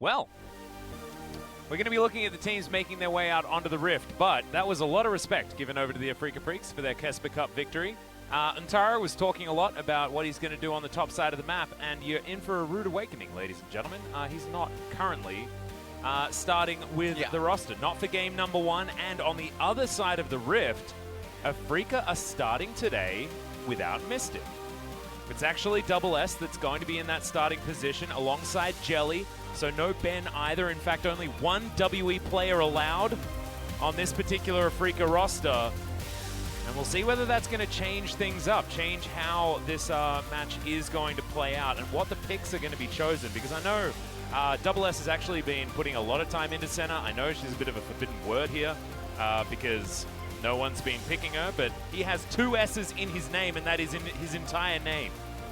Well, we're going to be looking at the teams making their way out onto the Rift, but that was a lot of respect given over to the Afreeca Freecs for their Kesper Cup victory. Untara was talking a lot about what he's going to do on the top side of the map, and you're in for a rude awakening, ladies and gentlemen. He's not currently starting with the roster, not for game number 1, and on the other side of the Rift, Afreeca are starting today without Mystic. It's actually Double S that's going to be in that starting position alongside Jelly, so no Ben either. In fact, only one WE player allowed on this particular Afreeca roster. And we'll see whether that's going to change things up, change how this match is going to play out and what the picks are going to be chosen. Because I know Double S has actually been putting a lot of time into center. I know she's a bit of a forbidden word here because no one's been picking her, but he has 2 S's in his name, and that is in his entire name.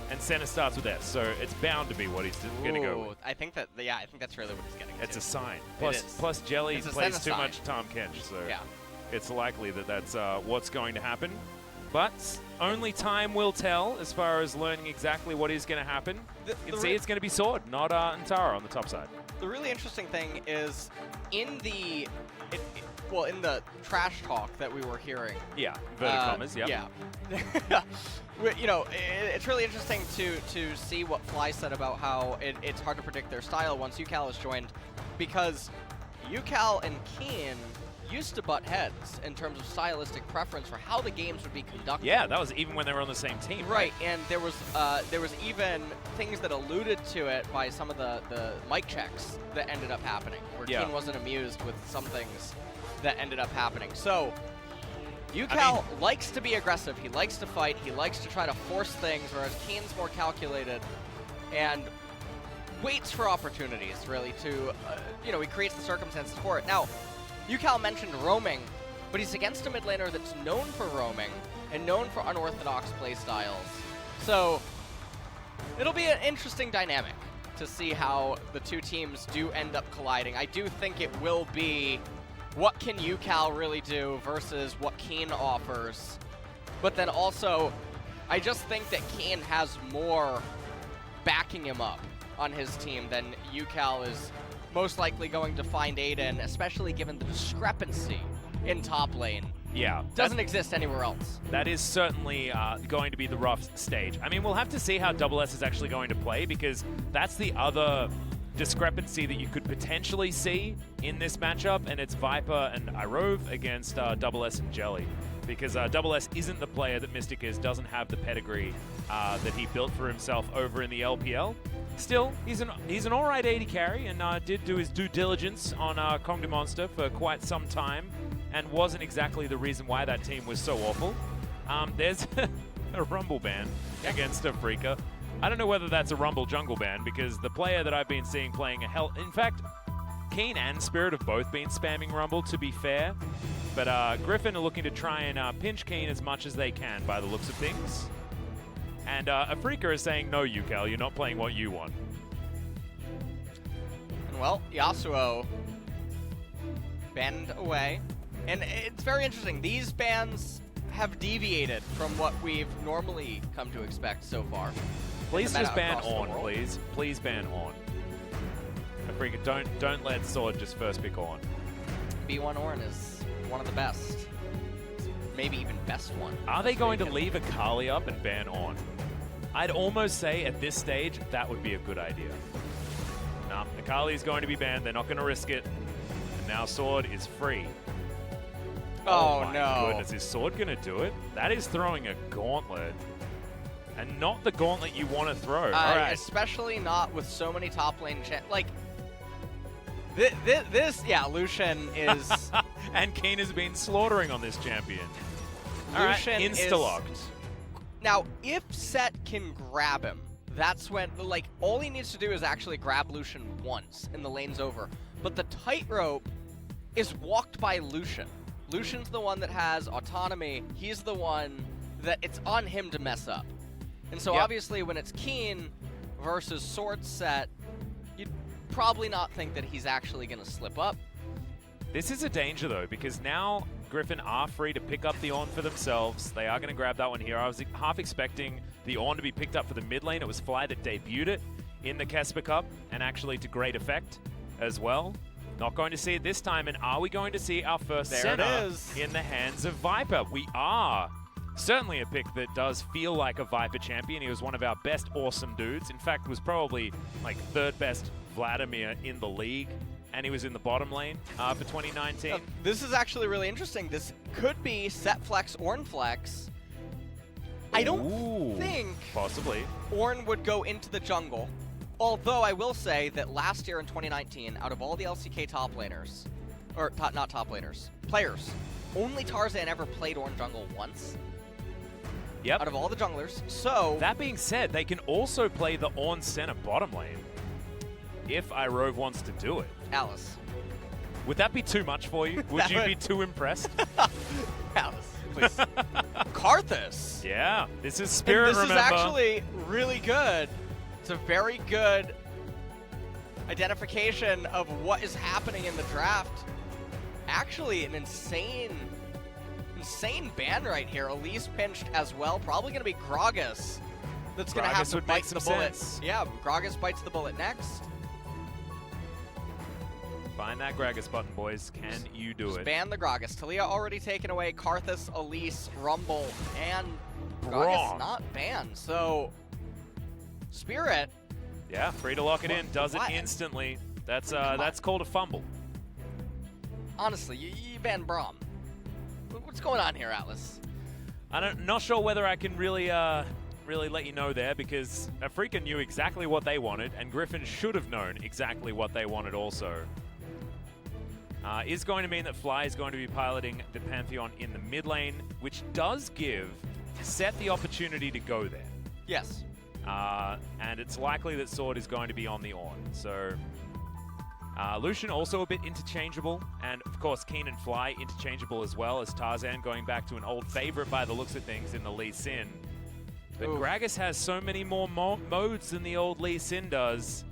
And center starts with S, so it's bound to be what he's going to go with. I think that, I think that's really what he's getting It's to. a sign. Plus Jelly plays too much Tom Kench, so it's likely that that's what's going to happen. But only time will tell as far as learning exactly what is going to happen. You can see it's going to be Sword, not Untara on the top side. The really interesting thing is in the in the trash talk that we were hearing. Yeah, inverted commas, Yeah. You know, it's really interesting to see what Fly said about how it's hard to predict their style once Ucal has joined, because Ucal and Kiin used to butt heads in terms of stylistic preference for how the games would be conducted. Yeah, that was even when they were on the same team. Right, and there was even things that alluded to it by some of the mic checks that ended up happening, where Kiin wasn't amused with some things that ended up happening. So Ucal likes to be aggressive, he likes to fight, he likes to try to force things, whereas Kiin's more calculated and waits for opportunities, really, to, you know, he creates the circumstances for it. Now, Ucal mentioned roaming, but he's against a mid laner that's known for roaming and known for unorthodox playstyles. So it'll be an interesting dynamic to see how the two teams do end up colliding. I do think it will be what can Ucal really do versus what Kiin offers. But then also, I just think that Kiin has more backing him up on his team than Ucal is most likely going to find Aiden, especially given the discrepancy in top lane. Yeah. Doesn't exist anywhere else. That is certainly going to be the rough stage. I mean, we'll have to see how Double S is actually going to play, because that's the other discrepancy that you could potentially see in this matchup, and it's Viper and Irove against Double S and Jelly. Because Double S isn't the player that Mystic is, doesn't have the pedigree that he built for himself over in the LPL. Still, he's an alright AD carry, and did do his due diligence on Kong the Monster for quite some time, and wasn't exactly the reason why that team was so awful. There's a Rumble ban against Afreeca. I don't know whether that's a Rumble jungle ban, because the player that I've been seeing playing a hell... In fact, Kiin and Spirit have both been spamming Rumble, to be fair. But Griffon are looking to try and pinch Kiin as much as they can by the looks of things. And Afreeca is saying, no, Ucal, you're not playing what you want. Well, Yasuo banned away. And it's very interesting. These bans have deviated from what we've normally come to expect so far. Please just ban on, please. Please ban on. Afreeca, don't let Sword just first pick on. B1 Ornn is one of the best. Maybe even best one. Are they going to leave Akali up and ban on? I'd almost say at this stage that would be a good idea. Nah, Akali's going to be banned. They're not going to risk it. And now Sword is free. Oh my no. Goodness, is Sword going to do it? That is throwing a gauntlet. And not the gauntlet you want to throw. All right. Especially not with so many top lane like, Lucian is... And Kiin has been slaughtering on this champion. Lucian insta-locked. Now, if Set can grab him, that's when, like, all he needs to do is actually grab Lucian once, and the lane's over. But the tightrope is walked by Lucian. Lucian's the one that has autonomy. He's the one that it's on him to mess up. And so obviously when it's Kiin versus Sword Set, you'd probably not think that he's actually going to slip up. This is a danger, though, because now Griffon are free to pick up the Ornn for themselves. They are going to grab that one here. I was half expecting the Ornn to be picked up for the mid lane. It was Fly that debuted it in the Kesper Cup, and actually to great effect. as well. Not going to see it this time, and are we going to see our first center in the hands of Viper? We are. Certainly a pick that does feel like a Viper champion. He was one of our best awesome dudes. In fact, was probably like third best Vladimir in the league, and he was in the bottom lane for 2019. This is actually really interesting. This could be set flex, Ornn flex. I don't think possibly Ornn would go into the jungle. Although I will say that last year in 2019, out of all the LCK top laners, or not top laners, players, only Tarzan ever played Ornn jungle once. Yep. Out of all the junglers. So that being said, they can also play the Ornn center bottom lane if Irove wants to do it. Alice. Would that be too much for you? Would you be too impressed? Alice, please. Karthus. Yeah, this is Spirit, and this remember. is actually really good. It's a very good identification of what is happening in the draft. Actually, an insane ban right here. Elise pinched as well. Probably going to be Gragas that's going to have to bite the bullet. Yeah, Gragas bites the bullet next. Find that Gragas button, boys. Can you do it? Ban the Gragas. Talia already taken away. Karthus, Elise, Rumble, and Gragas not banned. So Spirit. Yeah, free to lock it in. Does it instantly. That's called a fumble. Honestly, you ban Braum. What's going on here, Atlas? Not sure whether I can really let you know there, because Afreeca knew exactly what they wanted, and Griffon should have known exactly what they wanted also. Is going to mean that Fly is going to be piloting the Pantheon in the mid lane, which does give Set the opportunity to go there. Yes. And it's likely that Sword is going to be on the Ornn. So Lucian also a bit interchangeable, and of course Kiin and Fly interchangeable as well, as Tarzan going back to an old favorite by the looks of things in the Lee Sin. But Gragas has so many more modes than the old Lee Sin does.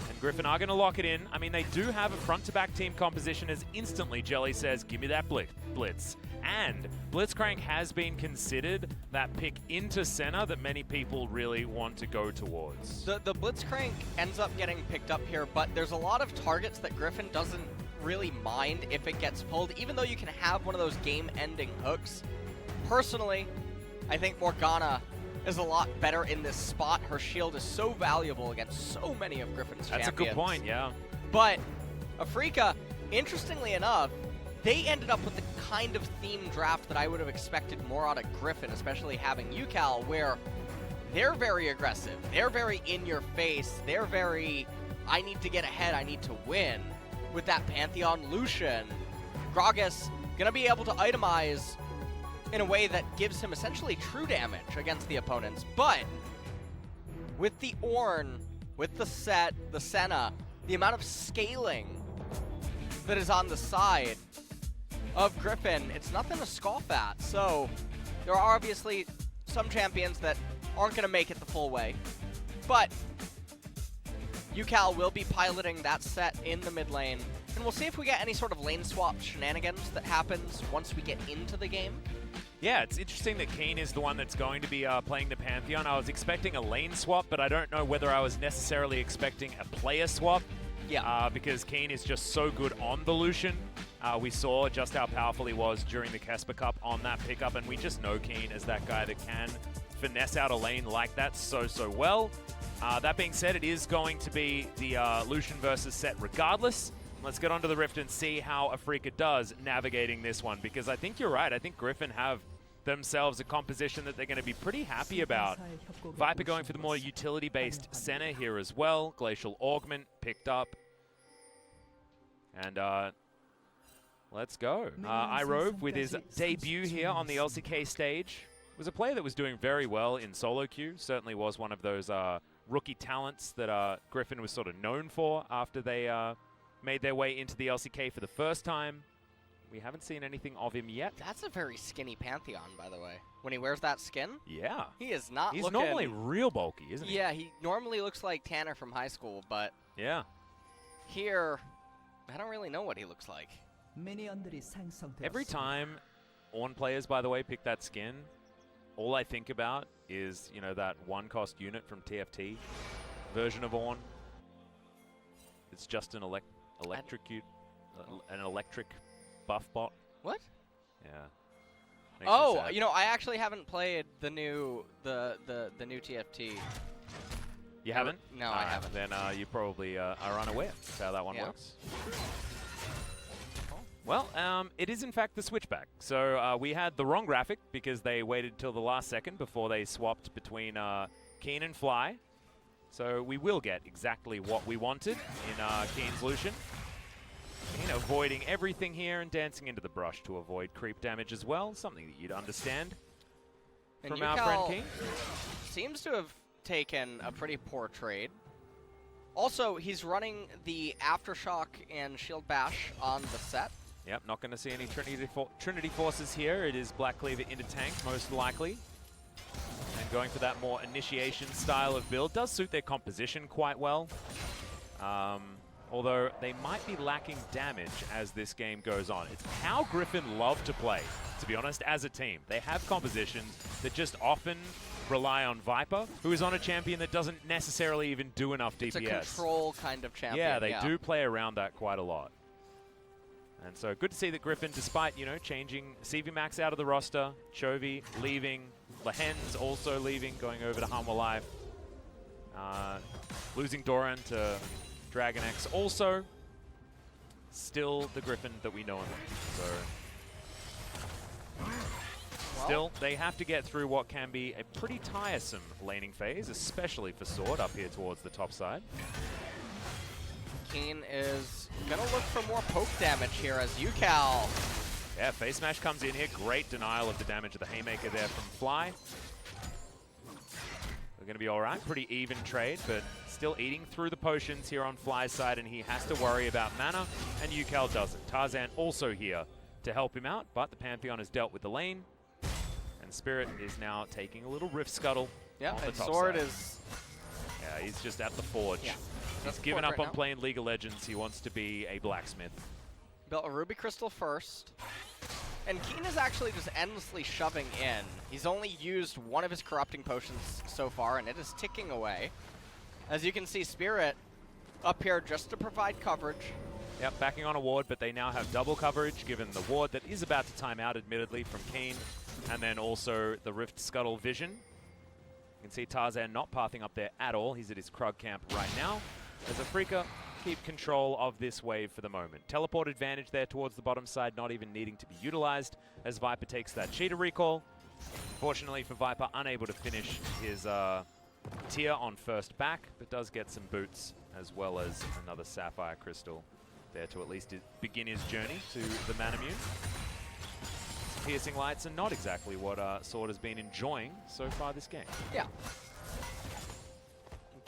And Griffon are going to lock it in. I mean, they do have a front-to-back team composition, as instantly Jelly says, give me that blitz. And Blitzcrank has been considered that pick into center that many people really want to go towards. The Blitzcrank ends up getting picked up here, but there's a lot of targets that Griffon doesn't really mind if it gets pulled, even though you can have one of those game-ending hooks. Personally, I think Morgana is a lot better in this spot. Her shield is so valuable against so many of Griffon's champions. That's a good point, yeah. But Afreeca, interestingly enough, they ended up with the kind of theme draft that I would have expected more out of Griffon, especially having Ucal, where they're very aggressive. They're very in your face. They're very, I need to get ahead, I need to win. With that Pantheon Lucian, Gragas gonna be able to itemize in a way that gives him essentially true damage against the opponents. But with the Ornn, with the Set, the Senna, the amount of scaling that is on the side of Griffon, it's nothing to scoff at. So there are obviously some champions that aren't going to make it the full way. But Ucal will be piloting that Set in the mid lane. And we'll see if we get any sort of lane swap shenanigans that happens once we get into the game. Yeah, it's interesting that Kiin is the one that's going to be playing the Pantheon. I was expecting a lane swap, but I don't know whether I was necessarily expecting a player swap. Yeah. Because Kiin is just so good on the Lucian. We saw just how powerful he was during the Casper Cup on that pickup, and we just know Kiin as that guy that can finesse out a lane like that so well. That being said, it is going to be the Lucian versus Set regardless. Let's get onto the Rift and see how Afreeca does navigating this one, because I think you're right. I think Griffon have themselves a composition that they're going to be pretty happy about. Viper going for the more utility-based center here as well. Glacial Augment picked up. And let's go. Irove, with his debut here on the LCK stage, was a player that was doing very well in solo queue. Certainly was one of those rookie talents that Griffon was sort of known for after they made their way into the LCK for the first time. We haven't seen anything of him yet. That's a very skinny Pantheon, by the way. When he wears that skin? Yeah. He is not He's looking... normally real bulky, isn't he? Yeah, he normally looks like Tanner from high school, but... Yeah. Here, I don't really know what he looks like. Every time Ornn players, by the way, pick that skin, all I think about is, you know, that one-cost unit from TFT version of Ornn. it's just an electric buff bot. What? Yeah. Makes me Oh, sad. you know, I actually haven't played the new new TFT. You haven't? No, I haven't. Then you probably are unaware of how that one works. Well, it is in fact the switchback. So we had the wrong graphic because they waited till the last second before they swapped between Kiin and Fly. So we will get exactly what we wanted in Kiin's Lucian. Kiin avoiding everything here and dancing into the brush to avoid creep damage as well, something that you'd understand from our friend Kiin. Seems to have taken a pretty poor trade. Also, he's running the Aftershock and Shield Bash on the set. Yep, not going to see any Trinity Forces here. It is Black Cleaver into tank, most likely. And going for that more initiation style of build does suit their composition quite well. Although they might be lacking damage as this game goes on. It's how Griffon love to play, to be honest, as a team. They have compositions that just often rely on Viper, who is on a champion that doesn't necessarily even do enough DPS. It's a control kind of champion. Yeah, they do play around that quite a lot. And so good to see that Griffon, despite, you know, changing CV Max out of the roster, Chovy leaving, Lahen's also leaving, going over to Hanwha Life, losing Doran to Dragon X also, still the Griffon that we know and love. So still, they have to get through what can be a pretty tiresome laning phase, especially for Sword up here towards the top side. Kiin is going to look for more poke damage here as Ucal. Yeah, Face Smash comes in here. Great denial of the damage of the Haymaker there from Fly. We're going to be all right. Pretty even trade, but still eating through the potions here on Fly's side, and he has to worry about mana, and Ucal doesn't. Tarzan also here to help him out, but the Pantheon has dealt with the lane, and Spirit is now taking a little Rift Scuttle. Yeah, and top Sword side. is... Yeah, he's just at the Forge. Yeah. He's given up on playing League of Legends. He wants to be a blacksmith. Built a Ruby Crystal first. And Kiin is actually just endlessly shoving in. He's only used one of his corrupting potions so far, and it is ticking away. As you can see, Spirit up here just to provide coverage. Yep, backing on a ward, but they now have double coverage, given the ward that is about to time out, admittedly, from Kiin, and then also the Rift Scuttle vision. You can see Tarzan not pathing up there at all. He's at his Krug camp right now, as Afreeca keep control of this wave for the moment. Teleport advantage there towards the bottom side, not even needing to be utilized, as Viper takes that Cheetah recall. Fortunately for Viper, unable to finish his tier on first back, but does get some boots, as well as another Sapphire Crystal there to at least begin his journey to the Manamune. Piercing Lights are not exactly what Sword has been enjoying so far this game. Yeah.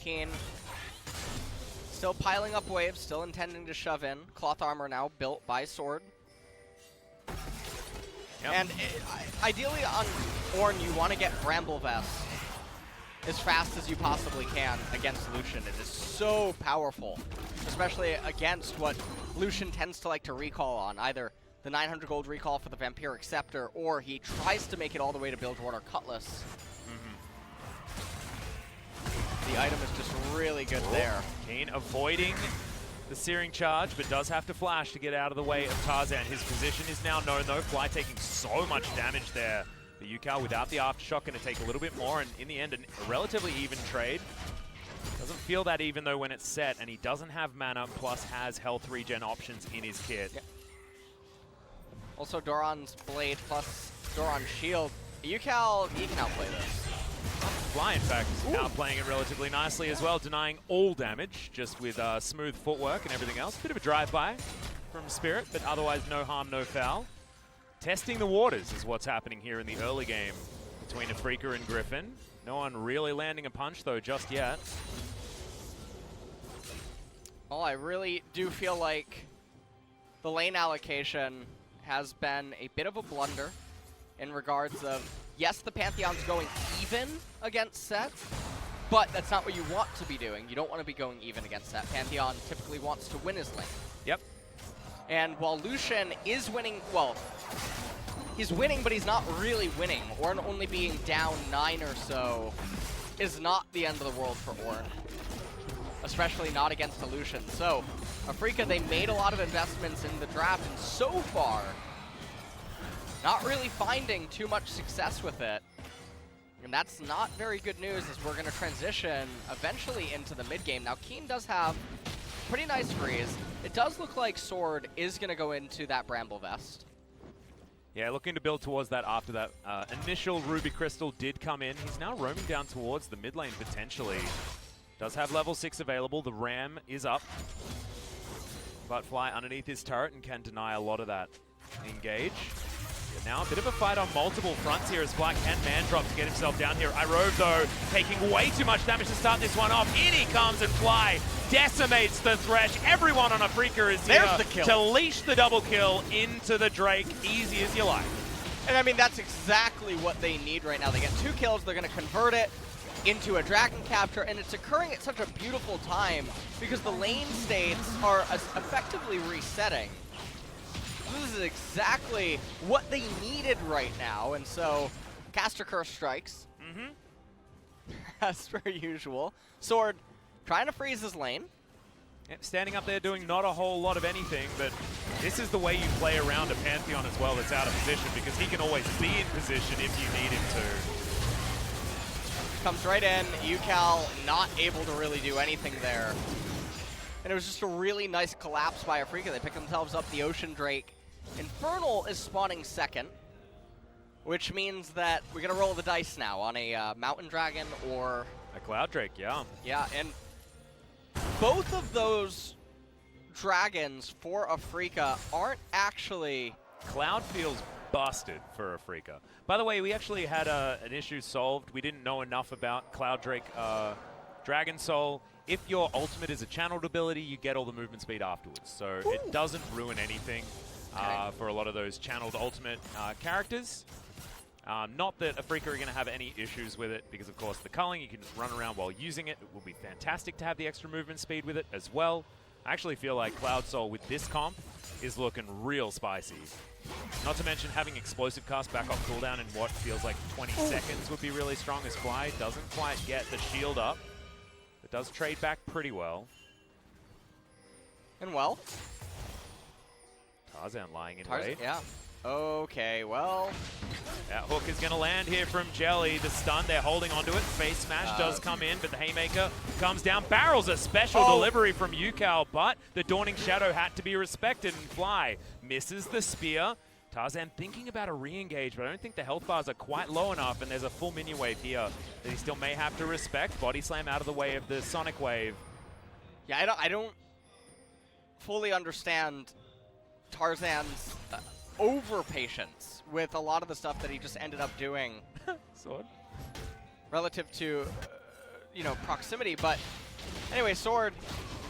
Kiin still piling up waves, still intending to shove in. Cloth armor now built by Sword. Yep. And ideally on Ornn, you want to get Bramble Vest as fast as you possibly can against Lucian. It is so powerful, especially against what Lucian tends to like to recall on, either the 900 gold recall for the Vampiric Scepter, or he tries to make it all the way to Bilgewater Cutlass. The item is just really good there. Kiin avoiding the Searing Charge, but does have to flash to get out of the way of Tarzan. His position is now known, though. Fly taking so much damage there. The Ucal without the Aftershock going to take a little bit more, and in the end, a relatively even trade. Doesn't feel that even, though, when it's set, and he doesn't have mana, plus has health regen options in his kit. Yep. Also, Doran's Blade plus Doran's Shield. Ucal, he can outplay this. Fly, in fact, is outplaying it relatively nicely as well, denying all damage, just with smooth footwork and everything else. Bit of a drive-by from Spirit, but otherwise no harm, no foul. Testing the waters is what's happening here in the early game between Afreeca and Griffon. No one really landing a punch, though, just yet. Well, I really do feel like the lane allocation has been a bit of a blunder in regards of, yes, the Pantheon's going even against Set, but that's not what you want to be doing. You don't want to be going even against Set. Pantheon typically wants to win his lane. Yep. And while Lucian is winning, well, he's winning, but he's not really winning. Ornn only being down 9 or so is not the end of the world for Ornn. especially not against Illusion. So, Afreeca, they made a lot of investments in the draft, and so far, not really finding too much success with it. And that's not very good news as we're going to transition eventually into the mid game. Now, Kiin does have pretty nice freeze. It does look like Sword is going to go into that Bramble Vest. Yeah, looking to build towards that after that initial Ruby Crystal did come in. He's now roaming down towards the mid lane potentially. Does have level 6 available. The Ram is up. But Fly underneath his turret and can deny a lot of that engage. Now a bit of a fight on multiple fronts here as Fly can man drop to get himself down here. Irove though taking way too much damage to start this one off. In he comes and Fly decimates the Thresh. Everyone on Afreeca is here to leash the double kill into the Drake. Easy as you like. And I mean, that's exactly what they need right now. They get 2 kills, they're going to convert it into a dragon capture, and it's occurring at such a beautiful time because the lane states are effectively resetting. This is exactly what they needed right now, and so Caster Curse strikes. As per usual. Sword trying to freeze his lane. Yep, standing up there doing not a whole lot of anything, but this is the way you play around a Pantheon as well that's out of position, because he can always be in position if you need him to. Comes right in, Ucal not able to really do anything there. And it was just a really nice collapse by Afreeca. They pick themselves up the Ocean Drake. Infernal is spawning second, which means that we're going to roll the dice now on a Mountain Dragon or a Cloud Drake, yeah. Yeah, and both of those dragons for Afreeca aren't actually... Cloud feels busted for Afreeca. By the way, we actually had an issue solved. We didn't know enough about Cloud Drake Dragon Soul. If your ultimate is a channeled ability, you get all the movement speed afterwards. So it doesn't ruin anything for a lot of those channeled ultimate characters. Not that Afreeca are going to have any issues with it, because of course the culling, you can just run around while using it. It will be fantastic to have the extra movement speed with it as well. I actually feel like Cloud Soul with this comp is looking real spicy. Not to mention having explosive cast back off cooldown in what feels like 20 seconds would be really strong, as Fly doesn't quite get the shield up. It does trade back pretty well. And well. Tarzan lying in wait. Yeah. Okay, well. That hook is going to land here from Jelly. The stun, they're holding onto it. Face smash does come in, but the Haymaker comes down. Barrels a special delivery from Ucal, but the Dawning Shadow had to be respected, and Fly misses the spear. Tarzan thinking about a re-engage, but I don't think the health bars are quite low enough, and there's a full minion wave here that he still may have to respect. Body slam out of the way of the Sonic Wave. Yeah, I don't fully understand Tarzan's over-patience with a lot of the stuff that he just ended up doing Sword. Relative to, you know, proximity. But anyway, Sword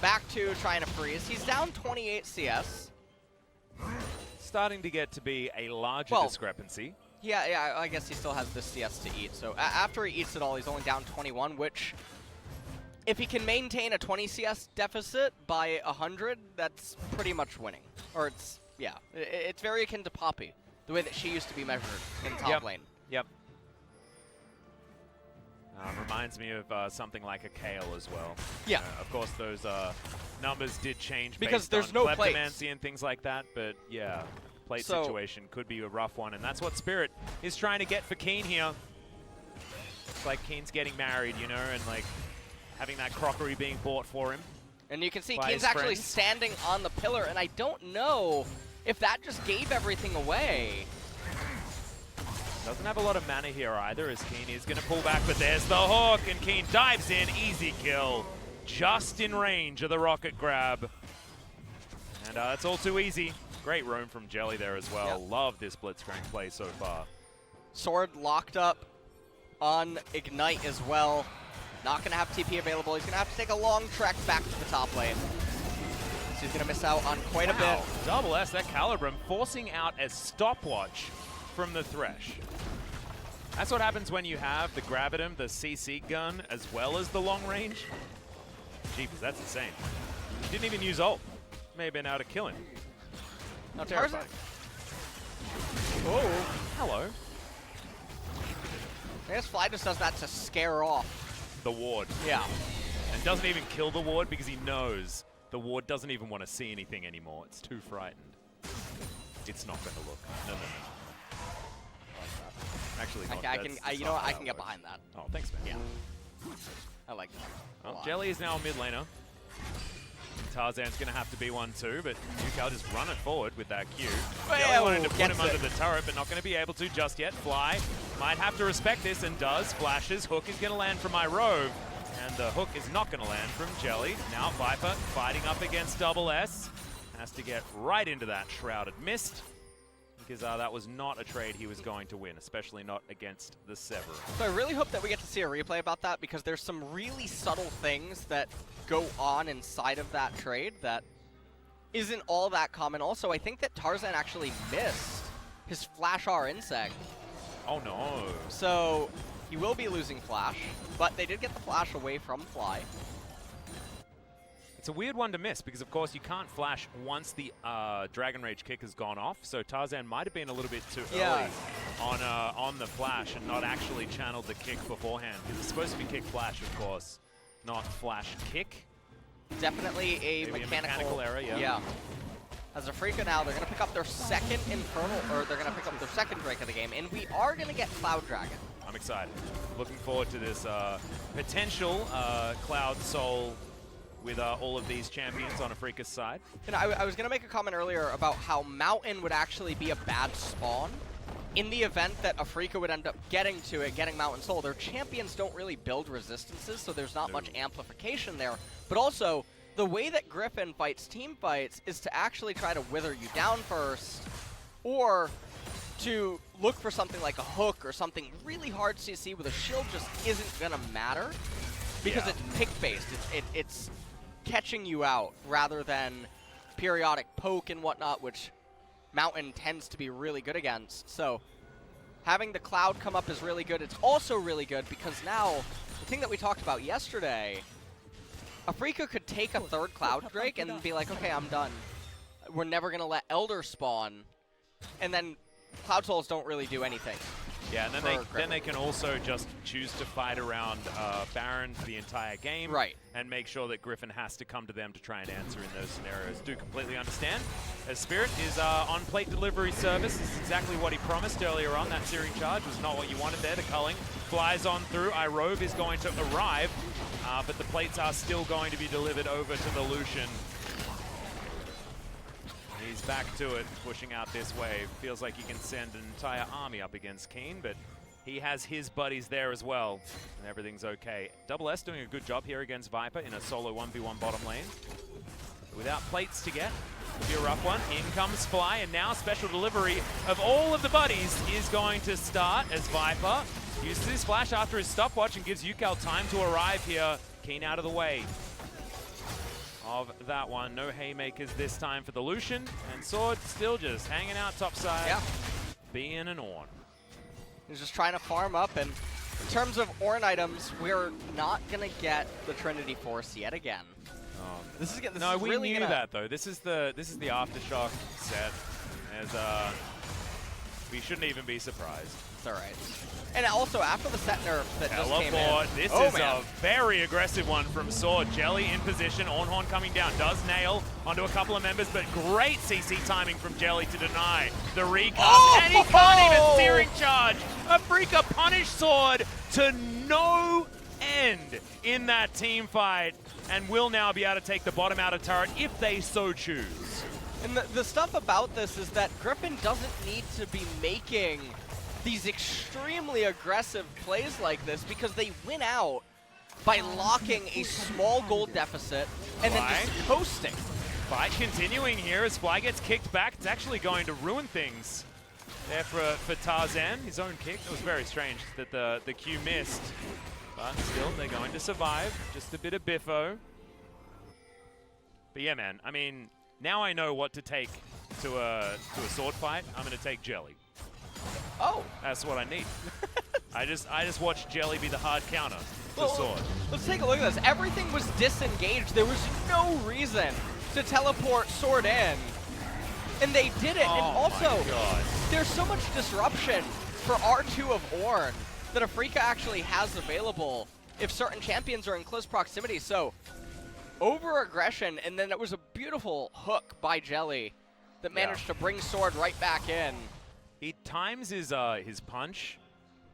back to trying to freeze. He's down 28 CS. Starting to get to be a larger discrepancy. Yeah, I guess he still has this CS to eat. So after he eats it all, he's only down 21, which if he can maintain a 20 CS deficit by 100, that's pretty much winning. Or it's, yeah, it's very akin to Poppy, the way that she used to be measured in top lane. Yep. Reminds me of something like a Kale as well. Yeah. Of course, those numbers did change because based there's on no kleptomancy and things like that, but yeah, plate situation could be a rough one, and that's what Spirit is trying to get for Kiin here. It's like Keen's getting married, you know, and like having that crockery being bought for him. And you can see Keen's actually standing on the pillar, and I don't know if that just gave everything away. Doesn't have a lot of mana here either, as Kiin is going to pull back, but there's the hook, and Kiin dives in, easy kill. Just in range of the rocket grab. And it's all too easy. Great roam from Jelly there as well. Yep. Love this blitzcrank play so far. Sword locked up on Ignite as well. Not going to have TP available. He's going to have to take a long trek back to the top lane. So he's going to miss out on quite a bit. Double S, that Calibrum forcing out a stopwatch from the Thresh. That's what happens when you have the Gravitum, the CC gun, as well as the long range. Jeepers, that's insane. He didn't even use ult. May have been able to kill him. Now Tarzan. Oh, hello. I guess Fly just does that to scare off the ward. Yeah. And doesn't even kill the ward because he knows the ward doesn't even want to see anything anymore. It's too frightened. It's not going to look. No. Actually, not. You know what? I can get behind that. Oh, thanks, man. Yeah. I like that. Well, Jelly is now a mid laner. Tarzan's going to have to be one too, but Ucal just run it forward with that Q. Jelly wanted to put him under the turret, but not going to be able to just yet. Fly might have to respect this and does. Flashes. Hook is going to land from Irove, and the hook is not going to land from Jelly. Now Viper fighting up against Double S. Has to get right into that Shrouded Mist, because that was not a trade he was going to win, especially not against the Severin. So I really hope that we get to see a replay about that, because there's some really subtle things that go on inside of that trade that isn't all that common. Also, I think that Tarzan actually missed his Flash R Insect. Oh no. So he will be losing Flash, but they did get the Flash away from Fly. It's a weird one to miss because, of course, you can't flash once the Dragon Rage kick has gone off. So Tarzan might have been a little bit too early on the flash and not actually channeled the kick beforehand. Because it's supposed to be kick flash, of course, not flash kick. Definitely a mechanical error, yeah. As Afreeca now, they're going to pick up their second Infernal, or they're going to pick up their second Drake of the game, and we are going to get Cloud Dragon. I'm excited. Looking forward to this potential Cloud Soul with all of these champions on Afreeca's side. You know, I was going to make a comment earlier about how Mountain would actually be a bad spawn. In the event that Afreeca would end up getting to it, getting Mountain Soul, their champions don't really build resistances, so there's not much amplification there. But also, the way that Griffon fights team fights is to actually try to wither you down first, or to look for something like a hook or something really hard CC with a shield just isn't going to matter, because it's pick-based. It's catching you out rather than periodic poke and whatnot, which Mountain tends to be really good against. So having the Cloud come up is really good. It's also really good because now, the thing that we talked about yesterday, Afreeca could take a third Cloud Drake and be like, okay, I'm done. We're never going to let Elder spawn. And then Cloud Souls don't really do anything. Yeah, and then they can also just choose to fight around Baron for the entire game. Right. And make sure that Griffon has to come to them to try and answer in those scenarios. Do completely understand. As Spirit is on plate delivery service. This is exactly what he promised earlier on. That Searing Charge was not what you wanted there. The culling flies on through. Irove is going to arrive, but the plates are still going to be delivered over to the Lucian. He's back to it, pushing out this wave. Feels like he can send an entire army up against Kiin, but he has his buddies there as well, and everything's okay. Double S doing a good job here against Viper in a solo 1v1 bottom lane. Without plates to get, it'll be a rough one. In comes Fly, and now special delivery of all of the buddies is going to start as Viper uses his flash after his stopwatch and gives Ucal time to arrive here. Kiin out of the way of that one. No haymakers this time for the Lucian, and Sword still just hanging out topside, being an Ornn. He's just trying to farm up, and in terms of Ornn items, we're not going to get the Trinity Force yet again. We knew that though. This is the Aftershock set, as we shouldn't even be surprised. It's alright. And also, after the set nerf that just came in. This is a very aggressive one from Sword. Jelly in position, Ornhorn coming down, does nail onto a couple of members, but great CC timing from Jelly to deny the recast, and he can't even Searing Charge. Afreeca punished Sword to no end in that team fight, and will now be able to take the bottom out of turret if they so choose. And the stuff about this is that Griffon doesn't need to be making these extremely aggressive plays like this, because they win out by locking a small gold deficit and then just coasting. Fight continuing here as Fly gets kicked back. It's actually going to ruin things there for Tarzan. His own kick. It was very strange that the Q missed, but still they're going to survive. Just a bit of biffo. But yeah, man, I mean, now I know what to take to a sword fight. I'm going to take Jelly. Oh, that's what I need. I just watched Jelly be the hard counter to Sword. Let's take a look at this. Everything was disengaged. There was no reason to teleport Sword in, and they did it. And also, there's so much disruption for R2 of Ornn that Afreeca actually has available if certain champions are in close proximity. So over-aggression, and then it was a beautiful hook by Jelly that managed to bring Sword right back in. He times his punch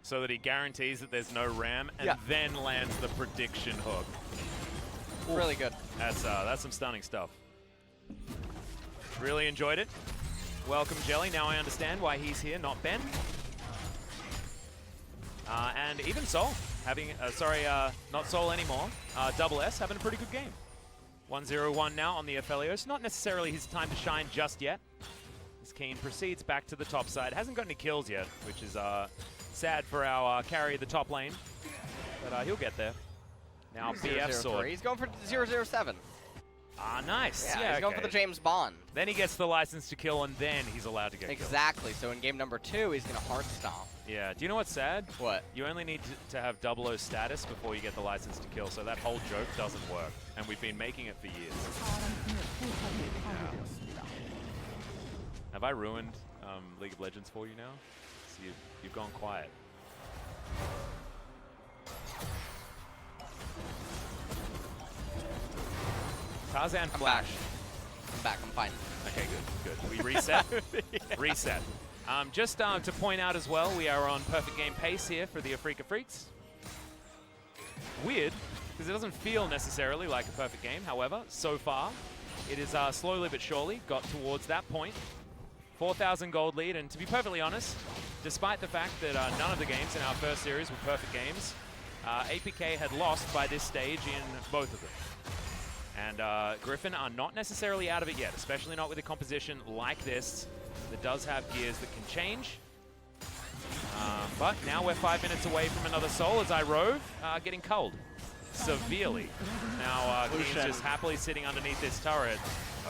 so that he guarantees that there's no ram, and then lands the prediction hook. Ooh. Really good. That's some stunning stuff. Really enjoyed it. Welcome, Jelly. Now I understand why he's here, not Ben. And even Soul having, not Soul anymore. Double S having a pretty good game. 1-0-1 now on the Aphelios. Not necessarily his time to shine just yet. As Kiin proceeds back to the top side. Hasn't got any kills yet, which is sad for our carry of the top lane. But he'll get there. Now BF Sword. He's going for 007. Ah, nice. Yeah, he's going for the James Bond. Then he gets the license to kill, and then he's allowed to get Exactly. So in game number 2, he's going to hard stomp. Yeah. Do you know what's sad? What? You only need to have 00 status before you get the license to kill, so that whole joke doesn't work. And we've been making it for years. Yeah. Have I ruined League of Legends for you now? So you've gone quiet. Tarzan flash. I'm back. I'm fine. Okay, good. We reset? Reset. Just to point out as well, we are on perfect game pace here for the Afreeca Freecs. Weird, because it doesn't feel necessarily like a perfect game. However, so far, it is slowly but surely got towards that point. 4,000 gold lead, and to be perfectly honest, despite the fact that none of the games in our first series were perfect games, APK had lost by this stage in both of them. And Griffon are not necessarily out of it yet, especially not with a composition like this that does have gears that can change. But now we're 5 minutes away from another Soul as Irove getting culled severely. Now Kiin's just happily sitting underneath this turret.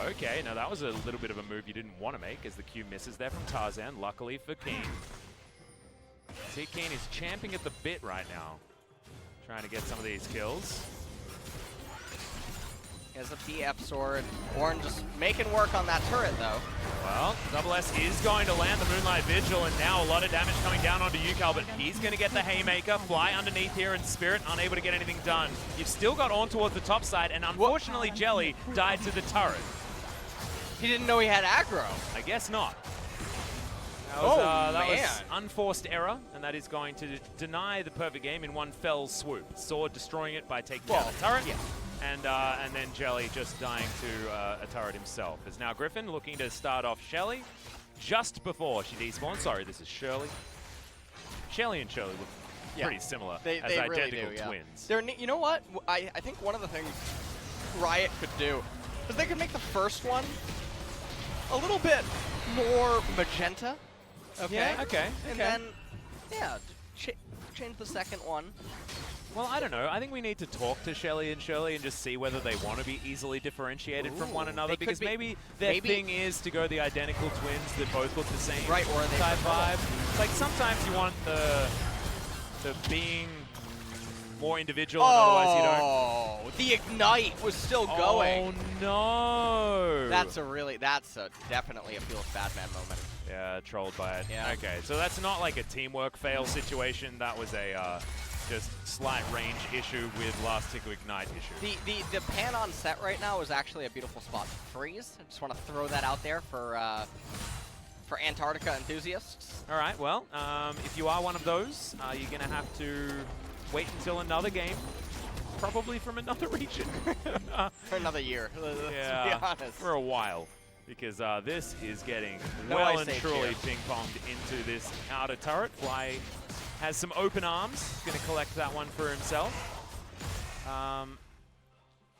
Okay, now that was a little bit of a move you didn't want to make as the Q misses there from Tarzan, luckily for Kiin. See, Kiin is champing at the bit right now, trying to get some of these kills. He has a BF Sword. Ornn just making work on that turret, though. Well, Double S is going to land the Moonlight Vigil, and now a lot of damage coming down onto Ucal, but he's going to get the Haymaker, fly underneath here, and Spirit unable to get anything done. You've still got Ornn towards the top side, and unfortunately, Jelly died to the turret. He didn't know he had aggro. I guess not. That was unforced error, and that is going to deny the perfect game in one fell swoop. Sword destroying it by taking down the turret. Yeah. And then Jelly just dying to a turret himself. As now Griffon looking to start off Shelly just before she despawns. Sorry, this is Shirley. Shelly and Shirley look pretty similar as identical twins. They're, you know what? I think one of the things Riot could do is they could make the first one a little bit more magenta. Okay. Yeah, okay. And then, change the second one. Well, I don't know. I think we need to talk to Shelly and Shirley and just see whether they want to be easily differentiated from one another. Because maybe their thing is to go the identical twins that both look the same. Right, or they type vibe. Like sometimes you want the being more individual, and otherwise you don't. Oh, the Ignite was still going. Oh no! That's definitely a Feels Bad Man moment. Yeah, trolled by it. Yeah. Okay, so that's not like a teamwork fail situation. That was a just slight range issue with last tick of Ignite issue. The pan on set right now is actually a beautiful spot to freeze. I just want to throw that out there for Antarctica enthusiasts. All right, well, if you are one of those, you're going to have to wait until another game, probably from another region. For another year, let's be honest. For a while. Because this is getting well and truly ping-ponged into this outer turret. Fly has some open arms. Going to collect that one for himself.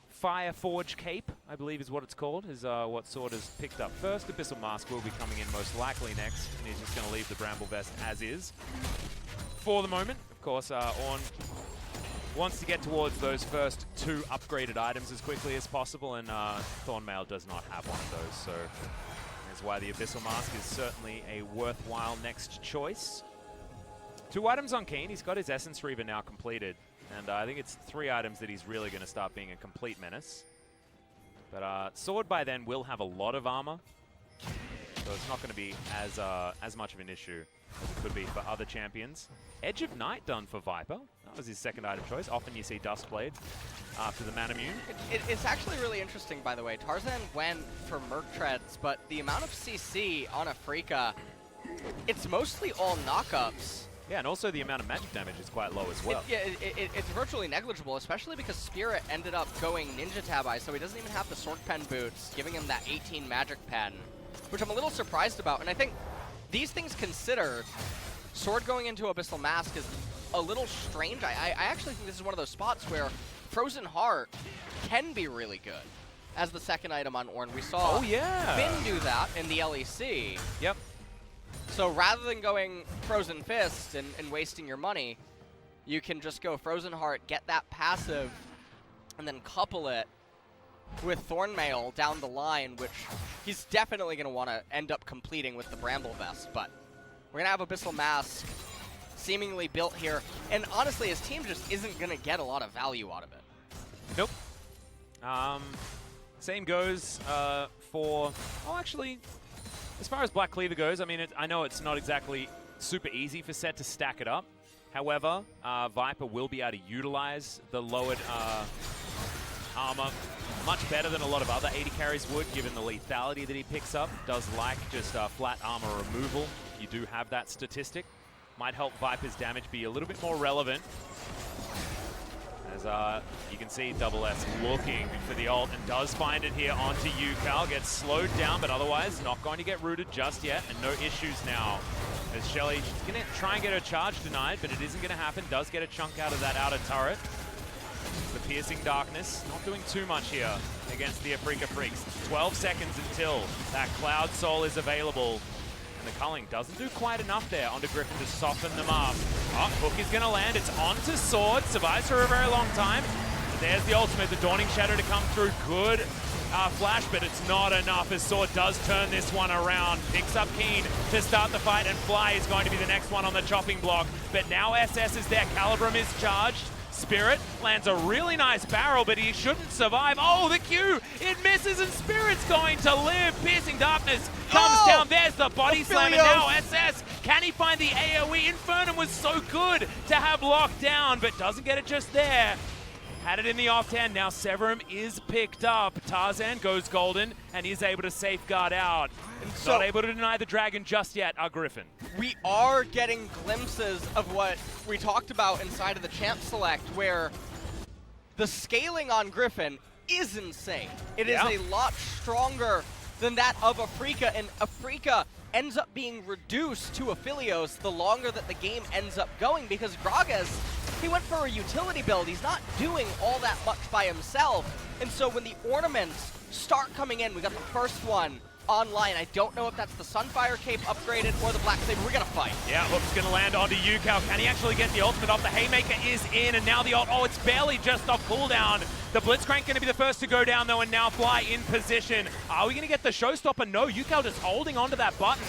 Fire Forge Cape, I believe is what it's called, is what Sword has picked up first. Abyssal Mask will be coming in most likely next. And he's just going to leave the Bramble Vest as is. For the moment, of course, Ornn wants to get towards those first 2 upgraded items as quickly as possible, and Thornmail does not have one of those, so that's why the Abyssal Mask is certainly a worthwhile next choice. 2 items on Kiin. He's got his Essence Reaver now completed, and I think it's 3 items that he's really going to start being a complete menace. But Sword by then will have a lot of armor. so it's not going to be as much of an issue as it could be for other champions. Edge of Night done for Viper. That was his second item choice. Often you see Duskblade after the Manamune. It's actually really interesting, by the way. Tarzan went for Merc Treads, but the amount of CC on Afreeca, it's mostly all knockups. Yeah, and also the amount of magic damage is quite low as well. It's virtually negligible, especially because Spirit ended up going Ninja Tabi, so he doesn't even have the Sword Pen boots, giving him that 18 magic pen, which I'm a little surprised about. And I think these things considered, Sword going into Abyssal Mask is a little strange. I actually think this is one of those spots where Frozen Heart can be really good as the second item on Ornn. We saw Finn do that in the LEC. Yep. So rather than going Frozen Fist and wasting your money, you can just go Frozen Heart, get that passive, and then couple it with Thornmail down the line, which he's definitely going to want to end up completing with the Bramble Vest. But we're going to have Abyssal Mask seemingly built here. And honestly, his team just isn't going to get a lot of value out of it. Nope. Same goes for... Oh, actually... As far as Black Cleaver goes, I mean, I know it's not exactly super easy for Set to stack it up. However, Viper will be able to utilize the lowered armor much better than a lot of other AD carries would, given the lethality that he picks up. Does like just flat armor removal. You do have that statistic. Might help Viper's damage be a little bit more relevant. As you can see, Double S looking for the ult and does find it here onto Ucal. Gets slowed down, but otherwise not going to get rooted just yet, and no issues now. As Shelly, she's going to try and get her charge denied, but it isn't going to happen. Does get a chunk out of that outer turret. The Piercing Darkness, not doing too much here against the Afreeca Freecs. 12 seconds until that Cloud Soul is available. And the culling doesn't do quite enough there onto Griffon to soften them up. Oh, Hook is going to land. It's onto Sword. Survives for a very long time. But there's the ultimate, the Dawning Shadow to come through. Good flash, but it's not enough as Sword does turn this one around. Picks up Kiin to start the fight, and Fly is going to be the next one on the chopping block. But now SS is there. Calibrum is charged. Spirit lands a really nice barrel, but he shouldn't survive. Oh, the Q! It misses, and Spirit's going to live. Piercing Darkness comes down. There's the body slam, and now SS. Can he find the AoE? Infernum was so good to have locked down, but doesn't get it just there. Had it in the offhand. Now Severum is picked up. Tarzan goes golden and is able to safeguard out. So, not able to deny the dragon just yet, Griffon. We are getting glimpses of what we talked about inside of the Champ Select, where the scaling on Griffon is insane. It is a lot stronger than that of Afreeca, and Afreeca ends up being reduced to Aphelios the longer that the game ends up going, because Gragas, he went for a utility build. He's not doing all that much by himself. And so when the ornaments start coming in, we got the first one online. I don't know if that's the Sunfire Cape upgraded or the Black Saber. We're going to fight. Yeah, Hook's going to land onto Ucal. Can he actually get the ultimate off? The Haymaker is in, and now the ult. Oh, it's barely just off cooldown. The Blitzcrank going to be the first to go down, though, and now Fly in position. Are we going to get the showstopper? No, Ucal just holding onto that button.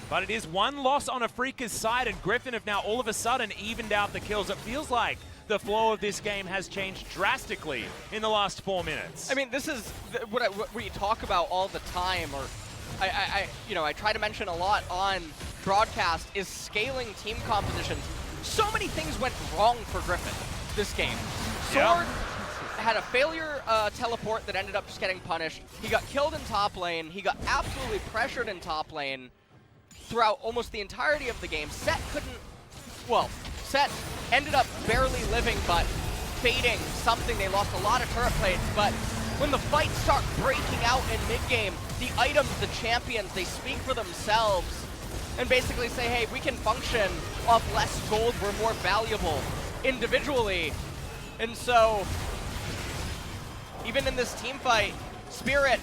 But it is one loss on Afreeca's side, and Griffon have now all of a sudden evened out the kills. It feels like the flow of this game has changed drastically in the last 4 minutes. I mean, this is what we talk about all the time, or I try to mention a lot on broadcast, is scaling team compositions. So many things went wrong for Griffon this game. Sword had a failure teleport that ended up just getting punished. He got killed in top lane. He got absolutely pressured in top lane throughout almost the entirety of the game. Set ended up barely living, but fading something. They lost a lot of turret plates, but when the fights start breaking out in mid-game, the items, the champions, they speak for themselves and basically say, hey, we can function off less gold, we're more valuable individually. And so, even in this team fight, Spirit,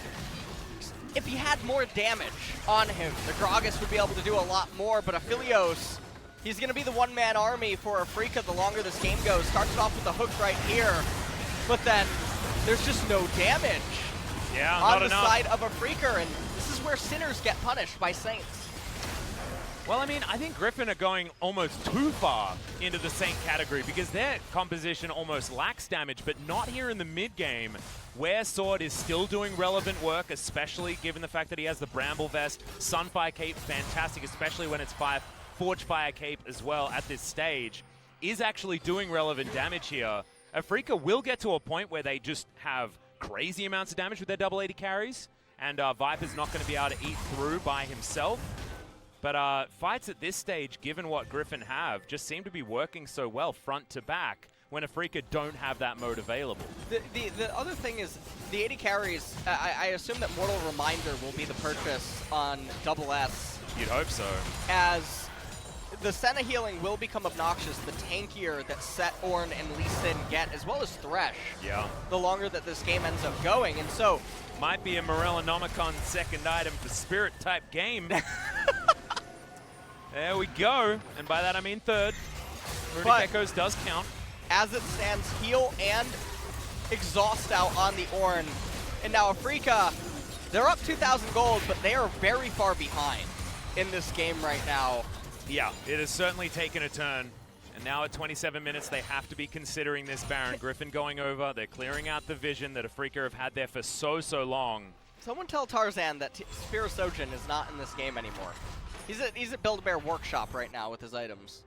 if he had more damage on him, the Gragas would be able to do a lot more, but Aphelios, he's going to be the one-man army for Afreeca the longer this game goes. Starts off with the hook right here, but then there's just no damage on the side of Afreeca, and this is where sinners get punished by saints. Well, I mean, I think Griffon are going almost too far into the same category because their composition almost lacks damage, but not here in the mid-game, where Sword is still doing relevant work, especially given the fact that he has the Bramble Vest. Sunfire Cape, fantastic, especially when it's Forge Fire Cape as well at this stage, is actually doing relevant damage here. Afreeca will get to a point where they just have crazy amounts of damage with their double 80 carries, and Viper's not going to be able to eat through by himself. But fights at this stage, given what Griffon have, just seem to be working so well front to back when Afreeca don't have that mode available. The other thing is, the 80 carries, I assume that Mortal Reminder will be the purchase on Double S. You'd hope so. As the Senna healing will become obnoxious the tankier that Set, Ornn, and Lee Sin get, as well as Thresh. Yeah. The longer that this game ends up going, and so... Might be a Morellonomicon second item for Spirit type game. There we go. And by that I mean third. Runic Echoes does count. As it stands, heal and exhaust out on the Ornn. And now Afreeca, they're up 2,000 gold, but they are very far behind in this game right now. Yeah, it has certainly taken a turn. And now at 27 minutes, they have to be considering this Baron. Griffon going over. They're clearing out the vision that Afreeca have had there for so long. Someone tell Tarzan that Spirosojin is not in this game anymore. He's at Build-A-Bear Workshop right now with his items.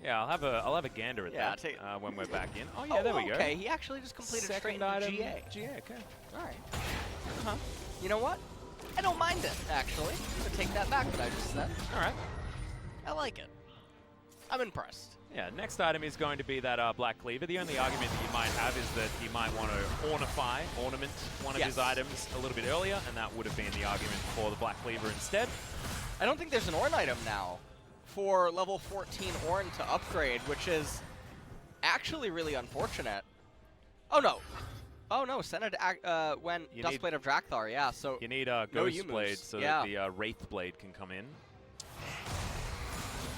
Yeah, I'll have a gander at that when we're back in. Oh yeah, there we go. Okay, he actually just completed straight into GA. GA, okay. All right. You know what? I don't mind it, actually. I'm gonna take that back what I just said. All right. I like it. I'm impressed. Yeah, next item is going to be that Black Cleaver. The only argument that you might have is that he might want to ornament one of his items a little bit earlier, and that would have been the argument for the Black Cleaver instead. I don't think there's an Ornn item now for level 14 Ornn to upgrade, which is actually really unfortunate. Oh no. Oh no, Senna went Duskblade of Drakthar, yeah, so... You need a Ghost Blade so that the Wraith Blade can come in.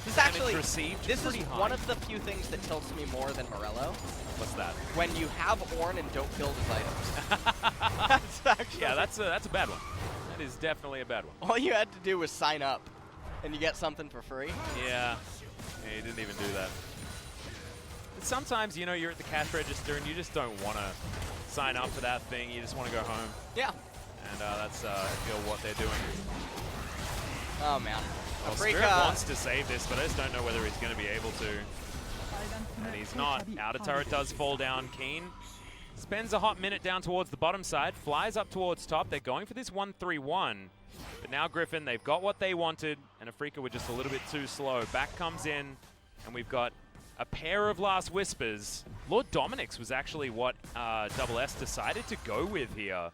This actually, received this is one of the few things that tilts me more than Morello. What's that? When you have Ornn and don't build his items. That's a bad one. That is definitely a bad one. All you had to do was sign up, and you get something for free. Yeah, you didn't even do that. But sometimes, you know, you're at the cash register and you just don't want to sign up for that thing. You just want to go home. Yeah. And that's, I feel, what they're doing. Oh, man. Well, Spirit wants to save this, but I just don't know whether he's going to be able to. And he's not. Outer turret does fall down. Kiin spends a hot minute down towards the bottom side, flies up towards top. They're going for this 1-3-1. But now Griffon, they've got what they wanted, and Afreeca were just a little bit too slow. Back comes in, and we've got a pair of Last Whispers. Lord Dominic's was actually what Double S decided to go with here.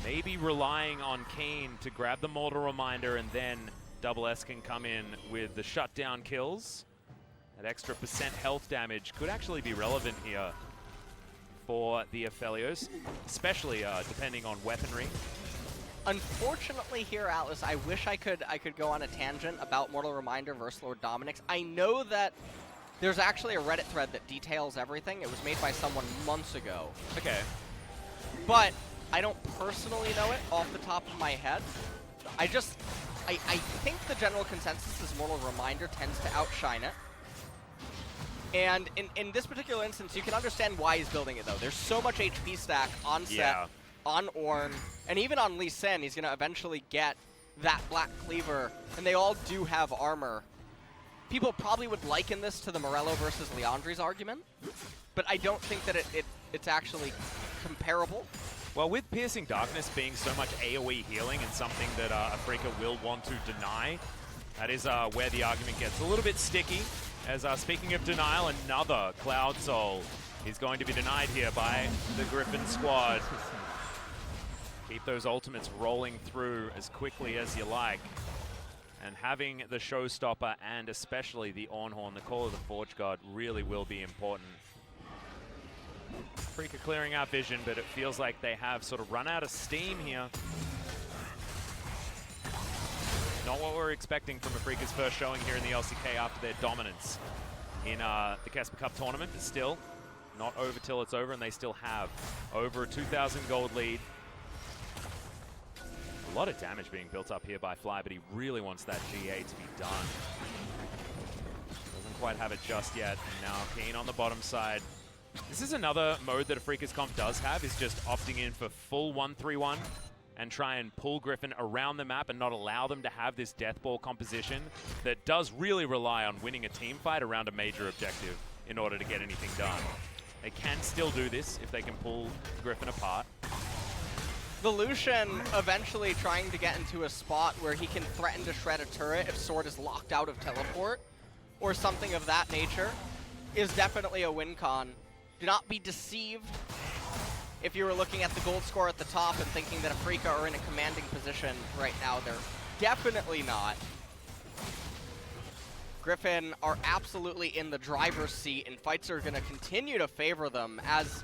Maybe relying on Kiin to grab the Mortal Reminder, and then Double S can come in with the shutdown kills. That extra % health damage could actually be relevant here for the Aphelios, especially depending on weaponry. Unfortunately here, Atlas, I wish I could go on a tangent about Mortal Reminder versus Lord Dominic's. I know that there's actually a Reddit thread that details everything. It was made by someone months ago. Okay. But I don't personally know it off the top of my head. I think the general consensus is Mortal Reminder tends to outshine it. And in this particular instance, you can understand why he's building it, though. There's so much HP stack on Set, on Ornn, and even on Lee Sin, he's going to eventually get that Black Cleaver, and they all do have armor. People probably would liken this to the Morello versus Leandri's argument, but I don't think that it's actually comparable. Well, with Piercing Darkness being so much AoE healing and something that Afreeca will want to deny, that is where the argument gets a little bit sticky. As speaking of denial, another Cloud Soul is going to be denied here by the Griffon squad. Keep those ultimates rolling through as quickly as you like. And having the Showstopper and especially the Ornhorn, the Call of the Forge God, really will be important. Afreeca clearing out vision, but it feels like they have sort of run out of steam here. Not what we're expecting from Afreeca's first showing here in the LCK after their dominance in the Casper Cup tournament, but still not over till it's over, and they still have over a 2,000 gold lead. A lot of damage being built up here by Fly, but he really wants that GA to be done. Doesn't quite have it just yet. And now Kiin on the bottom side. This is another mode that Afreeca's comp does have, is just opting in for full 1-3-1 and try and pull Griffon around the map and not allow them to have this death ball composition that does really rely on winning a team fight around a major objective in order to get anything done. They can still do this if they can pull Griffon apart. The Lucian eventually trying to get into a spot where he can threaten to shred a turret if Sword is locked out of teleport or something of that nature is definitely a win con. Do not be deceived if you were looking at the gold score at the top and thinking that Afreeca are in a commanding position right now. They're definitely not. Griffon are absolutely in the driver's seat, and fights are going to continue to favor them as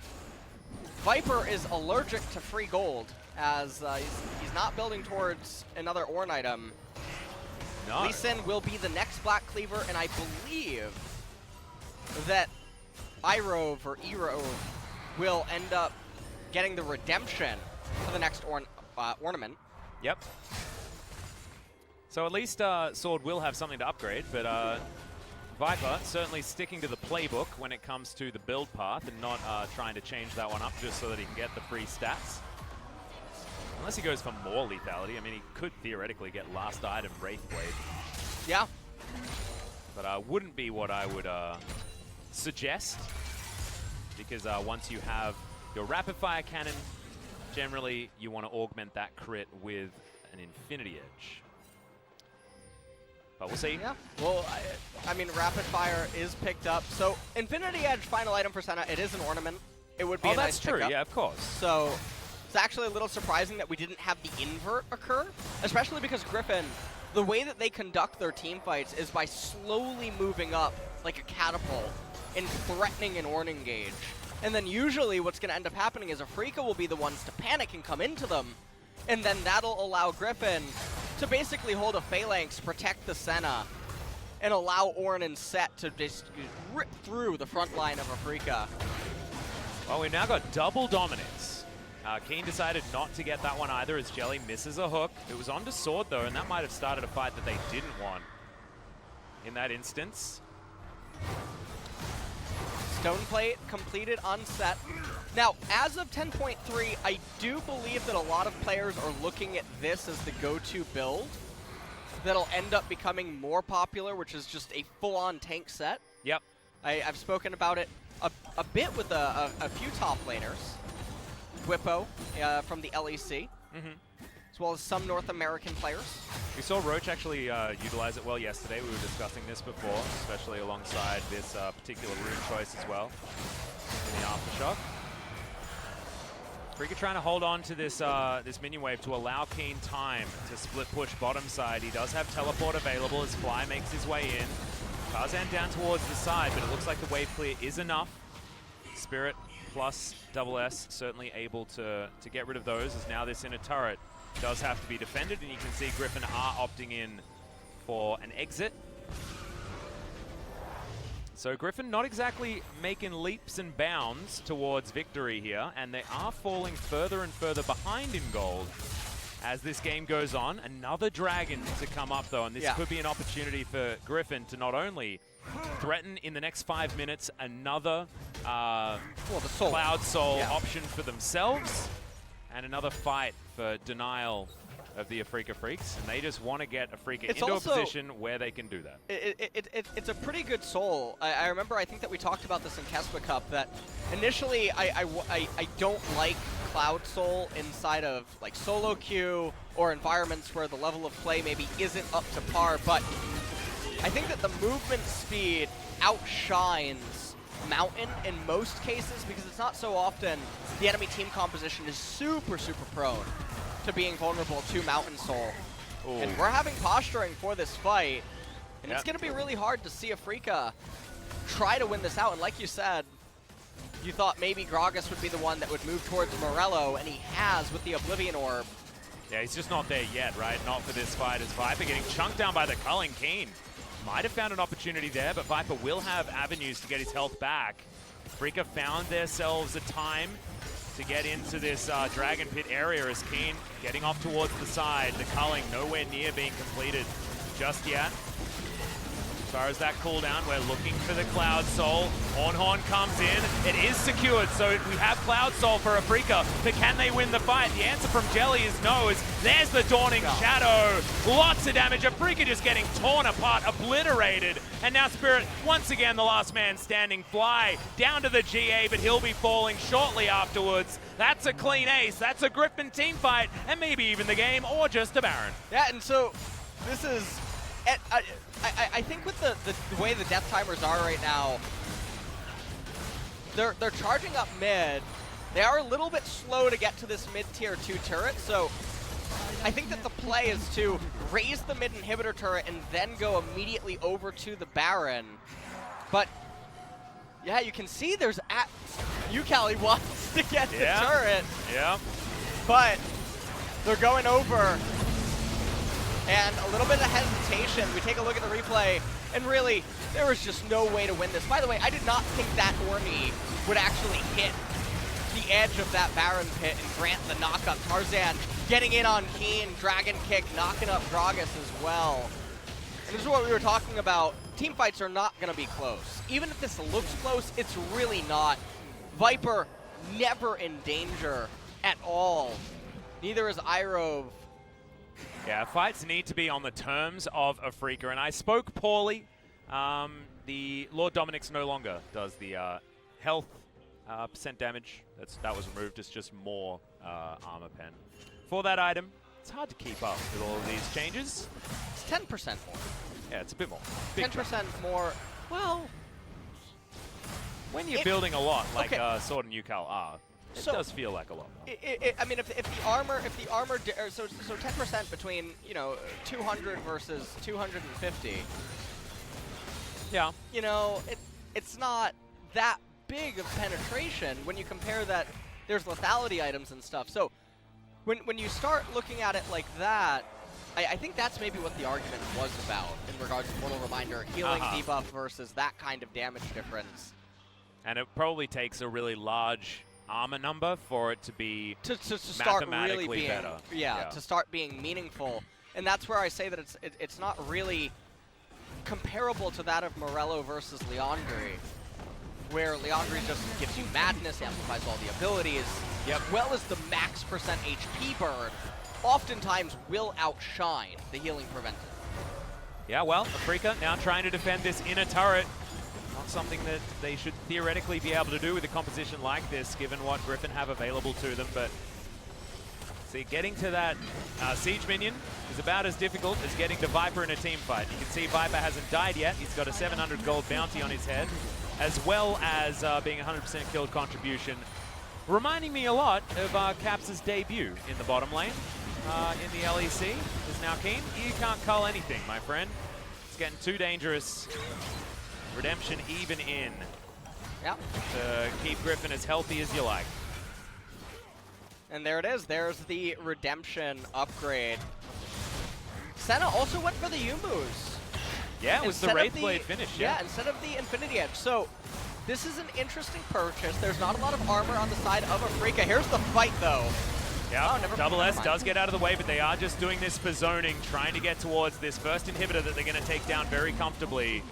Viper is allergic to free gold, as he's not building towards another Ornn item. No. Lee Sin will be the next Black Cleaver, and I believe that Irove will end up getting the redemption for the next ornament. Yep. So at least Sword will have something to upgrade, but Viper certainly sticking to the playbook when it comes to the build path and not trying to change that one up just so that he can get the free stats. Unless he goes for more lethality. I mean, he could theoretically get last item Wraithblade. Yeah. But wouldn't be what I would suggest, because once you have your rapid fire cannon, generally you want to augment that crit with an Infinity Edge. But we'll see. Yeah. Well, I mean, rapid fire is picked up. So Infinity Edge, final item for Senna. It is an ornament. It would be a nice pickup. Oh, that's true. Yeah, of course. So it's actually a little surprising that we didn't have the invert occur, especially because Griffon, the way that they conduct their team fights is by slowly moving up like a catapult and threatening an Ornn engage. And then usually what's going to end up happening is Afreeca will be the ones to panic and come into them, and then that'll allow Griffon to basically hold a phalanx, protect the Senna, and allow Ornn and Set to just rip through the front line of Afreeca. Well, we've now got double dominance. Kiin decided not to get that one either as Jelly misses a hook. It was onto Sword though, and that might have started a fight that they didn't want in that instance. Stone plate completed on Set. Now, as of 10.3, I do believe that a lot of players are looking at this as the go-to build that'll end up becoming more popular, which is just a full-on tank set. Yep. I've spoken about it a bit with a few top laners. Whippo from the LEC, as well as some North American players. We saw Roach actually utilize it well yesterday. We were discussing this before, especially alongside this particular rune choice as well in the Aftershock. Afreeca trying to hold on to this this minion wave to allow Kiin time to split push bottom side. He does have teleport available as Fly makes his way in. Tarzan down towards the side, but it looks like the wave clear is enough. Spirit plus SS certainly able to get rid of those, as now this inner turret does have to be defended, and you can see Griffon are opting in for an exit. So Griffon not exactly making leaps and bounds towards victory here, and they are falling further and further behind in gold as this game goes on. Another dragon to come up though, and this could be an opportunity for Griffon to not only threaten in the next 5 minutes another Cloud Soul option for themselves, and another fight for denial of the Afreeca Freecs, and they just want to get Afreeca into a position where they can do that. It's a pretty good soul. I remember, I think that we talked about this in Kespa Cup, that initially I don't like Cloud Soul inside of like solo queue or environments where the level of play maybe isn't up to par, but I think that the movement speed outshines Mountain in most cases, because it's not so often the enemy team composition is super prone to being vulnerable to Mountain Soul. Ooh. And we're having posturing for this fight, and it's going to be really hard to see Afreeca try to win this out. And like you said, you thought maybe Gragas would be the one that would move towards Morello, and he has with the Oblivion Orb. Yeah, he's just not there yet, right? Not for this fight, as Viper getting chunked down by the culling. Kiin might have found an opportunity there, but Viper will have avenues to get his health back. Afreeca found themselves a time to get into this Dragon Pit area as Kiin getting off towards the side. The culling nowhere near being completed just yet. As far as that cooldown, we're looking for the Cloud Soul. Horn comes in. It is secured, so we have Cloud Soul for Afreeca. But can they win the fight? The answer from Jelly is no. There's the Dawning Shadow. Lots of damage. Afreeca just getting torn apart, obliterated. And now Spirit, once again, the last man standing, fly down to the GA, but he'll be falling shortly afterwards. That's a clean ace. That's a Griffon team fight, and maybe even the game, or just a Baron. Yeah, and so this is... I think with the way the death timers are right now, they're charging up mid. They are a little bit slow to get to this mid-tier 2 turret, so I think that the play is to raise the mid inhibitor turret and then go immediately over to the Baron. But yeah, you can see there's Ucal, he wants to get the turret. Yeah. But they're going over. And a little bit of hesitation. We take a look at the replay, and really, there was just no way to win this. By the way, I did not think that Ornnie would actually hit the edge of that Baron pit and grant the knockup. Tarzan getting in on Kiin, Dragon Kick, knocking up Gragas as well. And this is what we were talking about. Team fights are not going to be close. Even if this looks close, it's really not. Viper never in danger at all. Neither is Irove. Yeah, fights need to be on the terms of Afreeca, and I spoke poorly. The Lord Dominic's no longer does the health percent damage. That was removed. It's just more armor pen. For that item, it's hard to keep up with all of these changes. It's 10% more. Yeah, it's a bit more. 10% more. Well, when you're building a lot like Sword and Ucal are, it does feel like a lot. I mean, if the armor, so 10% between 200 versus 250. Yeah. It's not that big of penetration when you compare that. There's lethality items and stuff. So when you start looking at it like that, I think that's maybe what the argument was about in regards to Mortal Reminder, healing debuff versus that kind of damage difference. And it probably takes a really large armor number for it to be to start mathematically really being better. To start being meaningful. And that's where I say that it's not really comparable to that of Morello versus Liandry, where Liandry just gives you madness, amplifies all the abilities, as well as the max percent HP burn, oftentimes will outshine the healing preventive. Yeah, well, Afreeca now trying to defend this inner turret. Not something that they should theoretically be able to do with a composition like this, given what Griffon have available to them. But see, getting to that siege minion is about as difficult as getting to Viper in a team fight. You can see Viper hasn't died yet. He's got a 700 gold bounty on his head, as well as being 100% killed contribution. Reminding me a lot of Caps' debut in the bottom lane in the LEC. Is now Kiin. You can't cull anything, my friend. It's getting too dangerous. Redemption even in. Yep. To keep Griffon as healthy as you like. And there it is. There's the Redemption upgrade. Senna also went for the Yumus. Yeah, it was the Wraithblade finish. Yeah, instead of the Infinity Edge. So this is an interesting purchase. There's not a lot of armor on the side of Afreeca. Here's the fight, though. Yeah, Double S does get out of the way, but they are just doing this for zoning, trying to get towards this first inhibitor that they're going to take down very comfortably.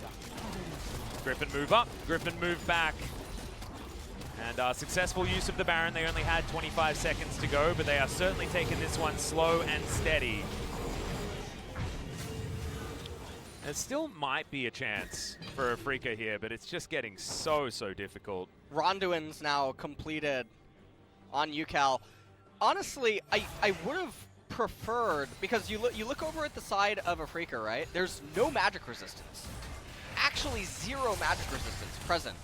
Griffon move up, Griffon move back. And successful use of the Baron. They only had 25 seconds to go, but they are certainly taking this one slow and steady. There still might be a chance for Afreeca here, but it's just getting so difficult. Ronduin's now completed on Ucal. Honestly, I would have preferred, because you look over at the side of Afreeca, right? There's no magic resistance. Actually, 0 magic resistance present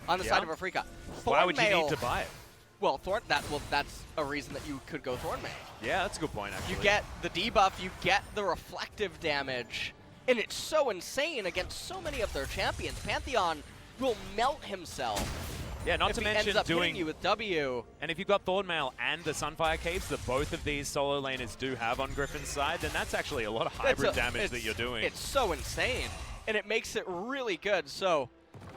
on the side of Afreeca. Why would you need to buy it? Well, that's a reason that you could go Thornmail. Yeah, that's a good point, actually. You get the debuff, you get the reflective damage, and it's so insane against so many of their champions. Pantheon will melt himself. Yeah, not to mention ends up doing hitting you with W. And if you've got Thornmail and the Sunfire Caves that both of these solo laners do have on Griffon's side, then that's actually a lot of hybrid damage that you're doing. It's so insane, and it makes it really good. So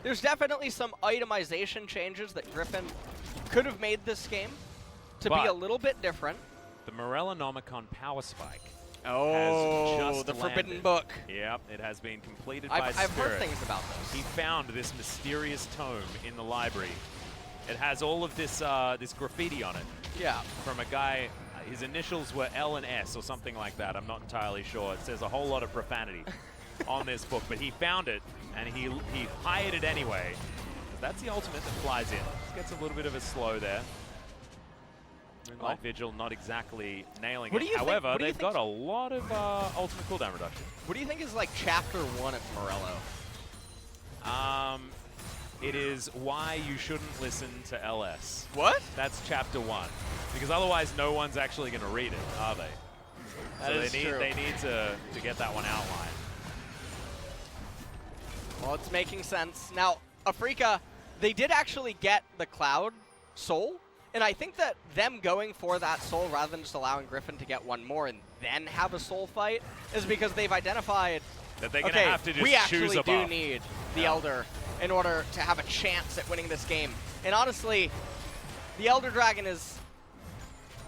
there's definitely some itemization changes that Griffon could have made this game to be a little bit different. The Morellonomicon Power Spike. Oh, has just the landed. Forbidden Book. Yep, it has been completed by Spirit. I've heard things about this. He found this mysterious tome in the library. It has all of this this graffiti on it. Yeah. From a guy, his initials were L and S or something like that. I'm not entirely sure. It says a whole lot of profanity on this book, but he found it and he hired it anyway. That's the ultimate that flies in. Just gets a little bit of a slow there. Moonlight Vigil not exactly nailing it. However, they've got a lot of ultimate cooldown reduction. What do you think is like chapter 1 of Morello? It is why you shouldn't listen to LS. What? That's chapter 1. Because otherwise no one's actually going to read it, are they? That is true. They need to get that one outlined. Well, it's making sense. Now, Afreeca, they did actually get the Cloud Soul. And I think that them going for that soul rather than just allowing Griffon to get one more and then have a soul fight is because they've identified that they're going to have to just we choose actually a do buff. need the Elder in order to have a chance at winning this game. And honestly, the Elder Dragon is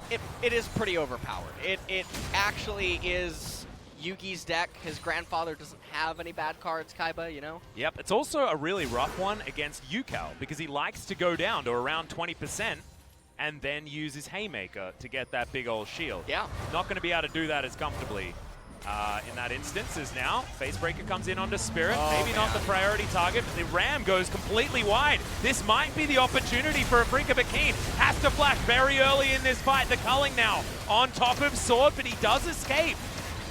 it is pretty overpowered. It actually is Yugi's deck. His grandfather doesn't have any bad cards, Kaiba, you know? Yep, it's also a really rough one against Ucal because he likes to go down to around 20%. And then use his Haymaker to get that big old shield. Yeah. Not going to be able to do that as comfortably in that instance as now. Facebreaker comes in onto Spirit. Maybe not the priority target, but the Ram goes completely wide. This might be the opportunity for Afreeca, but Kiin has to flash very early in this fight. The culling now on top of Sword, but he does escape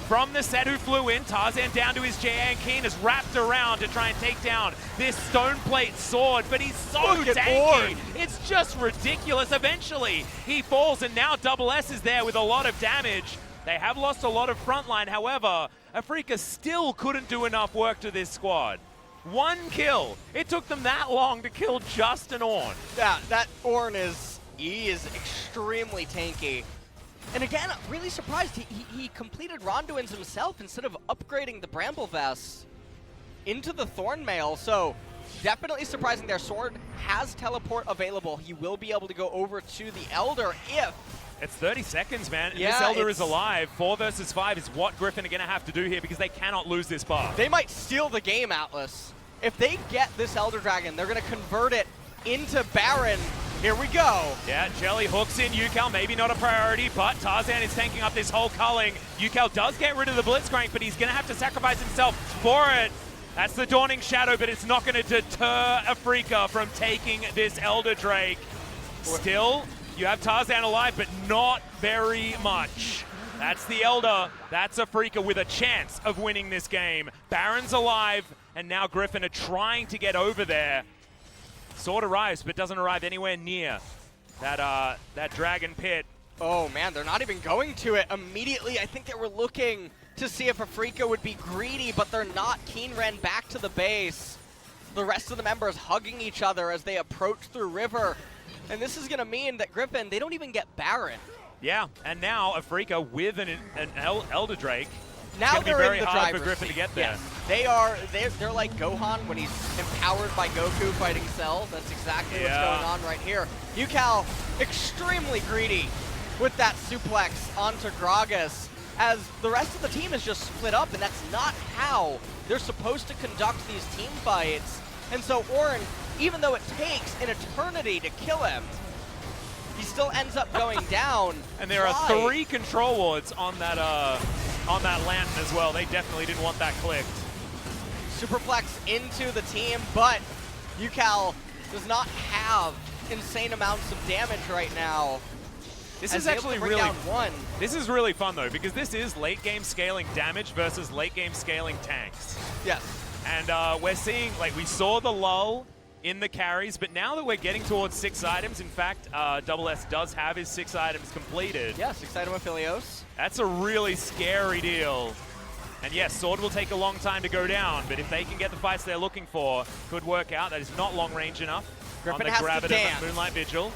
from the set who flew in. Tarzan down to his JA, and Kiin is wrapped around to try and take down this stone plate Sword, but he's so tanky. It's just ridiculous. Eventually, he falls, and now Double S is there with a lot of damage. They have lost a lot of frontline. However, Afreeca still couldn't do enough work to this squad. One kill. It took them that long to kill just an Ornn. Yeah, that Ornn is extremely tanky. And again, really surprised he completed Ronduin's himself instead of upgrading the Bramble Vest into the Thornmail. So definitely surprising there. Sword has teleport available. He will be able to go over to the Elder if... It's 30 seconds, man. Yeah, this Elder is alive. 4 versus 5 is what Griffon are going to have to do here because they cannot lose this bar. They might steal the game, Atlas. If they get this Elder Dragon, they're going to convert it into Baron. Here we go. Yeah, Jelly hooks in Ucal, maybe not a priority, but Tarzan is tanking up this whole culling. Ucal does get rid of the Blitzcrank, but he's going to have to sacrifice himself for it. That's the Dawning Shadow, but it's not going to deter Afreeca from taking this Elder Drake. Still, you have Tarzan alive, but not very much. That's the Elder. That's Afreeca with a chance of winning this game. Baron's alive, and now Griffon are trying to get over there. Sword arrives, but doesn't arrive anywhere near that Dragon Pit. Oh man, they're not even going to it immediately. I think they were looking to see if Afreeca would be greedy, but they're not. Kiin ran back to the base. The rest of the members hugging each other as they approach through River. And this is going to mean that Griffon, they don't even get Baron. Yeah, and now Afreeca with an Elder Drake. Now it's going to be very hard for Griffon to get there. Yes. They're like Gohan when he's empowered by Goku fighting Cell. That's exactly what's going on right here. Ucal extremely greedy with that suplex onto Gragas as the rest of the team is just split up, and that's not how they're supposed to conduct these team fights. And so Ornn, even though it takes an eternity to kill him, he still ends up going down. And there are 3 control wards on that lantern as well. They definitely didn't want that clicked. Superplex into the team, but Ucal does not have insane amounts of damage right now. This is actually This is really fun though, because this is late game scaling damage versus late game scaling tanks. Yes. And we're seeing, like, we saw the lull in the carries, but now that we're getting towards 6 items, in fact, Double S does have his 6 items completed. Yeah, 6 item Aphelios. That's a really scary deal. And yes, Sword will take a long time to go down, but if they can get the fights they're looking for, could work out. That is not long range enough. Griffon on the has to dance. Of Moonlight Vigil.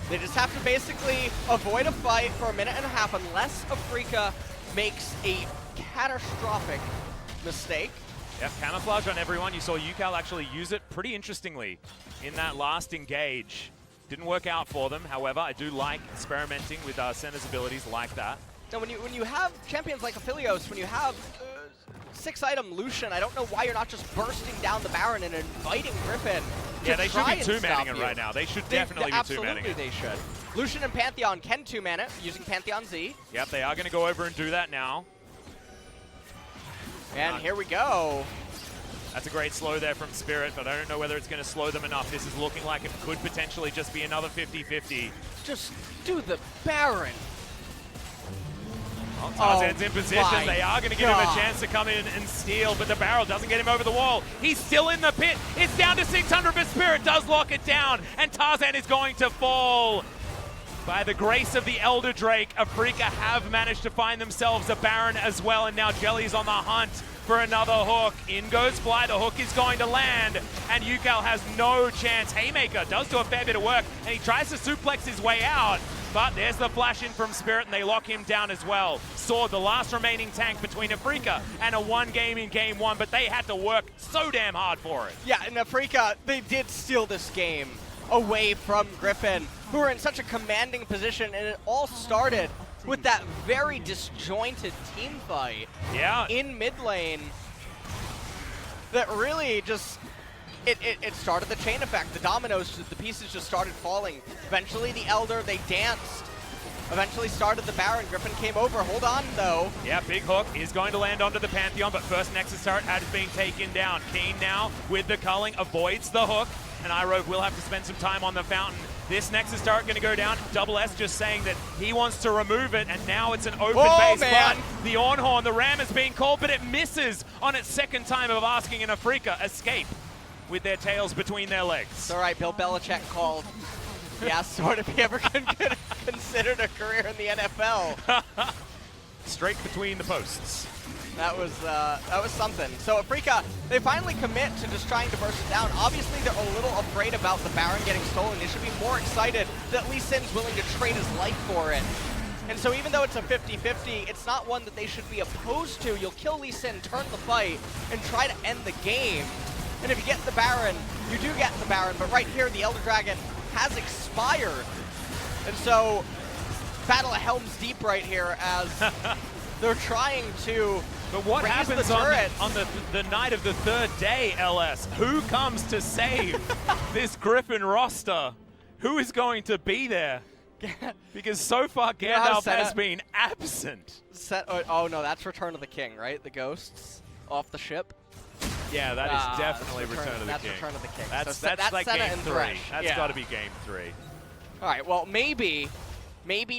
They just have to basically avoid a fight for a minute and a half unless Afreeca makes a catastrophic mistake. Yep, camouflage on everyone. You saw Ucal actually use it pretty interestingly in that last engage. Didn't work out for them. However, I do like experimenting with Senna's abilities like that. Now, when you have champions like Aphelios, when you have 6-item Lucian, I don't know why you're not just bursting down the Baron and inviting Griffon. Yeah, they should be 2-manning it right now. They should definitely be 2-manning it. Absolutely, they should. Lucian and Pantheon can 2-man it using Pantheon Z. Yep, they are going to go over and do that now. And here we go. That's a great slow there from Spirit, but I don't know whether it's going to slow them enough. This is looking like it could potentially just be another 50-50. Just do the Baron. Well, Tarzan's in position. They are going to give him a chance to come in and steal, but the barrel doesn't get him over the wall. He's still in the pit. It's down to 600, but Spirit does lock it down, and Tarzan is going to fall. By the grace of the Elder Drake, Afreeca have managed to find themselves a Baron as well, and now Jelly's on the hunt for another hook. In goes Fly, the hook is going to land, and Ucal has no chance. Haymaker does do a fair bit of work, and he tries to suplex his way out, but there's the flash in from Spirit, and they lock him down as well. Sword, the last remaining tank between Afreeca and a 1 game in game 1, but they had to work so damn hard for it. Yeah, and Afreeca, they did steal this game away from Griffon, who were in such a commanding position, and it all started with that very disjointed team fight in mid lane that really just, it started the chain effect. The dominoes, the pieces just started falling. Eventually the Elder, they danced. Eventually started the Baron. Griffon came over. Hold on, though. Yeah, big hook is going to land onto the Pantheon, but first Nexus turret has been taken down. Kiin now with the culling avoids the hook, and Irove will have to spend some time on the fountain. This Nexus turret going to go down. Double S just saying that he wants to remove it, and now it's an open base. Man. But the Ornhorn, the Ram is being called, but it misses on its second time of asking an Afreeca escape with their tails between their legs. It's all right, Bill Belichick called. He asked what if he ever considered a career in the NFL. Straight between the posts. That was something. So Afreeca, they finally commit to just trying to burst it down. Obviously, they're a little afraid about the Baron getting stolen. They should be more excited that Lee Sin's willing to trade his life for it. And so even though it's a 50-50, it's not one that they should be opposed to. You'll kill Lee Sin, turn the fight, and try to end the game. And if you get the Baron, you do get the Baron. But right here, the Elder Dragon has expired. And so, battle of Helm's Deep right here as they're trying to But what happens on the night of the 3rd day, LS? Who comes to save this Griffon roster? Who is going to be there? Because so far Gandalf has been absent. Oh no, that's Return of the King, right? The ghosts off the ship. Yeah, that is definitely Return of the King. That's Return of the King. That's like Senna game 3. That's got to be game 3. All right, well, maybe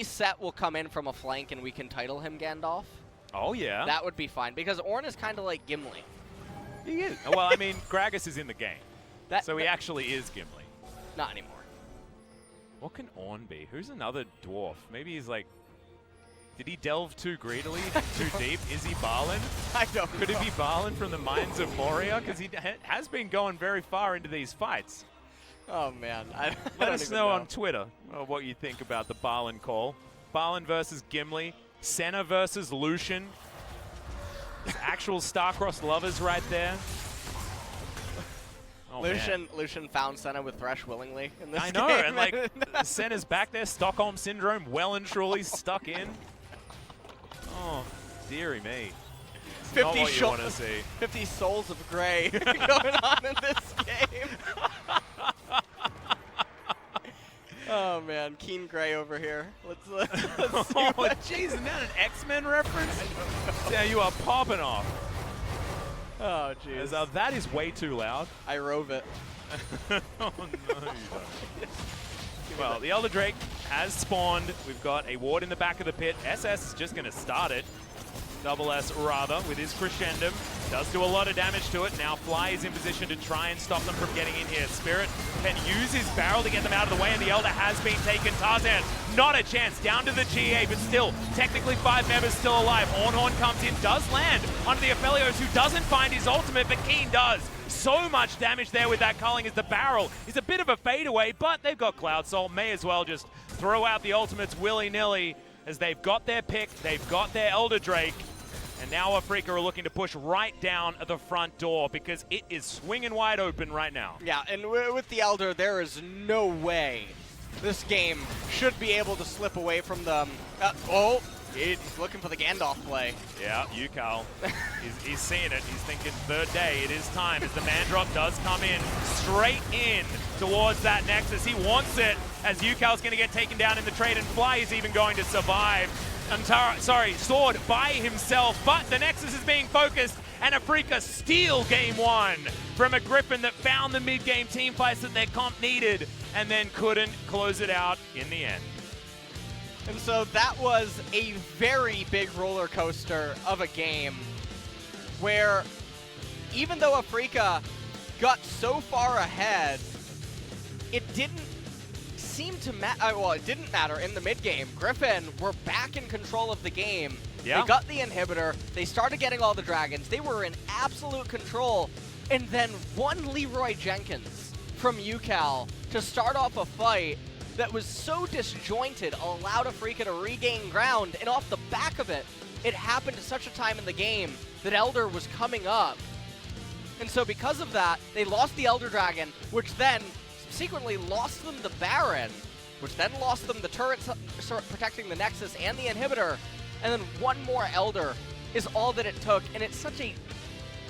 Set will come in from a flank and we can title him Gandalf. Oh, yeah. That would be fine, because Ornn is kind of like Gimli. He is. Well, I mean, Gragas is in the game, so he actually is Gimli. Not anymore. What can Ornn be? Who's another dwarf? Maybe he's like... Did he delve too greedily, too deep? Is he Balin? I don't know. Could it be Balin from the Mines of Moria? Because he has been going very far into these fights. Oh, man. Let us know on Twitter what you think about the Balin call. Balin versus Gimli. Senna versus Lucian. Actual star-crossed lovers right there. Oh, Lucian found Senna with Thresh willingly in this game. I know, and like, Senna's back there, Stockholm Syndrome, well and truly stuck in. Oh, dearie me. 50 what you want to see. 50 souls of gray going on in this game. Oh man, Kiin Gray over here. Let's see. Oh, jeez, isn't that an X-Men reference? Yeah, you are popping off. Oh, jeez. That is way too loud. I rove it. Oh, no, you don't. Well, the Elder Drake has spawned. We've got a ward in the back of the pit. SS is just going to start it. Double S rather with his crescendum. Does do a lot of damage to it. Now Fly is in position to try and stop them from getting in here. Spirit can use his barrel to get them out of the way, and the Elder has been taken. Tarzan, not a chance. Down to the GA, but still, technically 5 members still alive. Ornhorn comes in, does land onto the Aphelios, who doesn't find his ultimate, but Kiin does. So much damage there with that culling as the barrel is a bit of a fadeaway, but they've got Cloud Soul. May as well just throw out the ultimates willy-nilly as they've got their pick, they've got their Elder Drake, and now Afreeca are looking to push right down at the front door because it is swinging wide open right now. Yeah, and with the Elder, there is no way this game should be able to slip away from them. He's looking for the Gandalf play. Yeah, Ucal. he's seeing it. He's thinking third day. It is time as the man drop does come in. Straight in towards that Nexus. He wants it as Ucal's going to get taken down in the trade, and Fly is even going to survive. Sword by himself, but the Nexus is being focused, and Afreeca steal game one from a Griffon that found the mid-game team fights that their comp needed, and then couldn't close it out in the end. And so that was a very big roller coaster of a game where even though Afreeca got so far ahead, it didn't seem to matter. Well, it didn't matter in the mid game. Griffon were back in control of the game. Yeah. They got the inhibitor. They started getting all the dragons. They were in absolute control. And then one Leroy Jenkins from Ucal to start off a fight that was so disjointed allowed Afreeca to regain ground. And off the back of it, it happened at such a time in the game that Elder was coming up. And so because of that, they lost the Elder Dragon, which then subsequently lost them the Baron, which then lost them the turrets protecting the Nexus and the inhibitor, and then one more Elder is all that it took, and it's such a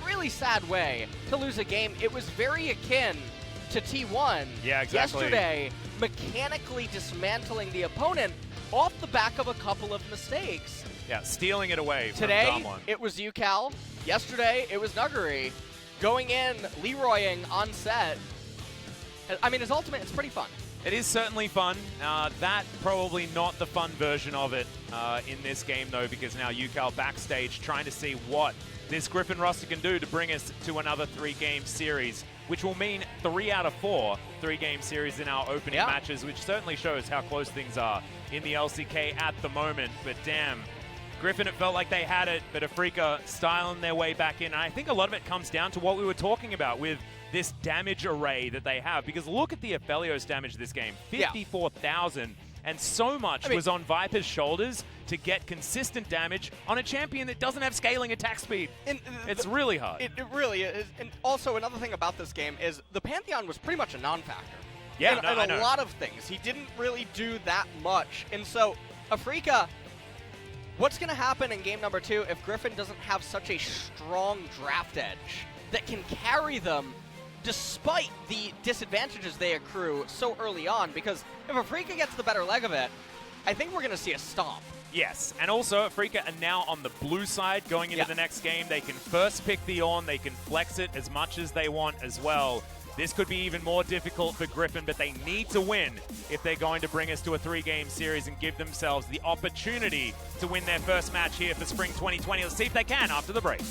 really sad way to lose a game. It was very akin to T1 yeah, exactly. yesterday, mechanically dismantling the opponent off the back of a couple of mistakes. Yeah, stealing it away from Today, Damwon. it was Ucal. Yesterday, it was Nuggery. Going in, Leroying on set. I mean, his ultimate, it's pretty fun. It is certainly fun. That probably not the fun version of it in this game, though, because now Ucal backstage trying to see what this Griffon roster can do to bring us to another 3-game series, which will mean 3 out of 4 3-game series in our opening matches, which certainly shows how close things are in the LCK at the moment. But damn, Griffon, it felt like they had it, but Afreeca styling their way back in. And I think a lot of it comes down to what we were talking about with this damage array that they have. Because look at the Aphelios damage this game, 54,000. And so much was on Viper's shoulders to get consistent damage on a champion that doesn't have scaling attack speed. It's really hard. It really is. And also another thing about this game is the Pantheon was pretty much a non-factor. Yeah, in a lot of things. He didn't really do that much. And so Afreeca, what's going to happen in game number 2 if Griffon doesn't have such a strong draft edge that can carry them despite the disadvantages they accrue so early on? Because if Afreeca gets the better leg of it, I think we're going to see a stomp. Yes, and also Afreeca are now on the blue side going into the next game. They can first pick the Ornn, they can flex it as much as they want as well. This could be even more difficult for Griffon, but they need to win if they're going to bring us to a 3-game series and give themselves the opportunity to win their first match here for Spring 2020. Let's see if they can after the break.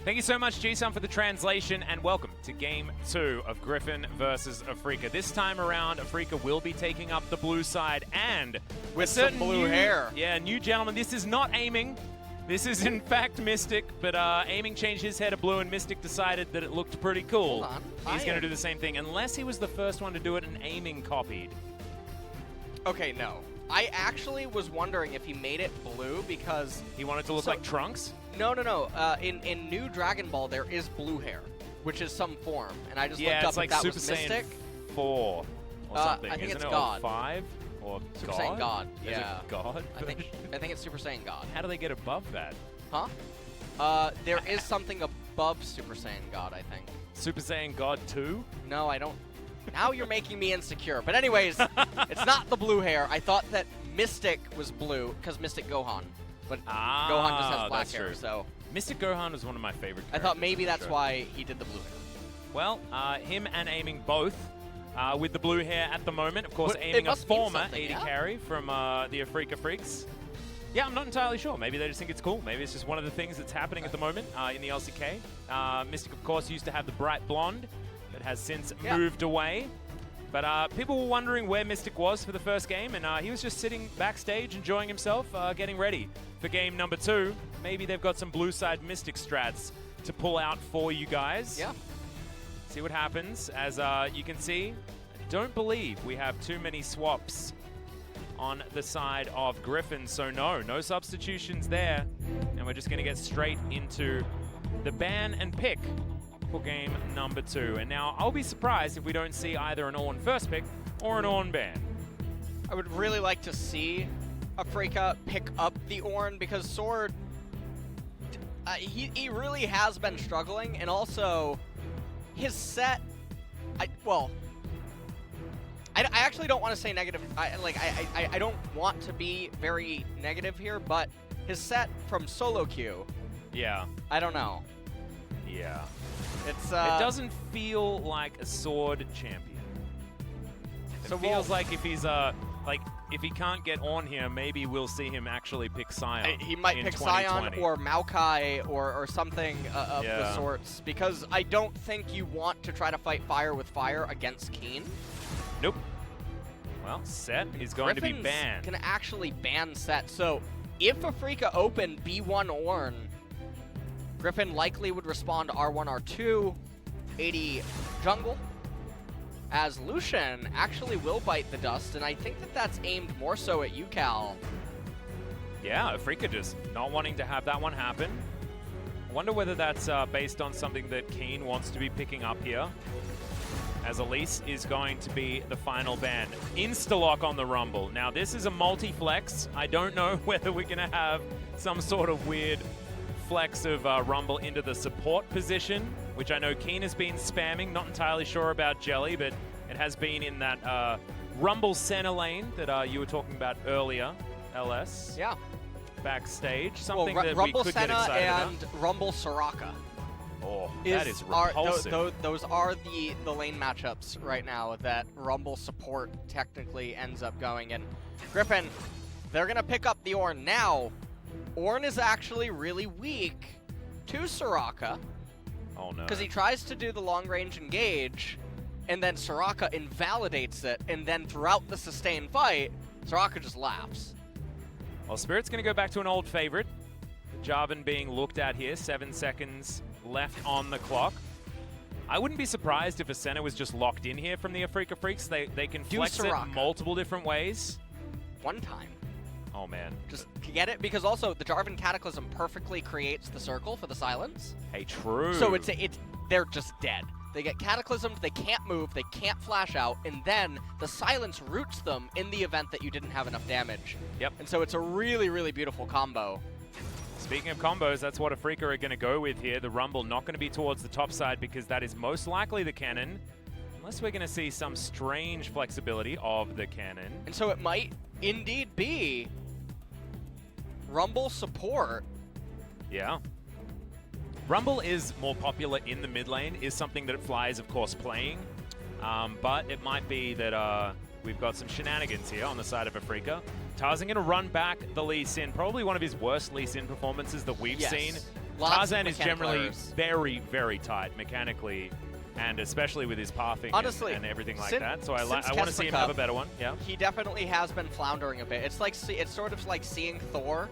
Thank you so much, G-Sun, for the translation, and welcome to Game 2 of Griffon versus Afreeca. This time around, Afreeca will be taking up the blue side, and with some blue hair. Yeah, new gentleman. This is not Aiming. This is, in fact, Mystic, but Aiming changed his hair to blue, and Mystic decided that it looked pretty cool. Hold on. He's going to do the same thing, unless he was the first one to do it and Aiming copied. Okay, no. I actually was wondering if he made it blue because... He wanted to look like Trunks? No. In new Dragon Ball, there is blue hair, which is some form. And I just looked up like if that Super was Saiyan Mystic. 4 or something. I think Isn't it's it? God. Or 5? Or Super God? Saiyan God, Is yeah. it God? I think it's Super Saiyan God. How do they get above that? Huh? There is something above Super Saiyan God, I think. Super Saiyan God 2? No, I don't. Now you're making me insecure. But anyways, it's not the blue hair. I thought that Mystic was blue because Mystic Gohan. But Gohan just has black hair, true. so... Mystic Gohan was one of my favorite characters. I thought maybe that's why he did the blue hair. Well, him and Aiming both with the blue hair at the moment. Of course, Aiming a former AD carry from the Afreeca Freecs. Yeah, I'm not entirely sure. Maybe they just think it's cool. Maybe it's just one of the things that's happening at the moment in the LCK. Mystic, of course, used to have the bright blonde, but has since moved away. But people were wondering where Mystic was for the first game, and he was just sitting backstage enjoying himself, getting ready for game number 2. Maybe they've got some blue side Mystic strats to pull out for you guys. Yeah. See what happens. As you can see, I don't believe we have too many swaps on the side of Griffon, so no substitutions there. And we're just going to get straight into the ban and pick for game number 2. And now I'll be surprised if we don't see either an Ornn first pick or an Ornn ban. I would really like to see Afreeca pick up the Ornn because Sword, he really has been struggling, and also his set, I actually don't want to say negative. I don't want to be very negative here, but his set from solo queue. Yeah. I don't know. Yeah. It's it doesn't feel like a Sword champion. It feels like if he's if he can't get on here, maybe we'll see him actually pick Sion. He might pick Sion or Maokai or something of the sorts, because I don't think you want to try to fight fire with fire against Kiin. Nope. Well, Set is going Griffon's to be banned. Can actually ban Set. So if Afreeca open B1 Ornn, Griffon likely would respond to R1, R2, 80 jungle, as Lucian actually will bite the dust, and I think that that's aimed more so at Ucal. Yeah, Afreeca just not wanting to have that one happen. I wonder whether that's based on something that Kiin wants to be picking up here, as Elise is going to be the final ban. Insta-lock on the Rumble. Now, this is a multi-flex. I don't know whether we're going to have some sort of weird flex of Rumble into the support position, which I know Kiin has been spamming. Not entirely sure about Jelly, but it has been in that Rumble center lane that you were talking about earlier, LS. Yeah. Backstage. Something that Rumble we could get excited and about. Rumble Soraka. Oh, that is repulsive. Those are the lane matchups right now that Rumble support technically ends up going in. Griffon, they're going to pick up the Ornn. Now, Ornn is actually really weak to Soraka. Oh, no. Because he tries to do the long-range engage, and then Soraka invalidates it, and then throughout the sustained fight, Soraka just laughs. Well, Spirit's going to go back to an old favorite. Jarvan being looked at here, 7 seconds left on the clock. I wouldn't be surprised if a center was just locked in here from the Afreeca Freecs. They can flex it multiple different ways. One time. Oh, man. Just get it? Because also, the Jarvan Cataclysm perfectly creates the circle for the silence. Hey, true. So they're just dead. They get Cataclysmed, they can't move, they can't flash out, and then the silence roots them in the event that you didn't have enough damage. Yep. And so it's a really, really beautiful combo. Speaking of combos, that's what Afreeca are going to go with here. The Rumble not going to be towards the top side because that is most likely the cannon, unless we're going to see some strange flexibility of the cannon. And so it might indeed be Rumble support. Yeah. Rumble is more popular in the mid lane, is something that Fly is, of course, playing. But it might be that we've got some shenanigans here on the side of Afreeca. Tarzan going to run back the Lee Sin, probably one of his worst Lee Sin performances that we've seen. Tarzan is generally very, very tight mechanically, and especially with his pathing and everything like that. So I want to see him have a better one. Yeah. He definitely has been floundering a bit. It's sort of like seeing Thor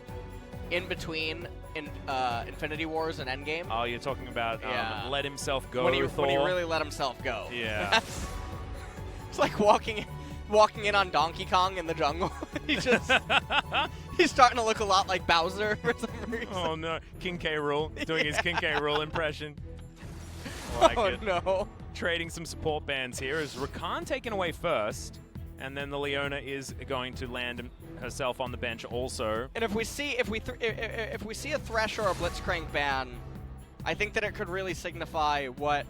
in between Infinity Wars and Endgame. Oh, you're talking about let himself go, when he Thor? really let himself go. Yeah. It's like walking in on Donkey Kong in the jungle. He's starting to look a lot like Bowser for some reason. Oh no, King K. Rool doing his King K. Rool impression. Like it. No. Trading some support bans here is Rakan taken away first, and then the Leona is going to land herself on the bench also. And if we see a Thresh or a Blitzcrank ban, I think that it could really signify what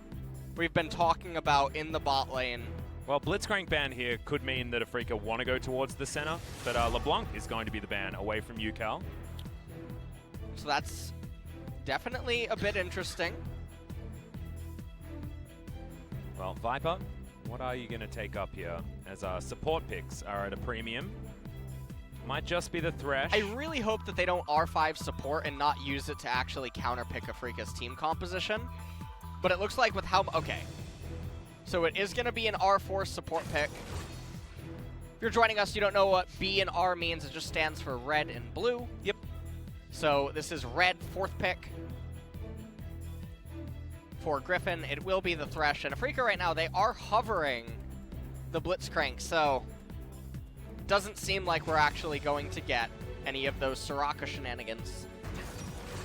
we've been talking about in the bot lane. Well, Blitzcrank ban here could mean that Afreeca want to go towards the center, but LeBlanc is going to be the ban away from Ucal. So that's definitely a bit interesting. Well, Viper, what are you going to take up here as our support picks are at a premium? Might just be the Thresh. I really hope that they don't R5 support and not use it to actually counterpick Afreeca's team composition. But it looks like with how... Okay. So it is going to be an R4 support pick. If you're joining us, you don't know what B and R means. It just stands for red and blue. Yep. So this is red, 4th pick. For Griffon, it will be the Thresh. And Afreeca right now, they are hovering the Blitzcrank. So doesn't seem like we're actually going to get any of those Soraka shenanigans.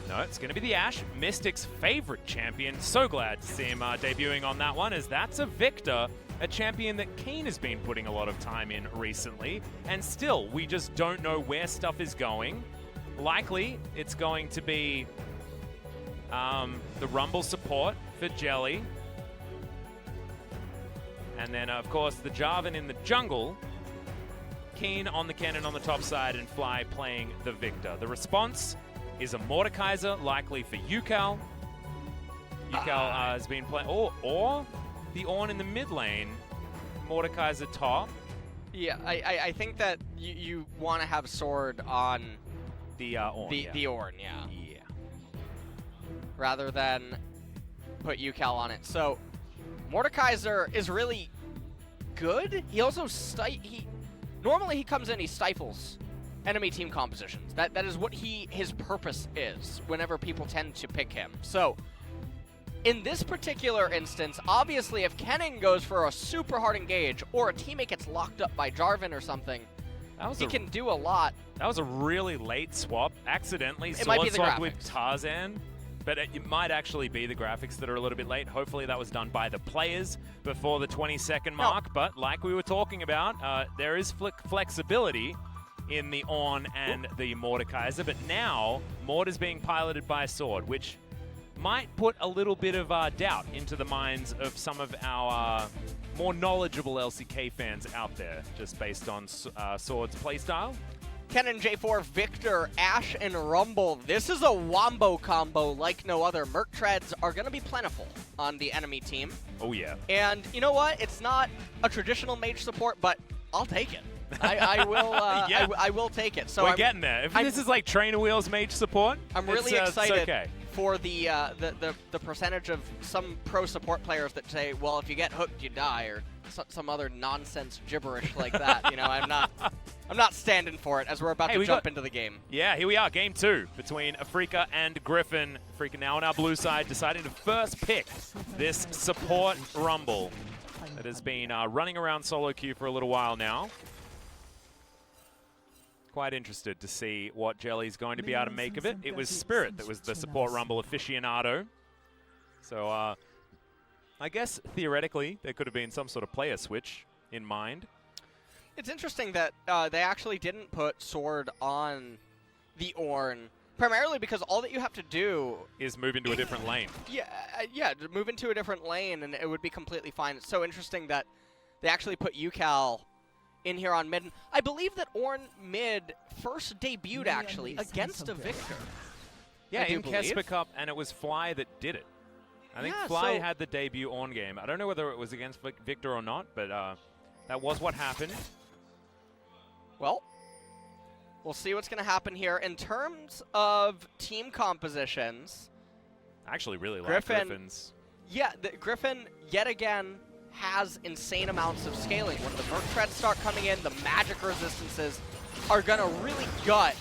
No, it's going to be the Ashe, Mystic's favorite champion. So glad to see him debuting on that one, as that's a Victor, a champion that Kiin has been putting a lot of time in recently. And still, we just don't know where stuff is going. Likely, it's going to be the Rumble support for Jelly. And then, of course, the Jarvan in the jungle. Kiin on the cannon on the top side, and Fly playing the Victor. The response is a Mordekaiser, likely for Ucal. Ucal has been playing, or the Ornn in the mid lane, Mordekaiser top. Yeah, I think that you want to have Sword on the Ornn. The Ornn, yeah. Yeah. Rather than put Ucal on it. So Mordekaiser is really good. He also normally he comes in, he stifles enemy team compositions. That is what his purpose is whenever people tend to pick him. So in this particular instance, obviously if Kennen goes for a super hard engage or a teammate gets locked up by Jarvan or something, he can do a lot. That was a really late swap. Accidentally sword swap with Tarzan. But it might actually be the graphics that are a little bit late. Hopefully that was done by the players before the 20-second mark. But like we were talking about, there is flexibility in the Ornn and the Mordekaiser. But now, Mord is being piloted by Sword, which might put a little bit of doubt into the minds of some of our more knowledgeable LCK fans out there, just based on Sword's playstyle. Kennen, J4, Victor, Ashe, and Rumble. This is a wombo combo like no other. Merc Treads are going to be plentiful on the enemy team. Oh, yeah. And you know what? It's not a traditional mage support, but I'll take it. I will yeah. I will take it. So we're getting there. If this is like trainer wheels mage support, I'm really excited okay. for the percentage of some pro support players that say, well, if you get hooked, you die, or some other nonsense gibberish like that. You know, I'm not standing for it as we're about to jump into the game. Yeah, here we are, game 2 between Afreeca and Griffon. Afreeca now on our blue side, deciding to first pick this support Rumble that has been running around solo queue for a little while now. Quite interested to see what Jelly's going to be able to make of it. It was Spirit that was the support Rumble aficionado. So I guess theoretically there could have been some sort of player switch in mind. It's interesting that they actually didn't put Sword on the Ornn, primarily because all that you have to do is move into a different lane. Yeah, move into a different lane and it would be completely fine. It's so interesting that they actually put Ucal in here on mid. I believe that Ornn mid first debuted actually against a Victor. Yeah, in Kesper Cup, and it was Fly that did it. I think Fly had the debut Ornn game. I don't know whether it was against Victor or not, but that was what happened. Well, we'll see what's going to happen here. In terms of team compositions, I actually really like Griffin's. Yeah, Griffon, yet again, has insane amounts of scaling. When the Merc Treads start coming in, the magic resistances are going to really gut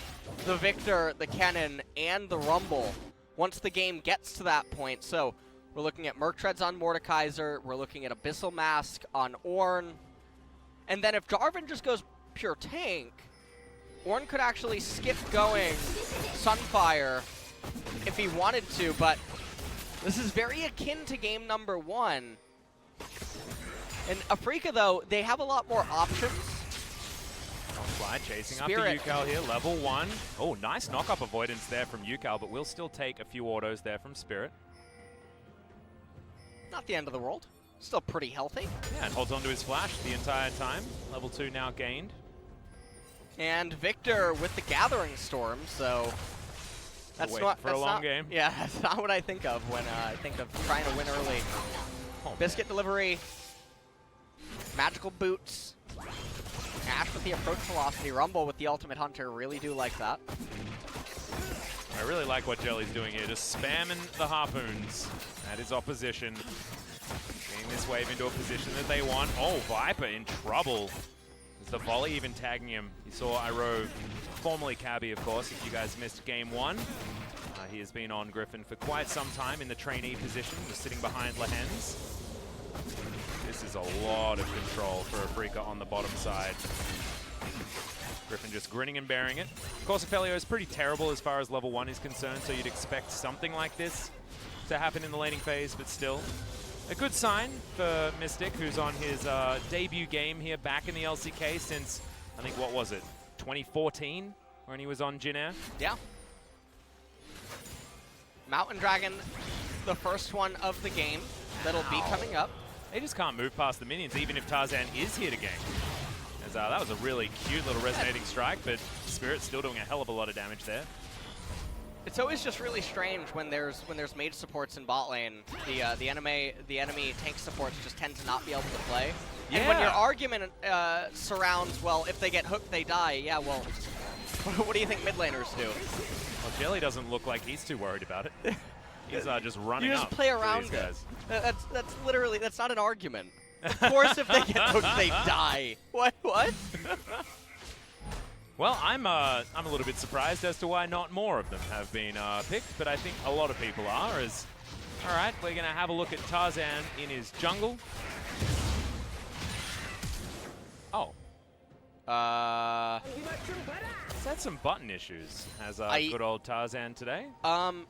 the Victor, the Kennen, and the Rumble once the game gets to that point. So we're looking at Merc Treads on Mordekaiser. We're looking at Abyssal Mask on Ornn. And then if Jarvan just goes pure tank, Ornn could actually skip going Sunfire if he wanted to, but this is very akin to game number 1. And Afreeca, though, they have a lot more options. Fly chasing after Ucal here, level 1. Oh, nice knock-up avoidance there from Ucal, but we'll still take a few autos there from Spirit. Not the end of the world. Still pretty healthy. Yeah, and holds onto his flash the entire time. Level 2 now gained. And Victor with the Gathering Storm, so that's not for a long game. Yeah, that's not what I think of when I think of trying to win early. Biscuit delivery, magical boots, Ashe with the approach velocity, Rumble with the ultimate hunter. Really do like that. I really like what Jelly's doing here, just spamming the harpoons at his opposition. Getting this wave into a position that they want. Oh, Viper in trouble. Is the volley even tagging him? You saw Irove, formerly Cabby, of course, if you guys missed game 1. He has been on Griffon for quite some time in the trainee position, just sitting behind Lehens. This is a lot of control for Afreeca on the bottom side. Griffon just grinning and bearing it. Of course, Aphelios is pretty terrible as far as level 1 is concerned, so you'd expect something like this to happen in the laning phase, but still. A good sign for Mystic, who's on his debut game here back in the LCK since, I think, what was it, 2014, when he was on Jin Air? Yeah. Mountain Dragon, the first one of the game that'll be coming up. They just can't move past the minions, even if Tarzan is here to gank. As, that was a really cute little resonating strike, but Spirit's still doing a hell of a lot of damage there. It's always just really strange when there's mage supports in bot lane. The enemy tank supports just tend to not be able to play. Yeah. And when your argument surrounds, well, if they get hooked, they die. Yeah, well, what do you think mid laners do? Well, Jelly doesn't look like he's too worried about it. He's just running You just up play to around these it. guys. That's literally, that's not an argument. Of course, if they get hooked, they die. What? Well, I'm a little bit surprised as to why not more of them have been picked, but I think a lot of people are. All right, we're going to have a look at Tarzan in his jungle. Oh. He's had some button issues, has good old Tarzan today.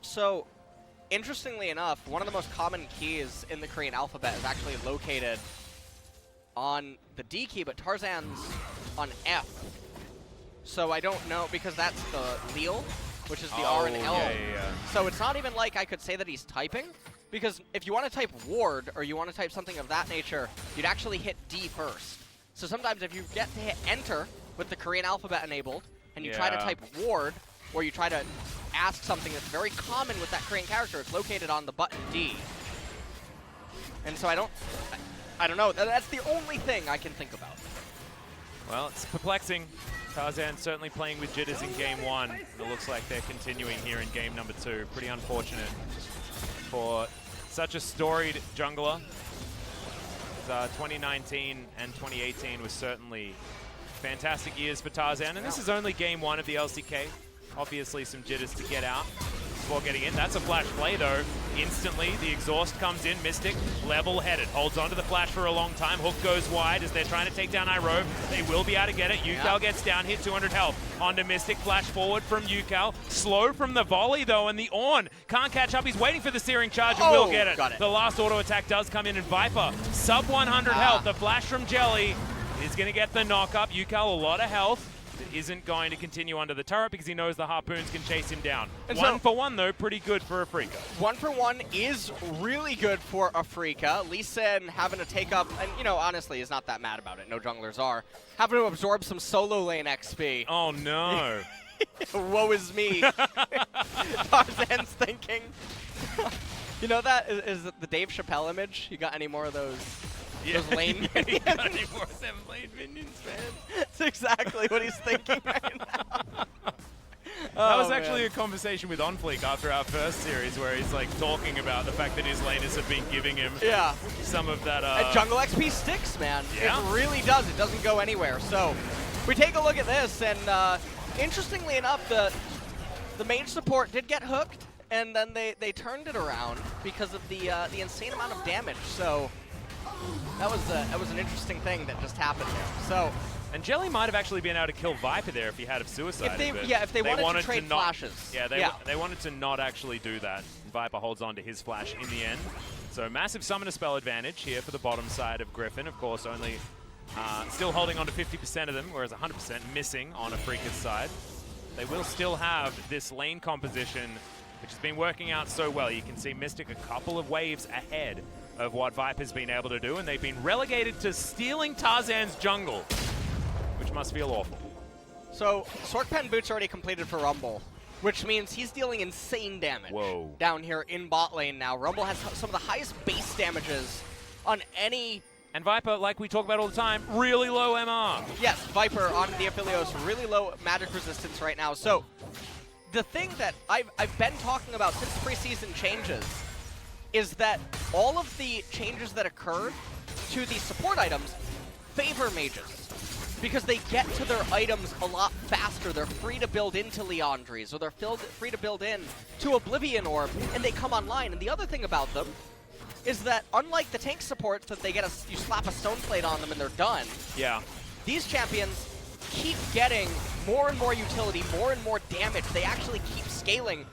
So, interestingly enough, one of the most common keys in the Korean alphabet is actually located on the D key, but Tarzan's on F. So I don't know, because that's the Leal, which is the R and L. Yeah. So it's not even like I could say that he's typing, because if you want to type ward, or you want to type something of that nature, you'd actually hit D first. So sometimes if you get to hit enter with the Korean alphabet enabled, and you try to type ward, or you try to ask something that's very common with that Korean character, it's located on the button D. And so I don't know, that's the only thing I can think about. Well, it's perplexing. Tarzan certainly playing with jitters in game 1. It looks like they're continuing here in game number 2. Pretty unfortunate for such a storied jungler. 2019 and 2018 was certainly fantastic years for Tarzan, and this is only game 1 of the LCK. Obviously some jitters to get out before getting in. That's a flash play though. Instantly the exhaust comes in. Mystic level-headed, holds onto the flash for a long time. Hook goes wide as they're trying to take down Irove. They will be able to get it. Ucal gets down, hit 200 health. Onto Mystic, flash forward from Ucal. Slow from the volley though, and the Ornn can't catch up. He's waiting for the searing charge and will get it. The last auto attack does come in, and Viper, sub 100 health. The flash from Jelly is going to get the knock up. Ucal, a lot of health. Isn't going to continue under the turret because he knows the harpoons can chase him down. And 1 for 1 though, pretty good for Afreeca. 1 for 1 is really good for Afreeca. Lee Sin having to take up, and you know, honestly, he's not that mad about it. No junglers are. Having to absorb some solo lane XP. Oh no. Woe is me. Tarzan's thinking. You know that is the Dave Chappelle image? You got any more of those? Those lane minions. Got any more of them lane minions, man? That's exactly what he's thinking right now. That was actually a conversation with OnFleek after our first series where he's like talking about the fact that his laners have been giving him some of that. Jungle XP sticks, man. Yeah. It really does. It doesn't go anywhere. So we take a look at this, and interestingly enough, the mage support did get hooked, and then they turned it around because of the insane amount of damage. So that was an interesting thing that just happened there. So, and Jelly might have actually been able to kill Viper there if he had suicide. If they wanted to trade flashes. Yeah, they wanted to not actually do that. Viper holds on to his flash in the end. So massive summoner spell advantage here for the bottom side of Griffon. Of course, only still holding on to 50% of them, whereas 100% missing on Afreeca's side. They will still have this lane composition, which has been working out so well. You can see Mystic a couple of waves ahead of what Viper's been able to do, and they've been relegated to stealing Tarzan's jungle, which must feel awful. So, Sorkpen Boot's already completed for Rumble, which means he's dealing insane damage down here in bot lane now. Rumble has some of the highest base damages on any... And Viper, like we talk about all the time, really low MR. Yes, Viper on the Aphelios, really low magic resistance right now. So, the thing that I've been talking about since preseason changes is that all of the changes that occurred to the support items favor mages, because they get to their items a lot faster. They're free to build into Leandries, or they're free to build in to Oblivion Orb, and they come online. And the other thing about them is that unlike the tank supports that you slap a stone plate on them and they're done. Yeah. These champions keep getting more and more utility, more and more damage. They actually keep scaling.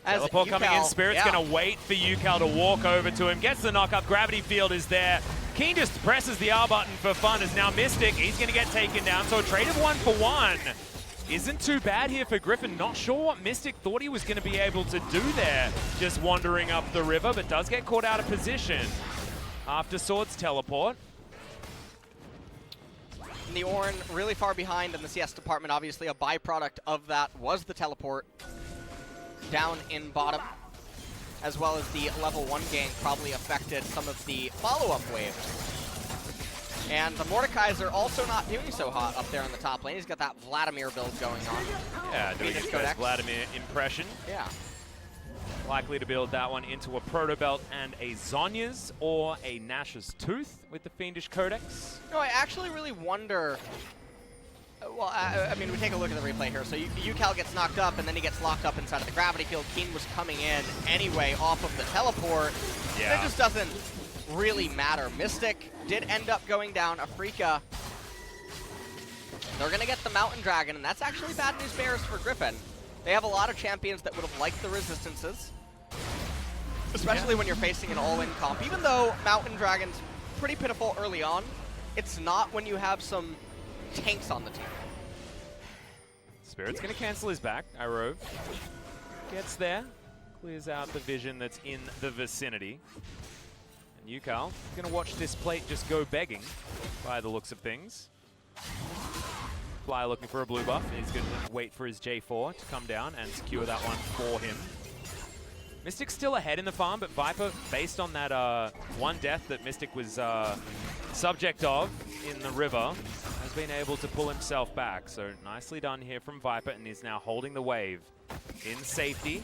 As Teleport Ucal, coming in, Spirit's going to wait for Ucal to walk over to him, gets the knock-up, Gravity Field is there. Kiin just presses the R button for fun as now Mystic, he's going to get taken down, so a trade of 1-for-1 isn't too bad here for Griffon. Not sure what Mystic thought he was going to be able to do there, just wandering up the river, but does get caught out of position after Sword's teleport. And the Ornn really far behind in the CS department. Obviously, a byproduct of that was the teleport down in bottom, as well as the level 1 gank probably affected some of the follow-up waves. And the Mordekaiser also not doing so hot up there in the top lane. He's got that Vladimir build going on. Yeah, doing his best Vladimir impression. Yeah. Likely to build that one into a Proto Belt and a Zhonya's or a Nash's Tooth with the Fiendish Codex. No, I actually really wonder... Well, I mean, we take a look at the replay here. So Ucal gets knocked up, and then he gets locked up inside of the gravity field. Kiin was coming in anyway off of the teleport. Yeah. It just doesn't really matter. Mystic did end up going down. Afreeca, they're going to get the Mountain Dragon, and that's actually bad news bears for Griffon. They have a lot of champions that would have liked the resistances, especially when you're facing an all-in comp. Even though Mountain Dragon's pretty pitiful early on, it's not when you have some tanks on the team. Spirit's going to cancel his back. Irove gets there, clears out the vision that's in the vicinity. And Ucal going to watch this plate just go begging by the looks of things. Fly looking for a blue buff. He's going to wait for his J4 to come down and secure that one for him. Mystic's still ahead in the farm, but Viper, based on that one death that Mystic was subject of in the river, has been able to pull himself back. So nicely done here from Viper, and is now holding the wave in safety.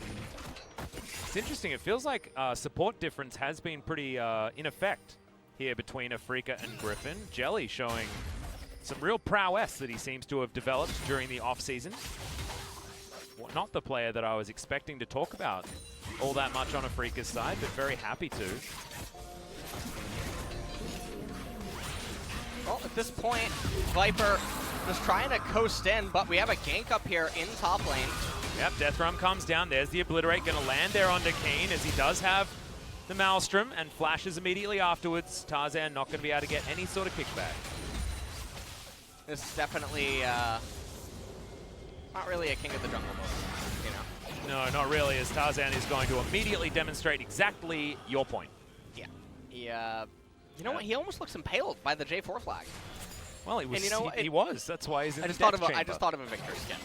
It's interesting. It feels like support difference has been pretty in effect here between Afreeca and Griffon. Jelly showing some real prowess that he seems to have developed during the off-season. Well, not the player that I was expecting to talk about all that much on Afreeca's side, but very happy to. Well, at this point, Viper just trying to coast in, but we have a gank up here in top lane. Yep, Death Rum comes down. There's the Obliterate, going to land there onto Kiin, as he does have the Maelstrom, and flashes immediately afterwards. Tarzan not going to be able to get any sort of kickback. This is definitely not really a King of the Jungle mode, you know? No, not really, as Tarzan is going to immediately demonstrate exactly your point. Yeah. He, you know what? He almost looks impaled by the J4 flag. Well, he was. And you know, he was. That's why he's in I the just death thought chamber. I just thought of a Victor skin.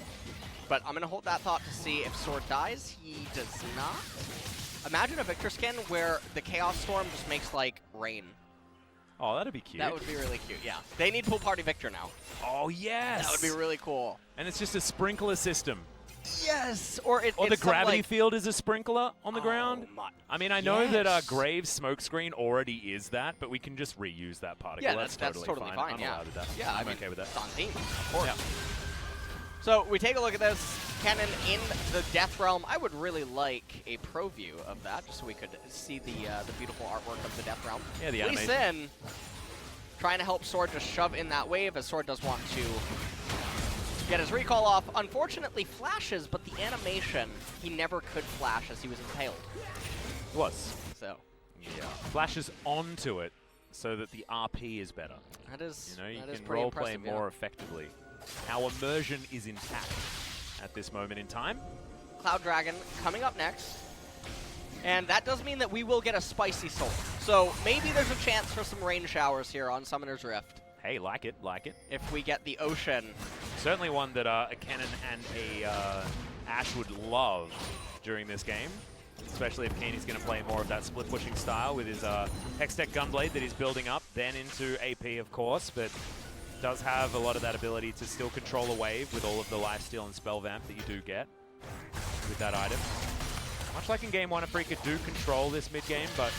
But I'm going to hold that thought to see if Sword dies. He does not. Imagine a Victor skin where the Chaos Storm just makes, like, rain. Oh, that'd be cute. That would be really cute, yeah. They need Pool Party Victor now. Oh, yes. That would be really cool. And it's just a sprinkler system. Yes! Or the gravity field is a sprinkler on the ground. I mean, I know that Graves' smokescreen already is that, but we can just reuse that particle. Yeah, that's totally fine. I'm yeah. allowed with that. Yeah, I'm okay with that. It's on team, of course. Yeah. So we take a look at this. Cannon in the Death Realm. I would really like a pro view of that, just so we could see the beautiful artwork of the Death Realm. Yeah, the animation. Lee Sin trying to help Sword just shove in that wave, as Sword does want to get his recall off. Unfortunately, flashes, but the animation, he never could flash as he was impaled. It was. So. Yeah. Flashes onto it so that the RP is better. That is, you know, you that can roleplay more effectively. Our immersion is intact at this moment in time. Cloud Dragon coming up next. And that does mean that we will get a spicy soul. So maybe there's a chance for some rain showers here on Summoner's Rift. Hey, like it, like it. If we get the ocean. Certainly one that a Cannon and a Ashe would love during this game. Especially if Kiin is going to play more of that split pushing style with his Hextech Gunblade that he's building up, then into AP, of course, but does have a lot of that ability to still control a wave with all of the lifesteal and spell vamp that you do get with that item. Much like in Game 1, Afreeca do control this mid-game, but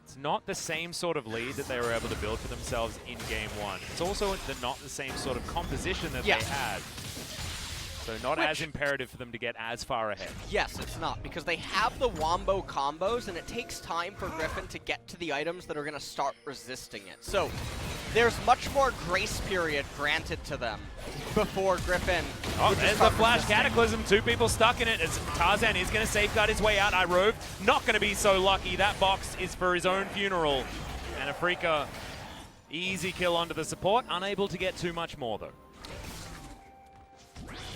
it's not the same sort of lead that they were able to build for themselves in Game 1. It's also not the same sort of composition that they had. So not as imperative for them to get as far ahead. Yes, it's not, because they have the wombo combos, and it takes time for Griffon to get to the items that are going to start resisting it. So there's much more grace period granted to them before Griffon. Oh, there's the flash cataclysm. 2 people stuck in it as Tarzan is going to safeguard his way out. Irove not going to be so lucky. That box is for his own funeral. And Afreeca, easy kill onto the support. Unable to get too much more, though.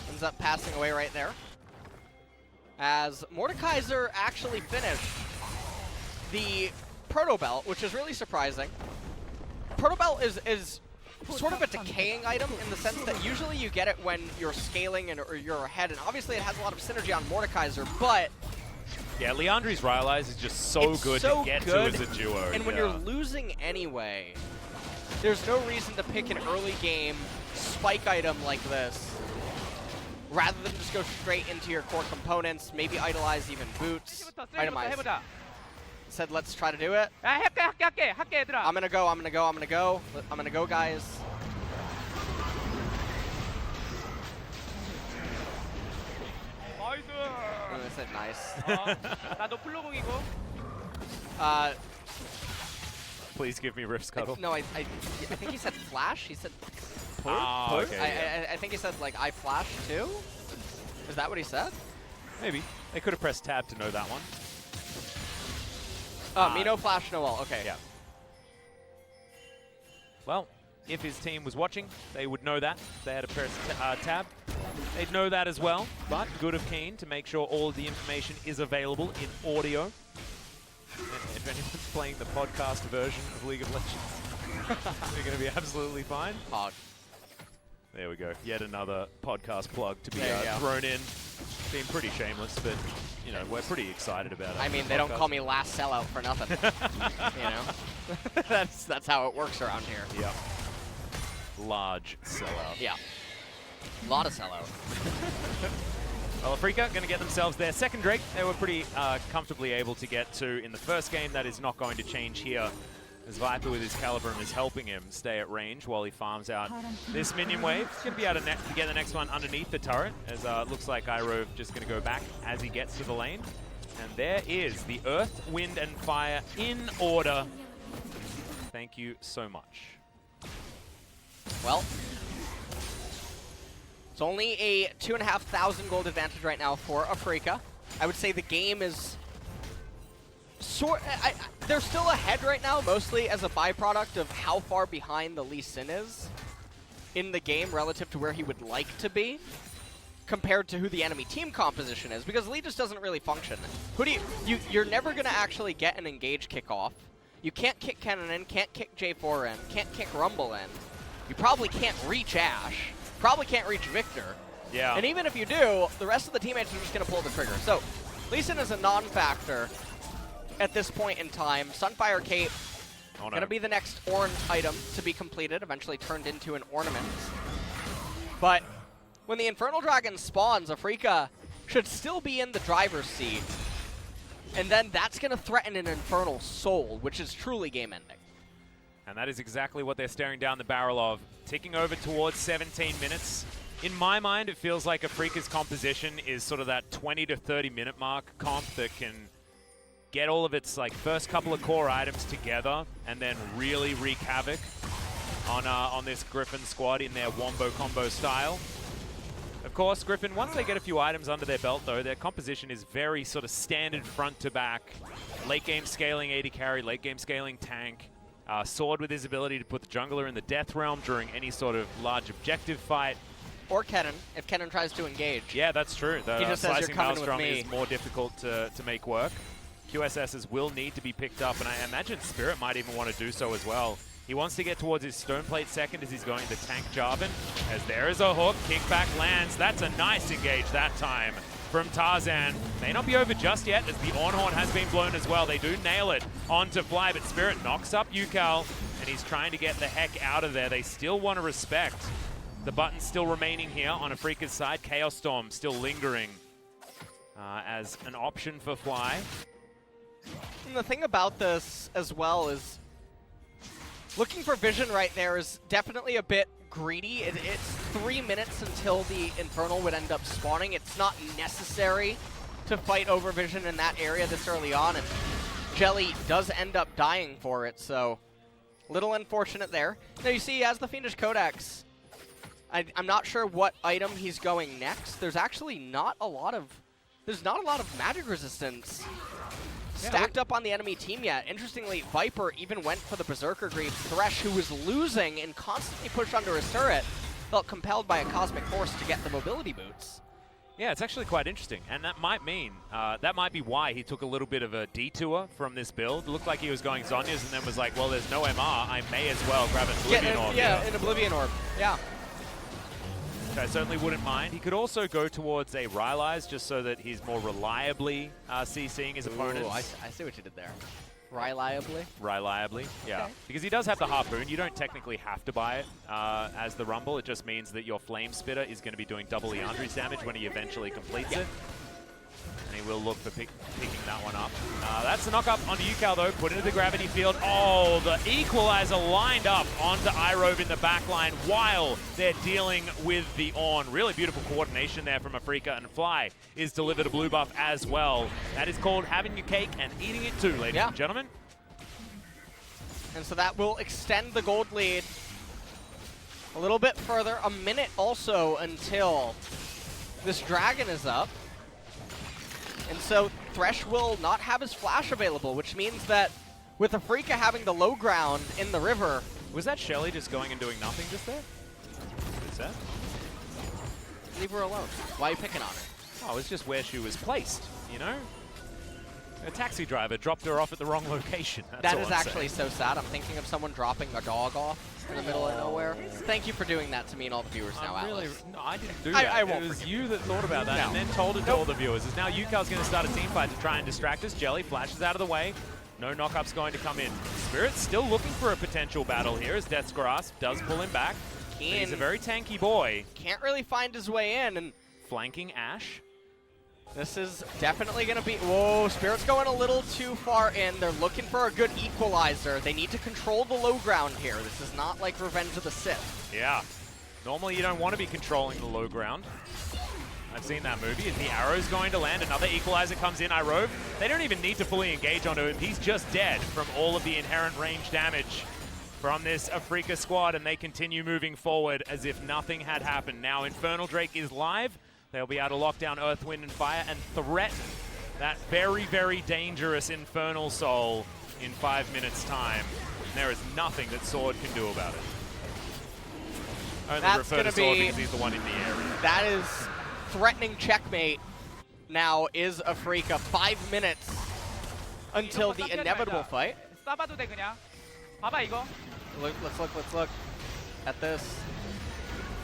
Ends up passing away right there. As Mordekaiser actually finished the Proto Belt, which is really surprising. Proto Belt is sort of a decaying item in the sense that usually you get it when you're scaling or you're ahead, and obviously it has a lot of synergy on Mordekaiser, but yeah, Leandri's Rylai's is just so good to get to as a duo. And when you're losing anyway, there's no reason to pick an early game spike item like this rather than just go straight into your core components, maybe idolize even boots, itemize. Said let's try to do it. I'm gonna go, I'm gonna go, guys. I said nice. Please give me Rift Scuttle. No, I think he said flash. He said put. Okay, yeah. I think he said like I flash too. Is that what he said? Maybe. They could have pressed tab to know that one. Me no flash, no wall. Okay. Yeah. Well, if his team was watching, they would know that. They had to press tab. They'd know that as well. But good of Kiin to make sure all of the information is available in audio. And if anyone's playing the podcast version of League of Legends, they're going to be absolutely fine. Hog. There we go. Yet another podcast plug to be go. thrown in. Being pretty shameless, but you know we're pretty excited about it. I mean, they don't call me last sellout for nothing. You know, that's how it works around here. Yep. Large sellout. Yeah. A lot of sellout. Well, Afreeca going to get themselves their second Drake. They were pretty comfortably able to get to in the first game. That is not going to change here, as Viper with his Calibrum is helping him stay at range while he farms out this minion wave. He's going to be able to get the next one underneath the turret, as it looks like Irove just going to go back as he gets to the lane. And there is the Earth, Wind, and Fire in order. Thank you so much. Well, it's only a 2,500 gold advantage right now for Afreeca. I would say the game is they're still ahead right now, mostly as a byproduct of how far behind the Lee Sin is in the game relative to where he would like to be compared to who the enemy team composition is, because Lee just doesn't really function. Who do you're never going to actually get an engage kick off. You can't kick Kennen in, can't kick J4 in, can't kick Rumble in. You probably can't reach Ashe, probably can't reach Victor. Yeah. And even if you do, the rest of the teammates are just going to pull the trigger. So Lee Sin is a non-factor at this point in time. Sunfire Cape going to be the next orange item to be completed, eventually turned into an ornament. But when the Infernal Dragon spawns, Afreeca should still be in the driver's seat. And then that's going to threaten an Infernal Soul, which is truly game-ending. And that is exactly what they're staring down the barrel of. Ticking over towards 17 minutes. In my mind, it feels like Afreeca's composition is sort of that 20 to 30 minute mark comp that can get all of its first couple of core items together and then really wreak havoc on this Griffon squad in their wombo combo style. Of course, Griffon, once they get a few items under their belt though, their composition is very sort of standard front to back. Late game scaling AD carry, late game scaling tank. Sword with his ability to put the jungler in the death realm during any sort of large objective fight. Or Kennen, if Kennen tries to engage. Yeah, that's true. The he just says, slicing "You're coming maelstrom with me." is more difficult to make work. QSSs will need to be picked up, and I imagine Spirit might even want to do so as well. He wants to get towards his Stoneplate second as he's going to tank Jarvan. As there is a hook, kickback lands. That's a nice engage that time from Tarzan. May not be over just yet, as the Ornhorn has been blown as well. They do nail it onto Fly, but Spirit knocks up Ucal, and he's trying to get the heck out of there. They still want to respect. The button's still remaining here on Afreeca's side. Chaos Storm still lingering as an option for Fly. And the thing about this as well is looking for vision right there is definitely a bit greedy. It's 3 minutes until the Infernal would end up spawning. It's not necessary to fight over vision in that area this early on, and Jelly does end up dying for it, so little unfortunate there. Now you see he has the Fiendish Codex. I'm not sure what item he's going next. There's actually not a lot of magic resistance stacked up on the enemy team yet. Interestingly, Viper even went for the Berserker Greaves. Thresh, who was losing and constantly pushed under his turret, felt compelled by a Cosmic Force to get the mobility boots. Yeah, it's actually quite interesting, and that might mean, that might be why he took a little bit of a detour from this build. It looked like he was going Zhonya's and then was like, well, there's no MR, I may as well grab an Oblivion Orb. Yeah, an Oblivion Orb, yeah. Which I certainly wouldn't mind. He could also go towards a Rylai's just so that he's more reliably CCing his opponents. I see what you did there. Reliably? Reliably, yeah. Okay. Because he does have the Harpoon. You don't technically have to buy it as the Rumble. It just means that your Flame Spitter is going to be doing double Leandri's damage when he eventually completes it. And he will look for picking that one up. That's the knock-up onto Ucal, though. Put into the gravity field. Oh, the Equalizer lined up onto Irove in the backline while they're dealing with the Ornn. Really beautiful coordination there from Afreeca, and Fly is delivered a blue buff as well. That is called having your cake and eating it too, ladies and gentlemen. And so that will extend the gold lead a little bit further. A minute also until this dragon is up. And so Thresh will not have his flash available, which means that with Afreeca having the low ground in the river... Was that Shelly just going and doing nothing just there? What is that? Leave her alone. Why are you picking on her? Oh, it's just where she was placed, you know? A taxi driver dropped her off at the wrong location. That is actually so sad. I'm thinking of someone dropping a dog off in the middle of nowhere. Thank you for doing that to me and all the viewers now, Atlas. No, I didn't do that. I won't. It was you that thought about that and then told it to all the viewers. As now Ucal's going to start a team fight to try and distract us. Jelly flashes out of the way. No knock-up's going to come in. Spirit's still looking for a potential battle here as Death's Grasp does pull him back. Kiin he's a very tanky boy. Can't really find his way in. And flanking Ashe. This is definitely going to be... Whoa, Spirit's going a little too far in. They're looking for a good equalizer. They need to control the low ground here. This is not like Revenge of the Sith. Yeah. Normally you don't want to be controlling the low ground. I've seen that movie. Is the arrow's going to land? Another equalizer comes in. Irove. They don't even need to fully engage onto him. He's just dead from all of the inherent range damage from this Afreeca squad, and they continue moving forward as if nothing had happened. Now Infernal Drake is live. They'll be able to lock down Earth, Wind, and Fire and threaten that very, very dangerous Infernal Soul in 5 minutes' time. And there is nothing that Sword can do about it. Only refer to Sword because he's the one in the area. That is threatening checkmate. Now is Afreeca 5 minutes until the inevitable fight. Let's look at this.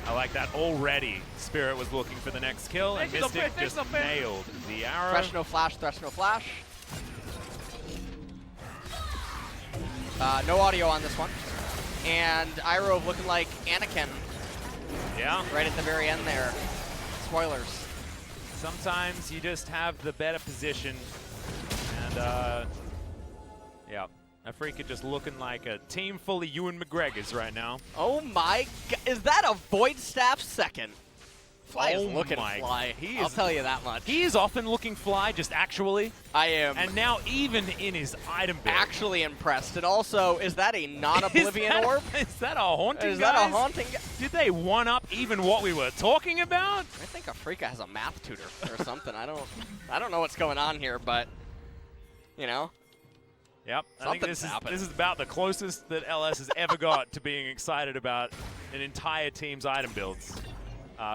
I like that already. Spirit was looking for the next kill, and Mystic just nailed the arrow. Thresh no flash, Thresh no flash. No audio on this one. And Irove looking like Anakin. Yeah. Right at the very end there. Spoilers. Sometimes you just have the better position. And, yeah. Afreeca just looking like a team full of Ewan McGregors right now. Oh my god, is that a Void Staff second? Fly is looking fly. I'll tell you that much. He is often looking fly, just actually. I am. And now even in his item build. Actually impressed. And also, is that a non-Oblivion orb? Is that a haunting, Is that a haunting? Did they one-up even what we were talking about? I think Afreeca has a math tutor or something. I don't know what's going on here, but, you know. Yep, I think this is about the closest that LS has ever got to being excited about an entire team's item builds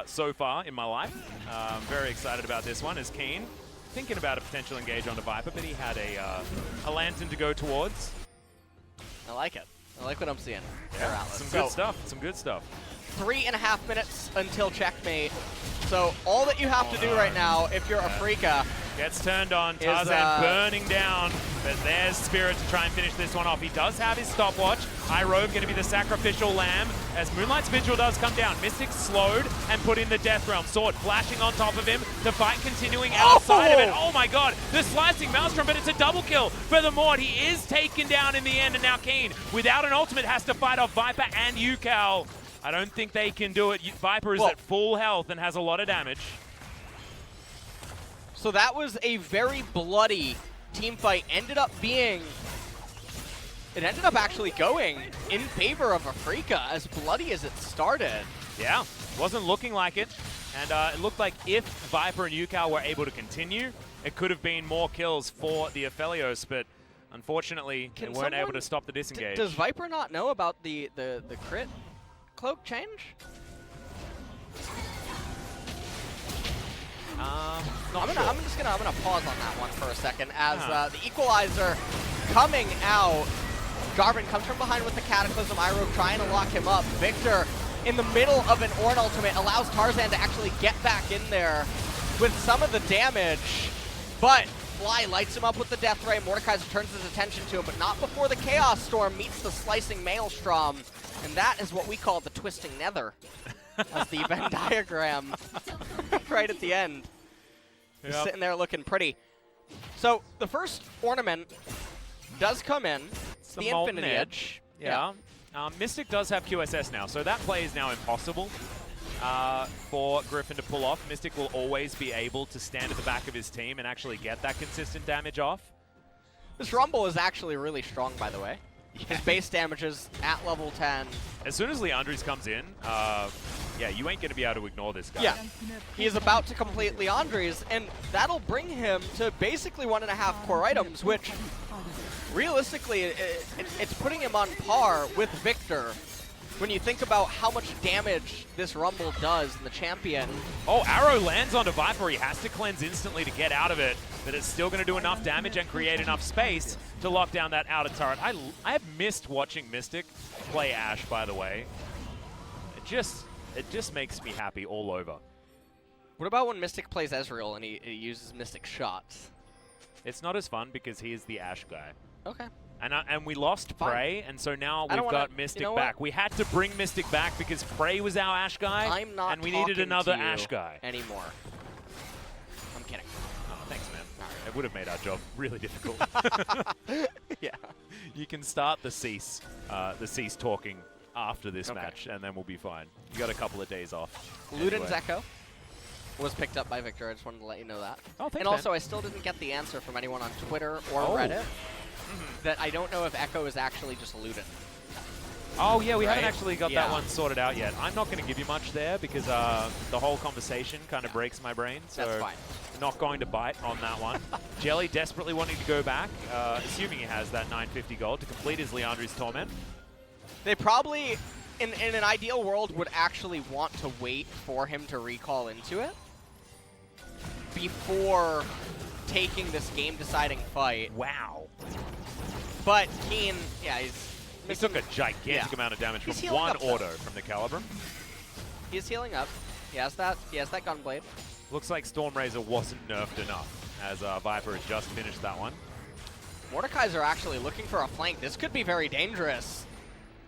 so far in my life. I'm very excited about this one as Kiin thinking about a potential engage onto Viper, but he had a lantern to go towards. I like it. I like what I'm seeing. Yeah, some good stuff. Some good stuff. 3.5 minutes until checkmate. So all that you have to do right now, if you're Afreeca, gets turned on. Tarzan burning down, but there's Spirit to try and finish this one off. He does have his stopwatch. Irove going to be the sacrificial lamb as Moonlight's Vigil does come down. Mystic slowed and put in the Death Realm. Sword flashing on top of him. The fight continuing outside of it. Oh my god, the slicing Maelstrom, but it's a double kill for the Mord. He is taken down in the end, and now Kiin, without an ultimate, has to fight off Viper and Ucal. I don't think they can do it. Viper is at full health and has a lot of damage. So that was a very bloody team fight. It ended up actually going in favor of Afreeca, as bloody as it started. Yeah, wasn't looking like it. And it looked like if Viper and Ucal were able to continue, it could have been more kills for the Aphelios, but unfortunately, they weren't able to stop the disengage. Does Viper not know about the crit cloak change? I'm just gonna pause on that one for a second as the equalizer coming out. Garvin comes from behind with the Cataclysm. Irove trying to lock him up. Victor in the middle of an Ornn ultimate allows Tarzan to actually get back in there with some of the damage, but Fly lights him up with the Death Ray. Mordekaiser turns his attention to him, but not before the Chaos Storm meets the Slicing Maelstrom, and that is what we call the Twisting Nether, as the Venn diagram right at the end. Yep. Just sitting there looking pretty. So the first ornament does come in. It's the Infinity Edge. Yeah. Mystic does have QSS now, so that play is now impossible for Griffon to pull off. Mystic will always be able to stand at the back of his team and actually get that consistent damage off. This Rumble is actually really strong, by the way. His base damage is at level 10. As soon as Leandres comes in, yeah, you ain't going to be able to ignore this guy. Yeah, he is about to complete Leandres, and that'll bring him to basically 1.5 core items, which realistically, it's putting him on par with Victor when you think about how much damage this Rumble does in the champion. Oh, arrow lands onto Viper. He has to cleanse instantly to get out of it, but it's still going to do enough damage and create enough space to lock down that outer turret. I have missed watching Mystic play Ashe, by the way. It just makes me happy all over. What about when Mystic plays Ezreal and he uses Mystic shots? It's not as fun because he is the Ashe guy. Okay. And we lost Prey, and so now we've got Mystic back. We had to bring Mystic back because Prey was our Ashe guy, and we needed another Ashe guy. Anymore. I'm kidding. Oh, thanks, man. Right. It would have made our job really difficult. Yeah. You can start the cease talking after this match, and then we'll be fine. You got a couple of days off. Luden's Echo was picked up by Victor. I just wanted to let you know that. Oh, thanks, and also, I still didn't get the answer from anyone on Twitter or Reddit that I don't know if Echo is actually just Luden. Oh, yeah, we haven't actually got that one sorted out yet. I'm not going to give you much there because the whole conversation kind of breaks my brain. So that's fine. Not going to bite on that one. Jelly desperately wanting to go back, assuming he has that 950 gold to complete his Leandres Torment. They probably, in an ideal world, would actually want to wait for him to recall into it before taking this game-deciding fight. Wow. But Kiin, yeah, he took a gigantic amount of damage from one auto from the Calibrum. He's healing up. He has that Gunblade. Looks like Stormrazor wasn't nerfed enough, as Viper had just finished that one. Mordekaiser actually looking for a flank. This could be very dangerous.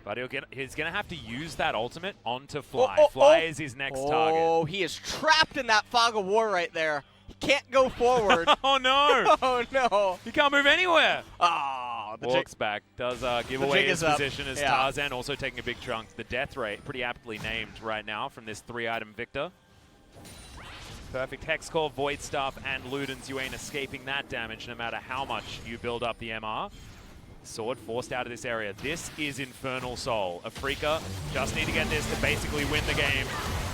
But he's going to have to use that ultimate onto Fly. Fly is his next target. Oh, he is trapped in that fog of war right there. He can't go forward. Oh, no. Oh, no. He can't move anywhere. Oh, the Walks back. Does give away his position as Tarzan, also taking a big chunk. The death rate, pretty aptly named right now from this 3-item Victor. Perfect Hex Core, Void Staff, and Luden's. You ain't escaping that damage no matter how much you build up the MR. Sword forced out of this area. This is Infernal Soul. Afreeca just need to get this to basically win the game.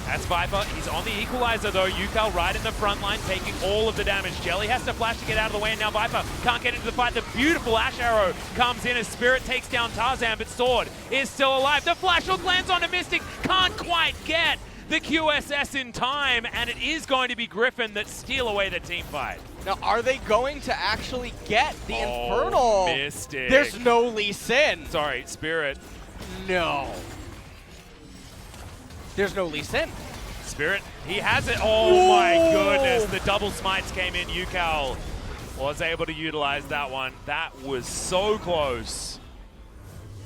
That's Viper. He's on the equalizer though. Ucal right in the front line, taking all of the damage. Jelly has to flash to get out of the way, and now Viper can't get into the fight. The beautiful Ashe Arrow comes in as Spirit takes down Tarzan, but Sword is still alive. The flash hook lands onto Mystic. Can't quite get the QSS in time, and it is going to be Griffon that steal away the team fight. Now, are they going to actually get the Infernal? Mystic. There's no Lee Sin. Sorry, Spirit. No. There's no Lee Sin. Spirit, he has it. Oh my goodness, the double smites came in. Ucal was able to utilize that one. That was so close.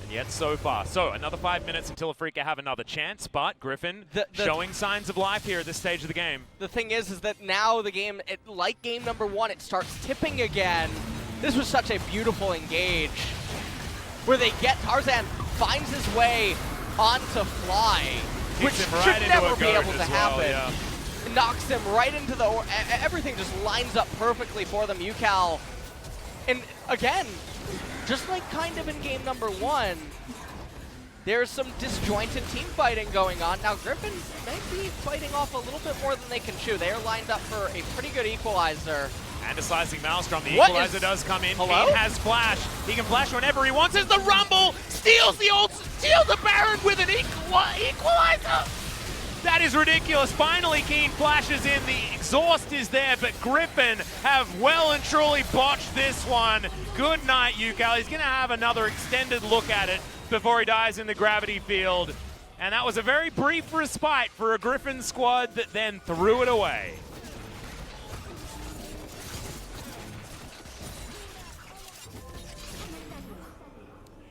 And yet so far. So another 5 minutes until Afreeca have another chance, but Griffon showing signs of life here at this stage of the game. The thing is that now the game, like game number 1, it starts tipping again. This was such a beautiful engage where they get Tarzan, finds his way onto Fly, which Hits him right should into never a be goat able to as well, happen. yeah. Knocks him right into the... everything just lines up perfectly for them. Ucal, and again, just like kind of in game number 1, there's some disjointed team fighting going on. Now, Griffon may be fighting off a little bit more than they can chew. They are lined up for a pretty good equalizer. And a slicing Maelstrom. The equalizer does come in. Hello? Kiin has flash. He can flash whenever he wants. As the Rumble steals the ult, steals the Baron with an equalizer. That is ridiculous. Finally, Kiin flashes in. The exhaust is there, but Griffon have well and truly botched this one. Good night, Ucal. He's going to have another extended look at it before he dies in the gravity field. And that was a very brief respite for a Griffon squad that then threw it away.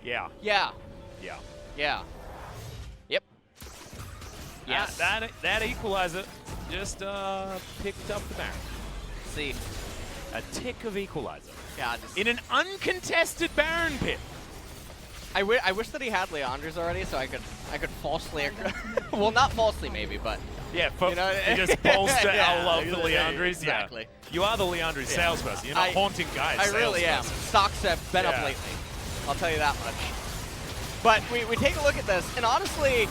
Yeah. Yeah. Yeah. Yeah. Yep. Yes. That equalizer just picked up the Baron. See. A tick of equalizer. Yeah. Just In an uncontested Baron pit. I wish that he had Leandri's already, so I could falsely, well, not falsely maybe, but Yeah, you know, you just bolster yeah, our love for yeah, Leandri's. exactly. Yeah. You are the Leandri's salesperson. You're not haunting guys. I really am. Stocks have been up lately. I'll tell you that much. But we take a look at this, and honestly,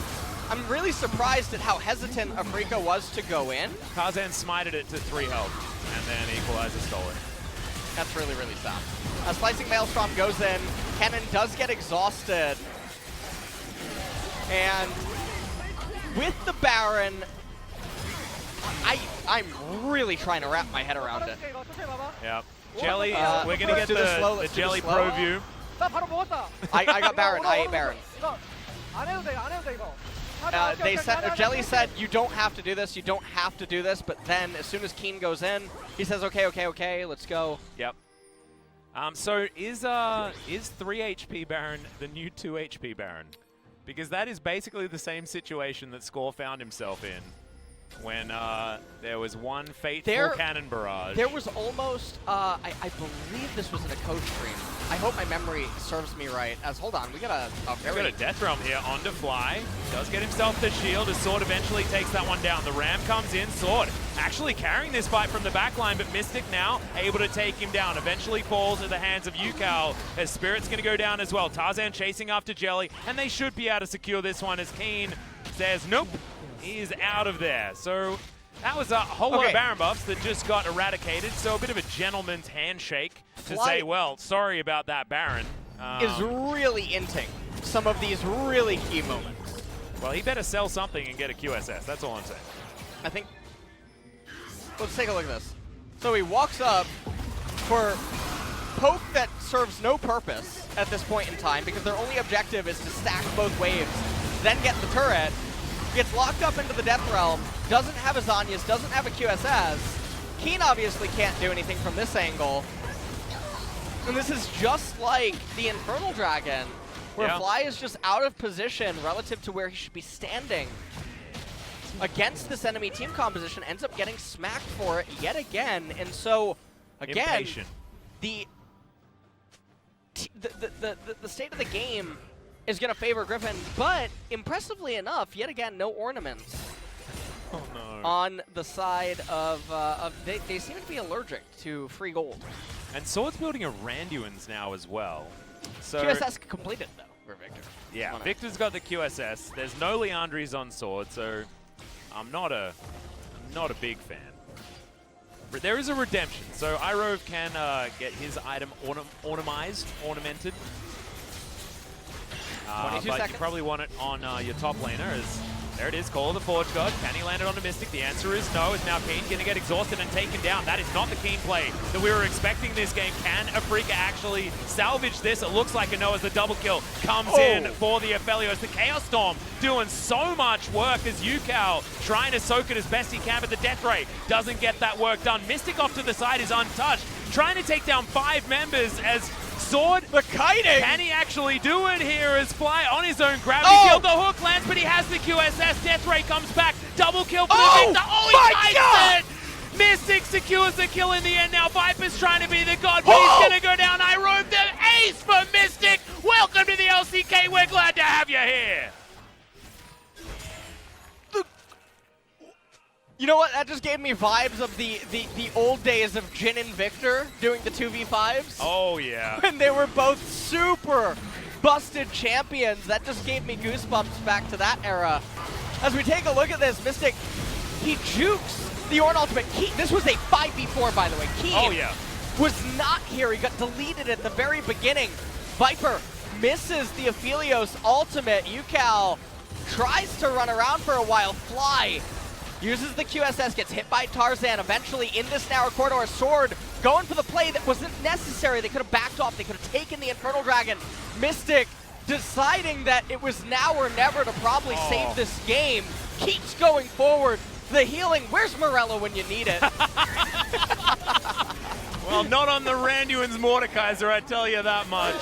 I'm really surprised at how hesitant Afreeca was to go in. Tarzan smited it to 3 health, and then Equalizer stole it. That's really, really sad. Slicing Maelstrom goes in. Cannon does get exhausted. And with the Baron, I'm really trying to wrap my head around it. Yeah. Jelly, we're going to get do the slow- the let's do the Jelly slow. Pro view. I got Baron. I ate Baron. They said, Jelly said, you don't have to do this, you don't have to do this, but then as soon as Kiin goes in, he says, okay, let's go. Yep. So is 3 HP Baron the new 2 HP Baron? Because that is basically the same situation that Score found himself in when there was one fateful cannon barrage. There was almost, I believe this was in a coach stream. I hope my memory serves me right. As hold on, we got a very... We've got a Death Realm here onto Fly. Does get himself the shield as Sword eventually takes that one down. The Ram comes in. Sword actually carrying this fight from the backline, but Mystic now able to take him down. Eventually falls at the hands of Ucal as Spirit's going to go down as well. Tarzan chasing after Jelly, and they should be able to secure this one as Kiin says, nope, he's out of there. So that was a whole lot of Baron buffs that just got eradicated. So a bit of a gentleman's handshake to say, well, sorry about that, Baron. Is really inting some of these really key moments. Well, he better sell something and get a QSS. That's all I'm saying. I think... Let's take a look at this. So he walks up for poke that serves no purpose at this point in time because their only objective is to stack both waves, then get the turret, gets locked up into the Death Realm, doesn't have a Zhonya's, doesn't have a QSS. Kiin obviously can't do anything from this angle. And this is just like the Infernal Dragon, where Fly is just out of position relative to where he should be standing against this enemy team composition, ends up getting smacked for it yet again. And so, again, the state of the game is going to favor Griffon, but impressively enough, yet again, no ornaments on the side of they seem to be allergic to free gold. And Sword's building a Randuin's now as well. So QSS completed, though, for Victor. Yeah, Victor's got the QSS. There's no Leandri's on Sword, so I'm not a big fan. But there is a redemption, so Irove can get his item ornamented. But you probably want it on your top laner as there it is, Call of the Forge God. Can he land it on the Mystic? The answer is no. Is now Kiin going to get exhausted and taken down? That is not the Kiin play that we were expecting this game. Can Afreeca actually salvage this? It looks like a no as the double kill comes in for the Ophelio. As the Chaos Storm doing so much work as Ucal trying to soak it as best he can, but the Death Ray doesn't get that work done. Mystic off to the side is untouched, trying to take down 5 members as Sword, the kiting! Can he actually do it here as Fly on his own gravity field? The hook lands, but he has the QSS. Death Ray comes back. Double kill for the Victor. Oh, he kites it! Mystic secures the kill in the end now. Viper's trying to be the god, but he's going to go down. Irove the ace for Mystic. Welcome to the LCK. We're glad to have you here. You know what? That just gave me vibes of the old days of Jin and Victor doing the 2v5s. Oh, yeah. When they were both super busted champions. That just gave me goosebumps back to that era. As we take a look at this, Mystic, he jukes the Ornn ultimate. This was a 5v4, by the way. Kiin was not here. He got deleted at the very beginning. Viper misses the Aphelios ultimate. Ucal tries to run around for a while. Fly uses the QSS, gets hit by Tarzan. Eventually, in this narrow corridor, Sword going for the play that wasn't necessary. They could have backed off. They could have taken the Infernal Dragon. Mystic deciding that it was now or never to probably save this game. Keeps going forward. The healing, where's Morello when you need it? Well, not on the Randuin's Mordekaiser, I tell you that much.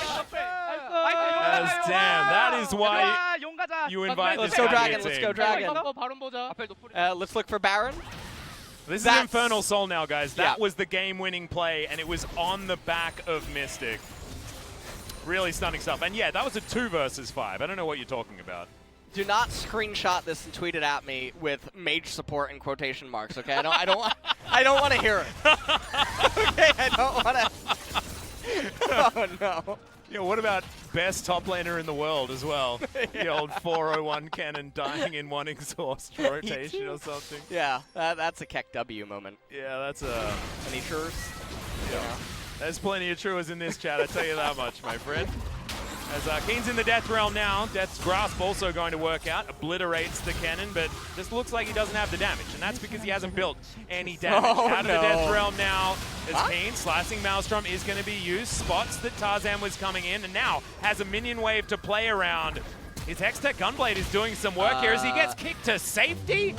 As damn, that is why you invite Let's this go guy Dragon, to your let's team. go Dragon. Let's look for Baron. This is Infernal Soul now, guys. That was the game-winning play, and it was on the back of Mystic. Really stunning stuff. And yeah, that was a 2 versus 5. I don't know what you're talking about. Do not screenshot this and tweet it at me with mage support in quotation marks, okay? I don't want to hear it. Okay, I don't want to. Oh no. Yeah, what about best top laner in the world as well? The old 401 cannon dying in one exhaust rotation or something. Yeah, that's a Keck W moment. Yeah, that's a... Any truers? Yeah. There's plenty of truers in this chat, I tell you that much, my friend. As Kiin's in the Death Realm now, Death's Grasp also going to work out, obliterates the cannon, but just looks like he doesn't have the damage, and that's because he hasn't built any damage. Out of the Death Realm now, as Kiin, Slicing Maelstrom is going to be used, spots that Tarzan was coming in, and now has a minion wave to play around. His Hextech Gunblade is doing some work here as he gets kicked to safety.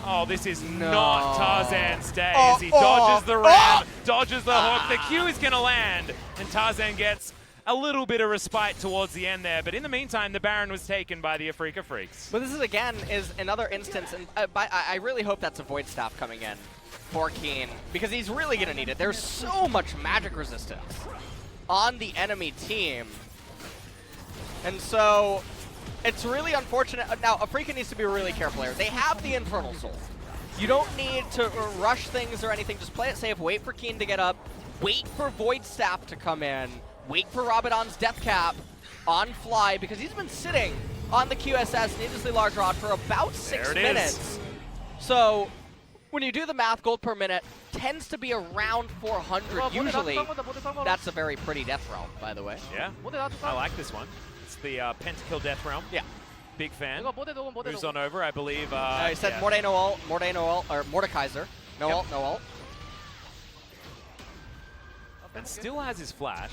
Oh, this is not Tarzan's day as he dodges the ram, dodges the hook. The Q is going to land, and Tarzan gets a little bit of respite towards the end there. But in the meantime, the Baron was taken by the Afreeca Freecs. But this is, again, is another instance, and I really hope that's a Void Staff coming in for Kiin, because he's really going to need it. There's so much magic resistance on the enemy team. And so it's really unfortunate. Now, Afreeca needs to be really careful here. They have the Infernal Soul. You don't need to rush things or anything. Just play it safe. Wait for Kiin to get up. Wait for Void Staff to come in. Wait for Rabadon's Death Cap on Fly, because he's been sitting on the QSS Needlessly Large Rod for about 6 minutes. So when you do the math, gold per minute tends to be around 400 usually. That's a very pretty Death Realm, by the way. Yeah, I like this one. It's the Pentakill Death Realm. Yeah. Big fan. Moves on over, I believe. He said Morde no ult, or Mordekaiser. No ult, no ult. And still has his flash.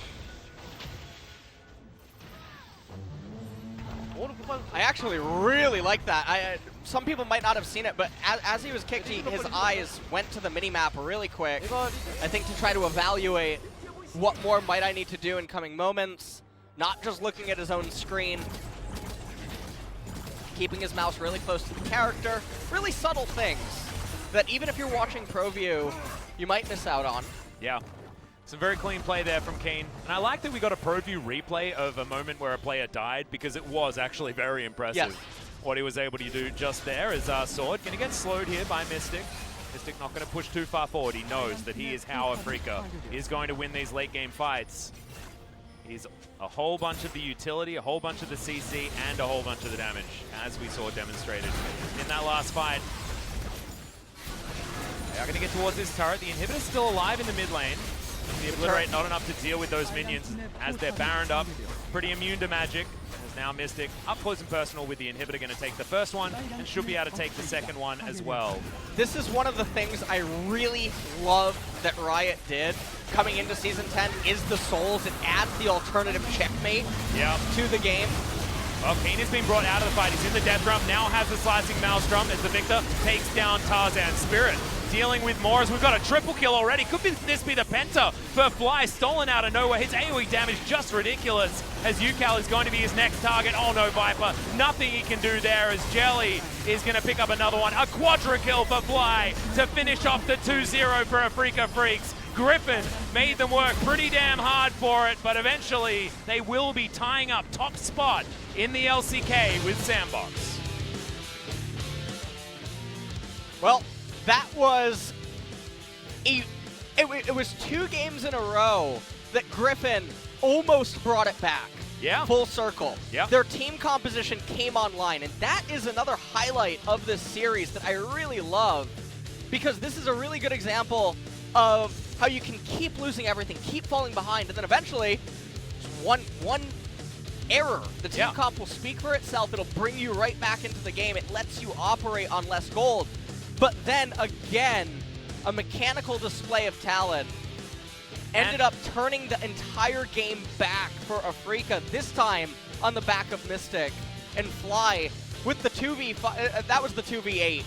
I actually really like that. Some people might not have seen it, but as he was kicked, his eyes went to the minimap really quick. I think to try to evaluate what more might I need to do in coming moments, not just looking at his own screen. Keeping his mouse really close to the character. Really subtle things that even if you're watching Pro View, you might miss out on. Yeah. Some very clean play there from Kiin. And I like that we got a Pro View replay of a moment where a player died, because it was actually very impressive what he was able to do just there. As Sword going to get slowed here by Mystic. Mystic not going to push too far forward. He knows that he is how Afreeca is going to win these late game fights. He's a whole bunch of the utility, a whole bunch of the CC, and a whole bunch of the damage, as we saw demonstrated in that last fight. They are going to get towards this turret. The inhibitor's still alive in the mid lane. The Obliterate not enough to deal with those minions as they're Baroned up. Pretty immune to magic. As now Mystic up close and personal with the inhibitor, going to take the first one and should be able to take the second one as well. This is one of the things I really love that Riot did coming into Season 10 is the souls. It adds the alternative checkmate to the game. Well, Kiin has been brought out of the fight. He's in the Death Realm, now has the Slicing Maelstrom as the Victor takes down Tarzan. Spirit dealing with more as we've got a triple kill already. Could this be the Penta for Fly? Stolen out of nowhere. His AoE damage just ridiculous as Ucal is going to be his next target. Oh no, Viper. Nothing he can do there as Jelly is going to pick up another one. A quadra kill for Fly to finish off the 2-0 for Afreeca Freecs. Griffon made them work pretty damn hard for it, but eventually they will be tying up top spot in the LCK with Sandbox. Well, That was it was 2 games in a row that Griffon almost brought it back. Yeah. Full circle. Yeah. Their team composition came online, and that is another highlight of this series that I really love, because this is a really good example of how you can keep losing everything, keep falling behind, and then eventually, one error. The team comp will speak for itself. It'll bring you right back into the game. It lets you operate on less gold. But then again, a mechanical display of talent ended up turning the entire game back for Afreeca, this time on the back of Mystic and Fly with the 2v5. That was the 2v8.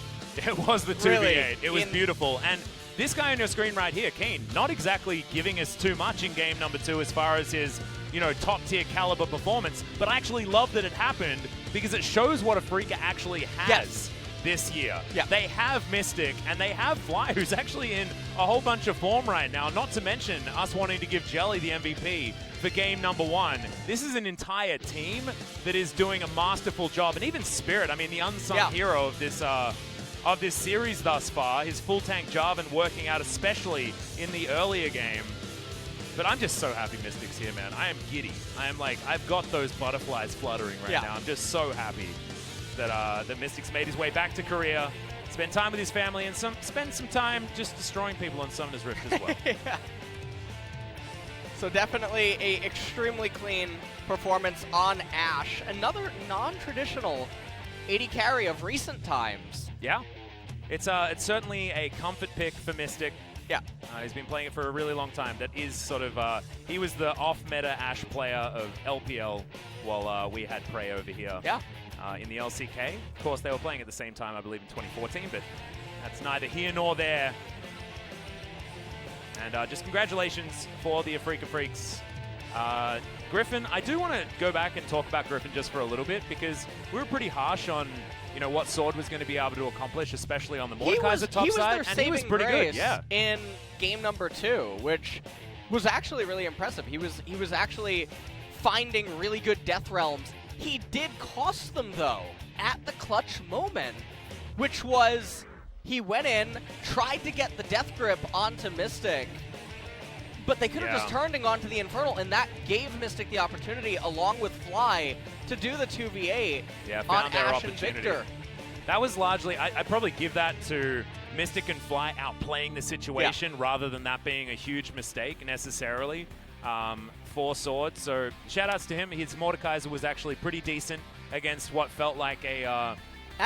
It was the 2v8. Really, it was beautiful. And this guy on your screen right here, Kiin, not exactly giving us too much in game number 2 as far as his, you know, top-tier caliber performance, but I actually love that it happened because it shows what Afreeca actually has this year. Yeah. They have Mystic, and they have Fly, who's actually in a whole bunch of form right now, not to mention us wanting to give Jelly the MVP for game number 1. This is an entire team that is doing a masterful job, and even Spirit, I mean, the unsung hero of this series thus far, his full tank Jarvan working out especially in the earlier game. But I'm just so happy Mystic's here, man. I am giddy. I am like, I've got those butterflies fluttering right now. I'm just so happy that Mystic's made his way back to Korea, spend time with his family, and spend some time just destroying people on Summoner's Rift as well. So definitely a extremely clean performance on Ashe. Another non-traditional AD carry of recent times. Yeah. It's certainly a comfort pick for Mystic. Yeah. He's been playing it for a really long time. That is sort of, he was the off-meta Ashe player of LPL while we had Prey over here. Yeah. In the LCK. Of course, they were playing at the same time, I believe, in 2014, but that's neither here nor there. And just congratulations for the Afreeca Freecs. Griffon, I do want to go back and talk about Griffon just for a little bit, because we were pretty harsh on, you know, what Sword was going to be able to accomplish, especially on the Mordekaiser top side, and he was pretty good. Yeah. In game number 2, which was actually really impressive. He was actually finding really good death realms. He did cost them, though, at the clutch moment, which was he went in, tried to get the death grip onto Mystic, but they could have just turned onto the Infernal, and that gave Mystic the opportunity, along with Fly, to do the 2v8 on Ashe and Victor. That was largely, I'd probably give that to Mystic and Fly outplaying the situation rather than that being a huge mistake necessarily. For Sword, so shout-outs to him. His Mordekaiser was actually pretty decent against what felt like a,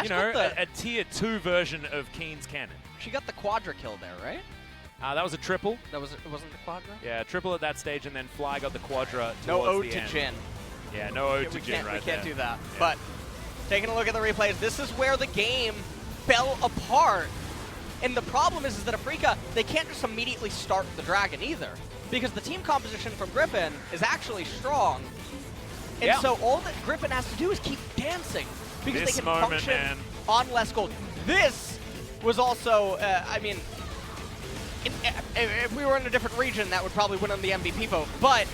you know, a tier 2 version of Kiin's cannon. She got the quadra kill there, right? That was a triple. It wasn't the quadra? Yeah, triple at that stage, and then Fly got the quadra towards no ode the to end. Jhin. Yeah, no ode to Jhin right We can't there. do that. Yeah. But taking a look at the replays, this is where the game fell apart. And the problem is that Afreeca, they can't just immediately start the Dragon either, because the team composition from Griffon is actually strong. And so all that Griffon has to do is keep dancing, because they can function on less gold. This was also, I mean, if we were in a different region, that would probably win on the MVP vote. But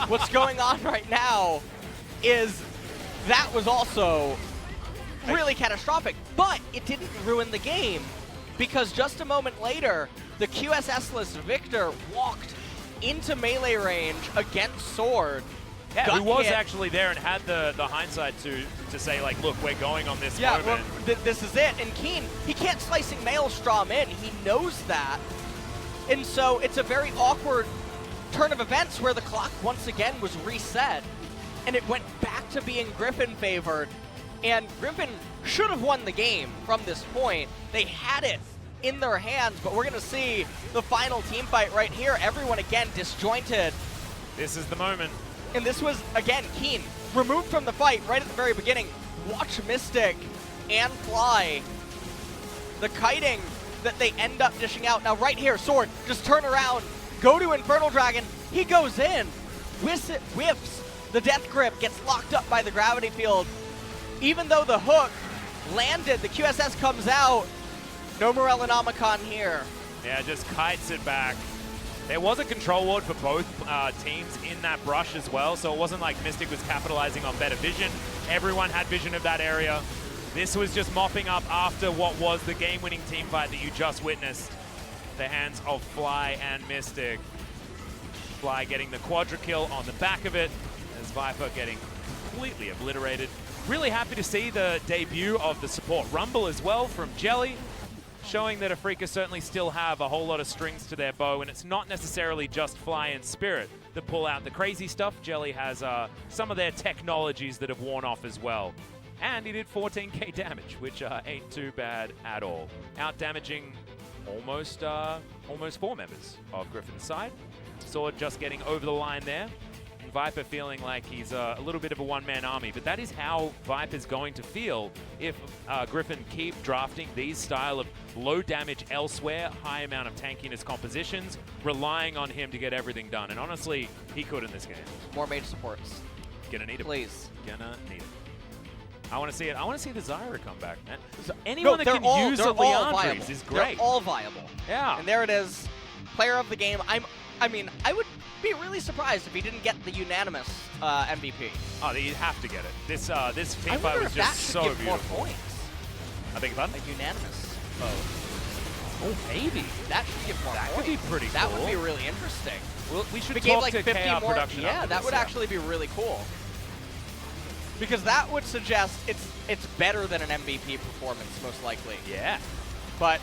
what's going on right now is that was also really catastrophic. But it didn't ruin the game, because just a moment later, the QSS-less Victor walked into melee range against Sword. Yeah, who was actually there and had the hindsight to say, like, look, we're going on this moment. Well, this is it. And Kiin, he can't Slicing Maelstrom in. He knows that. And so it's a very awkward turn of events where the clock once again was reset. And it went back to being Griffon favored. And Griffon should have won the game from this point. They had it in their hands, but we're going to see the final team fight right here. Everyone, again, disjointed. This is the moment. And this was, again, Kiin removed from the fight right at the very beginning. Watch Mystic and Fly. The kiting that they end up dishing out. Now right here, Sword, just turn around, go to Infernal Dragon. He goes in, whiffs the death grip, gets locked up by the gravity field. Even though the hook landed, the QSS comes out. No Morellonomicon here. Yeah, just kites it back. There was a control ward for both teams in that brush as well, so it wasn't like Mystic was capitalizing on better vision. Everyone had vision of that area. This was just mopping up after what was the game-winning team fight that you just witnessed. The hands of Fly and Mystic. Fly getting the quadra kill on the back of it, as Viper getting completely obliterated. Really happy to see the debut of the support Rumble as well from Jelly, showing that Afreeca certainly still have a whole lot of strings to their bow, and it's not necessarily just Fly and Spirit that pull out the crazy stuff. Jelly has some of their technologies that have worn off as well. And he did 14k damage, which ain't too bad at all. Out-damaging almost 4 members of Griffon's side. Sword just getting over the line there. And Viper feeling like he's a little bit of a one-man army, but that is how Viper's going to feel if Griffon keep drafting these style of low damage elsewhere, high amount of tankiness compositions, relying on him to get everything done. And honestly, he could in this game. More mage supports. Gonna need him. Please. Gonna need him. I want to see it. I want to see the Zyra come back, man. So anyone that can use a Leandries is great. They're all viable. Yeah. And there it is. Player of the game. I mean, I would be really surprised if he didn't get the unanimous MVP. Oh, you'd have to get it. This team fight wonder was if just that should so give beautiful. more points. I think fun. A unanimous. Oh, maybe. That should give more That points. could be pretty cool. That would be really interesting. Well, we should If it gave talk like to 50 KR more. production. Yeah, that would actually be really cool. Because that would suggest it's better than an MVP performance, most likely. Yeah. But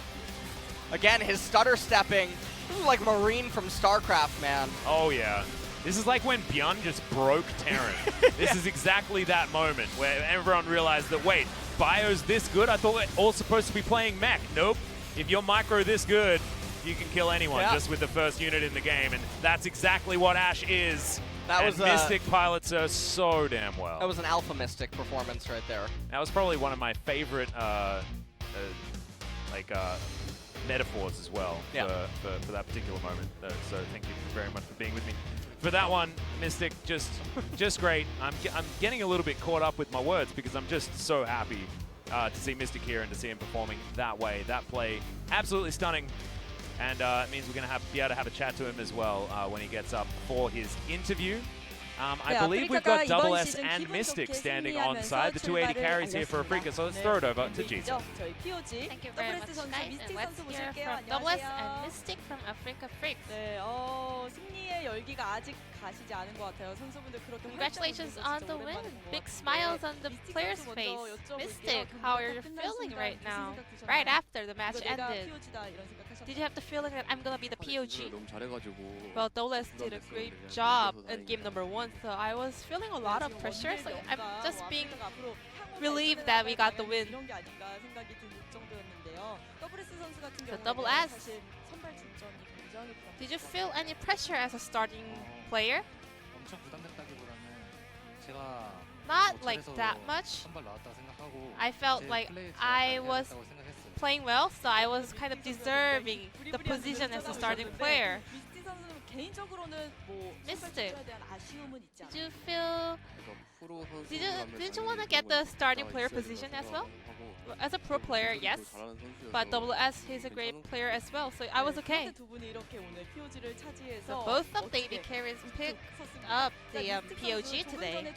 again, his stutter stepping, this is like Marine from StarCraft, man. Oh yeah. This is like when Bjorn just broke Terran. This is exactly that moment where everyone realized that, wait, Bio's this good? I thought we're all supposed to be playing mech. Nope. If you're micro this good, you can kill anyone just with the first unit in the game, and that's exactly what Ashe is. That and was Mystic pilots her so damn well. That was an alpha Mystic performance right there. That was probably one of my favorite metaphors as well for that particular moment. So thank you very much for being with me. For that one, Mystic, just great. I'm getting a little bit caught up with my words because I'm just so happy to see Mystic here and to see him performing that way. That play, absolutely stunning. And it means we're going to be able to have a chat to him as well when he gets up for his interview. I believe we've got Double S and Mystic standing on side, the 280 carries here for Afreeca, so let's throw it over to G. Thank you very much, guys. And let's hear from Double S and Mystic from Afreeca Freecs. 네, 승리의 열기가 아직 가시지 않은 것 같아요. 선수분들 그렇게 Congratulations on the win. Big smiles on the player's face. Mystic, how are you feeling right now? Right after the match ended. Did you have the feeling that I'm gonna be the POG? Well, Double S did a great job in game number 1, so I was feeling a lot of pressure. So I'm just being relieved that we got the win. So Double S, did you feel any pressure as a starting player? Not like that much. I felt like I was playing well, so I was kind of deserving the position as a starting player. Mystic, did you feel? Didn't you want to get the starting player position as well? As a pro player, yes, but Double S, he's a great player as well, so I was okay. So both of the AD carries picked up the POG today.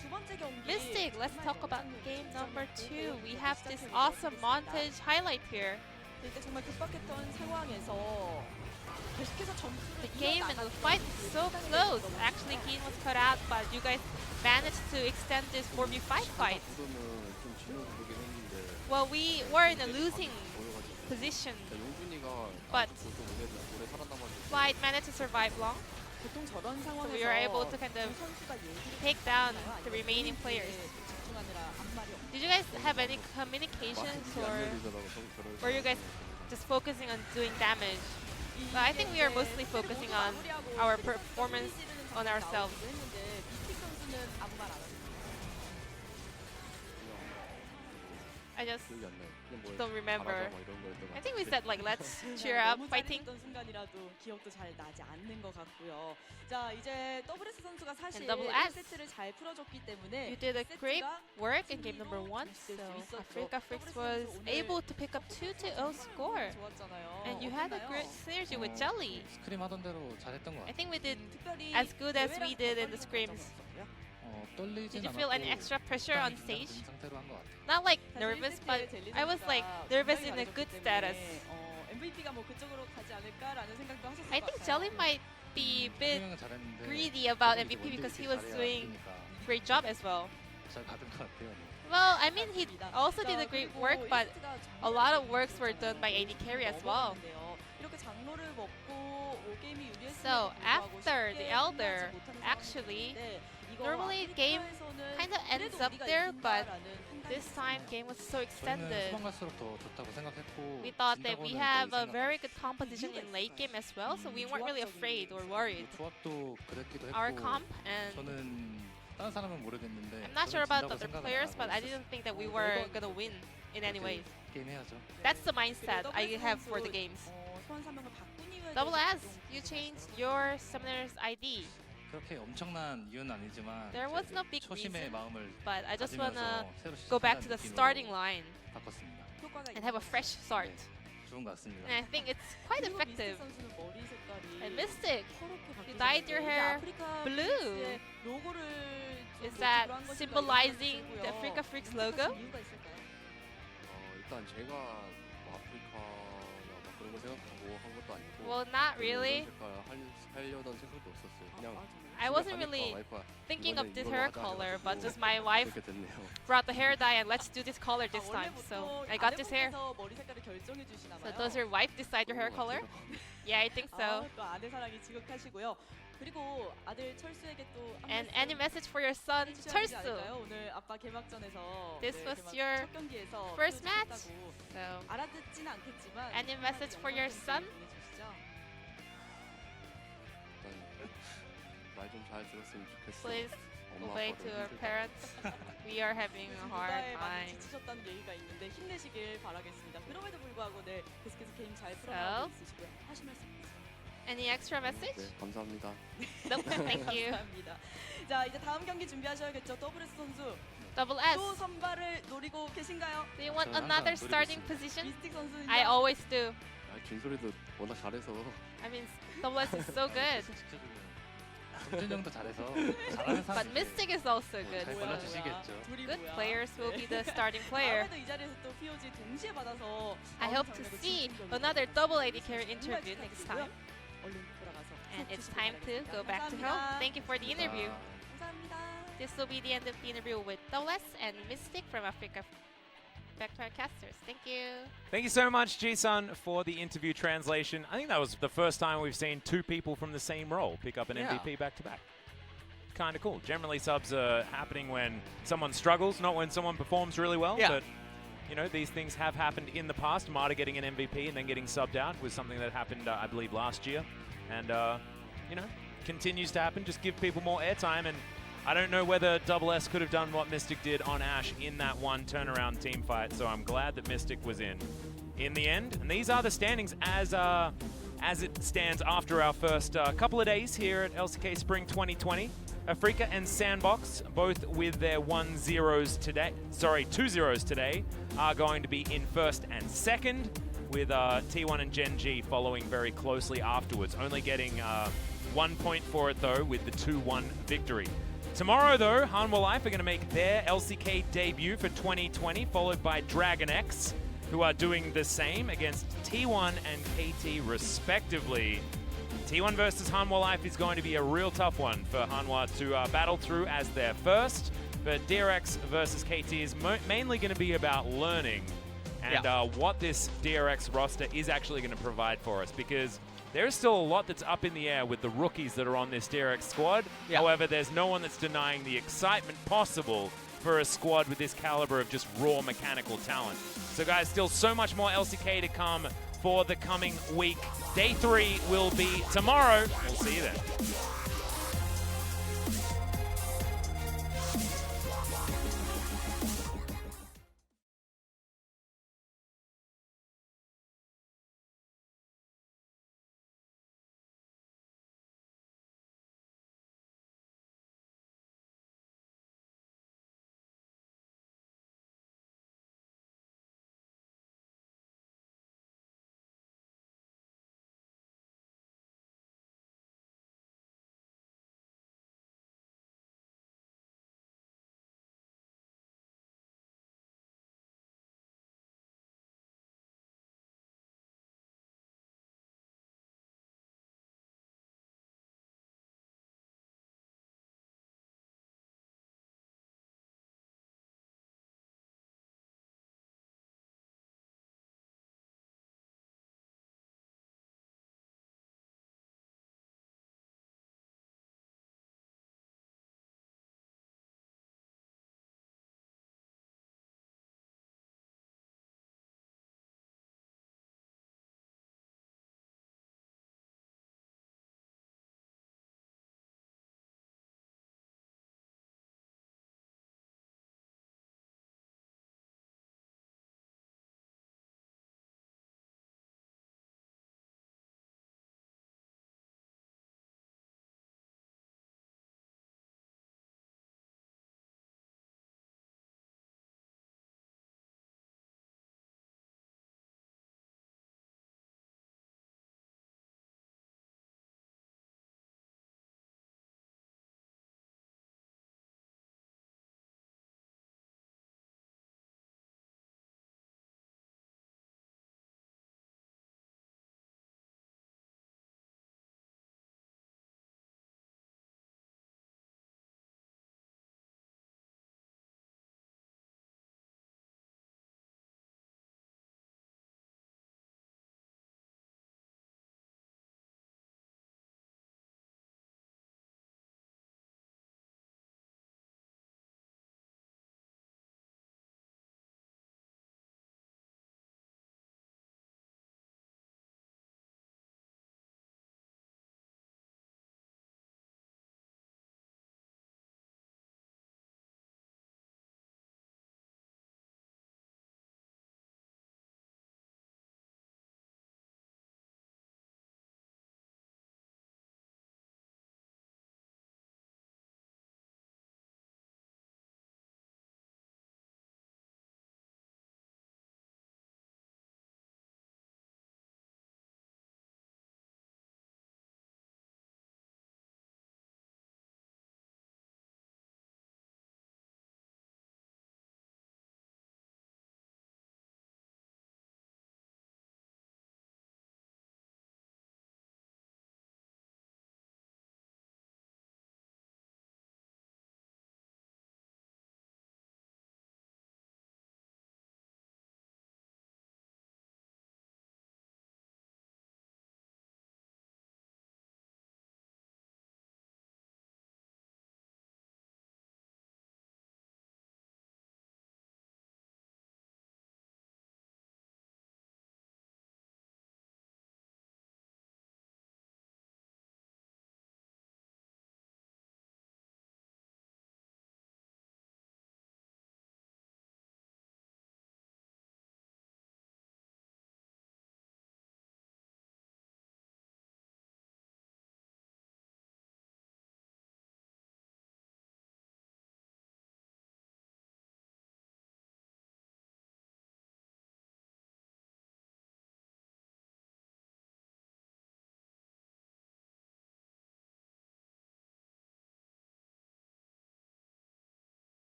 Mystic, let's talk about game number 2. We have this awesome montage highlight here. The game and the fight is so close. Actually, Kiin was cut out, but you guys managed to extend this 4v5 fight. Well, we were in a losing position, but Flight managed to survive long. So we were able to kind of take down the remaining players. Did you guys have any communications, or were you guys just focusing on doing damage? But I think we are mostly focusing on our performance on ourselves. I just don't remember. I think we said like, let's cheer up, fighting. And Double S, you did a great work in game number 1, so Afreeca Freecs was able to pick up 2-0 score. And you had a great synergy with Jelly. I think we did as good as we did in the scrims. Did you feel any extra pressure on stage? Not like nervous, but I was like nervous in a good status. MVP가 뭐 그쪽으로 가지 않을까라는 생각도 하셨을 것 I think Jelly might be a bit greedy about MVP because he was doing a great job as well. Well, I mean, he also did a great work, but a lot of works were done by AD Carry as well. So after the Elder, actually, normally game kind of ends up there, but this time game was so extended. We thought that we have a very good composition in late game as well, so we weren't really afraid or worried. Our comp and I'm not sure about the other players, but I didn't think that we were gonna win in any way. That's the mindset I have for the games. Double S, you changed your summoner's ID. There was no big reason, but I just wanna go back to the starting line and have a fresh start. And I think it's quite effective. And Mystic, you dyed your hair blue. Is that symbolizing the Afreeca Freecs logo? 일단 제가 아프리카나 그런 거 생각하고 한 것도 아니고. Well, not really. 하려던 생각도 없었어요. 그냥 I wasn't really thinking of this hair color, but just my wife brought the hair dye and let's do this color this time. So I got this hair. So does your wife decide your hair color? Yeah, I think so. And any message for your son, 철수? This was your first match. So any message for your son? Please obey to our parents. We are having a hard time. So, any extra message? 네, 감사합니다. Nope, thank you. 자, 이제 다음 경기 준비하셔야겠죠. WS 선수. Double S. 또 선발을 노리고 계신가요? Do you want another starting position? 미스틱 선수는 I always do. 긴소리도 워낙 잘해서. I mean, Double S is so good. But Mystic is also good. Good players will be the starting player. I hope to see another double AD carry interview next time. And it's time to go back to home. Thank you for the interview. This will be the end of the interview with Double S and Mystic from Afreeca. Back to our casters. Thank you. Thank you so much, Ji-sun, for the interview translation. I think that was the first time we've seen two people from the same role pick up an MVP back-to-back. Kind of cool. Generally, subs are happening when someone struggles, not when someone performs really well. Yeah. But, you know, these things have happened in the past. Marta getting an MVP and then getting subbed out was something that happened, I believe, last year. And, you know, continues to happen. Just give people more airtime. And I don't know whether Double S could have done what Mystic did on Ashe in that one turnaround team fight, so I'm glad that Mystic was in the end. And these are the standings as it stands after our first couple of days here at LCK Spring 2020. Afreeca and Sandbox, both with their 2-0s today, are going to be in first and second, with T1 and Gen G following very closely afterwards, only getting 1 point for it though with the 2-1 victory. Tomorrow, though, Hanwha Life are going to make their LCK debut for 2020, followed by Dragon X, who are doing the same against T1 and KT, respectively. T1 versus Hanwha Life is going to be a real tough one for Hanwha to battle through as their first, but DRX versus KT is mainly going to be about learning and what this DRX roster is actually going to provide for us, because there's still a lot that's up in the air with the rookies that are on this DRX squad. However, there's no one that's denying the excitement possible for a squad with this caliber of just raw mechanical talent. So guys, still so much more LCK to come for the coming week. Day 3 will be tomorrow. We'll see you then.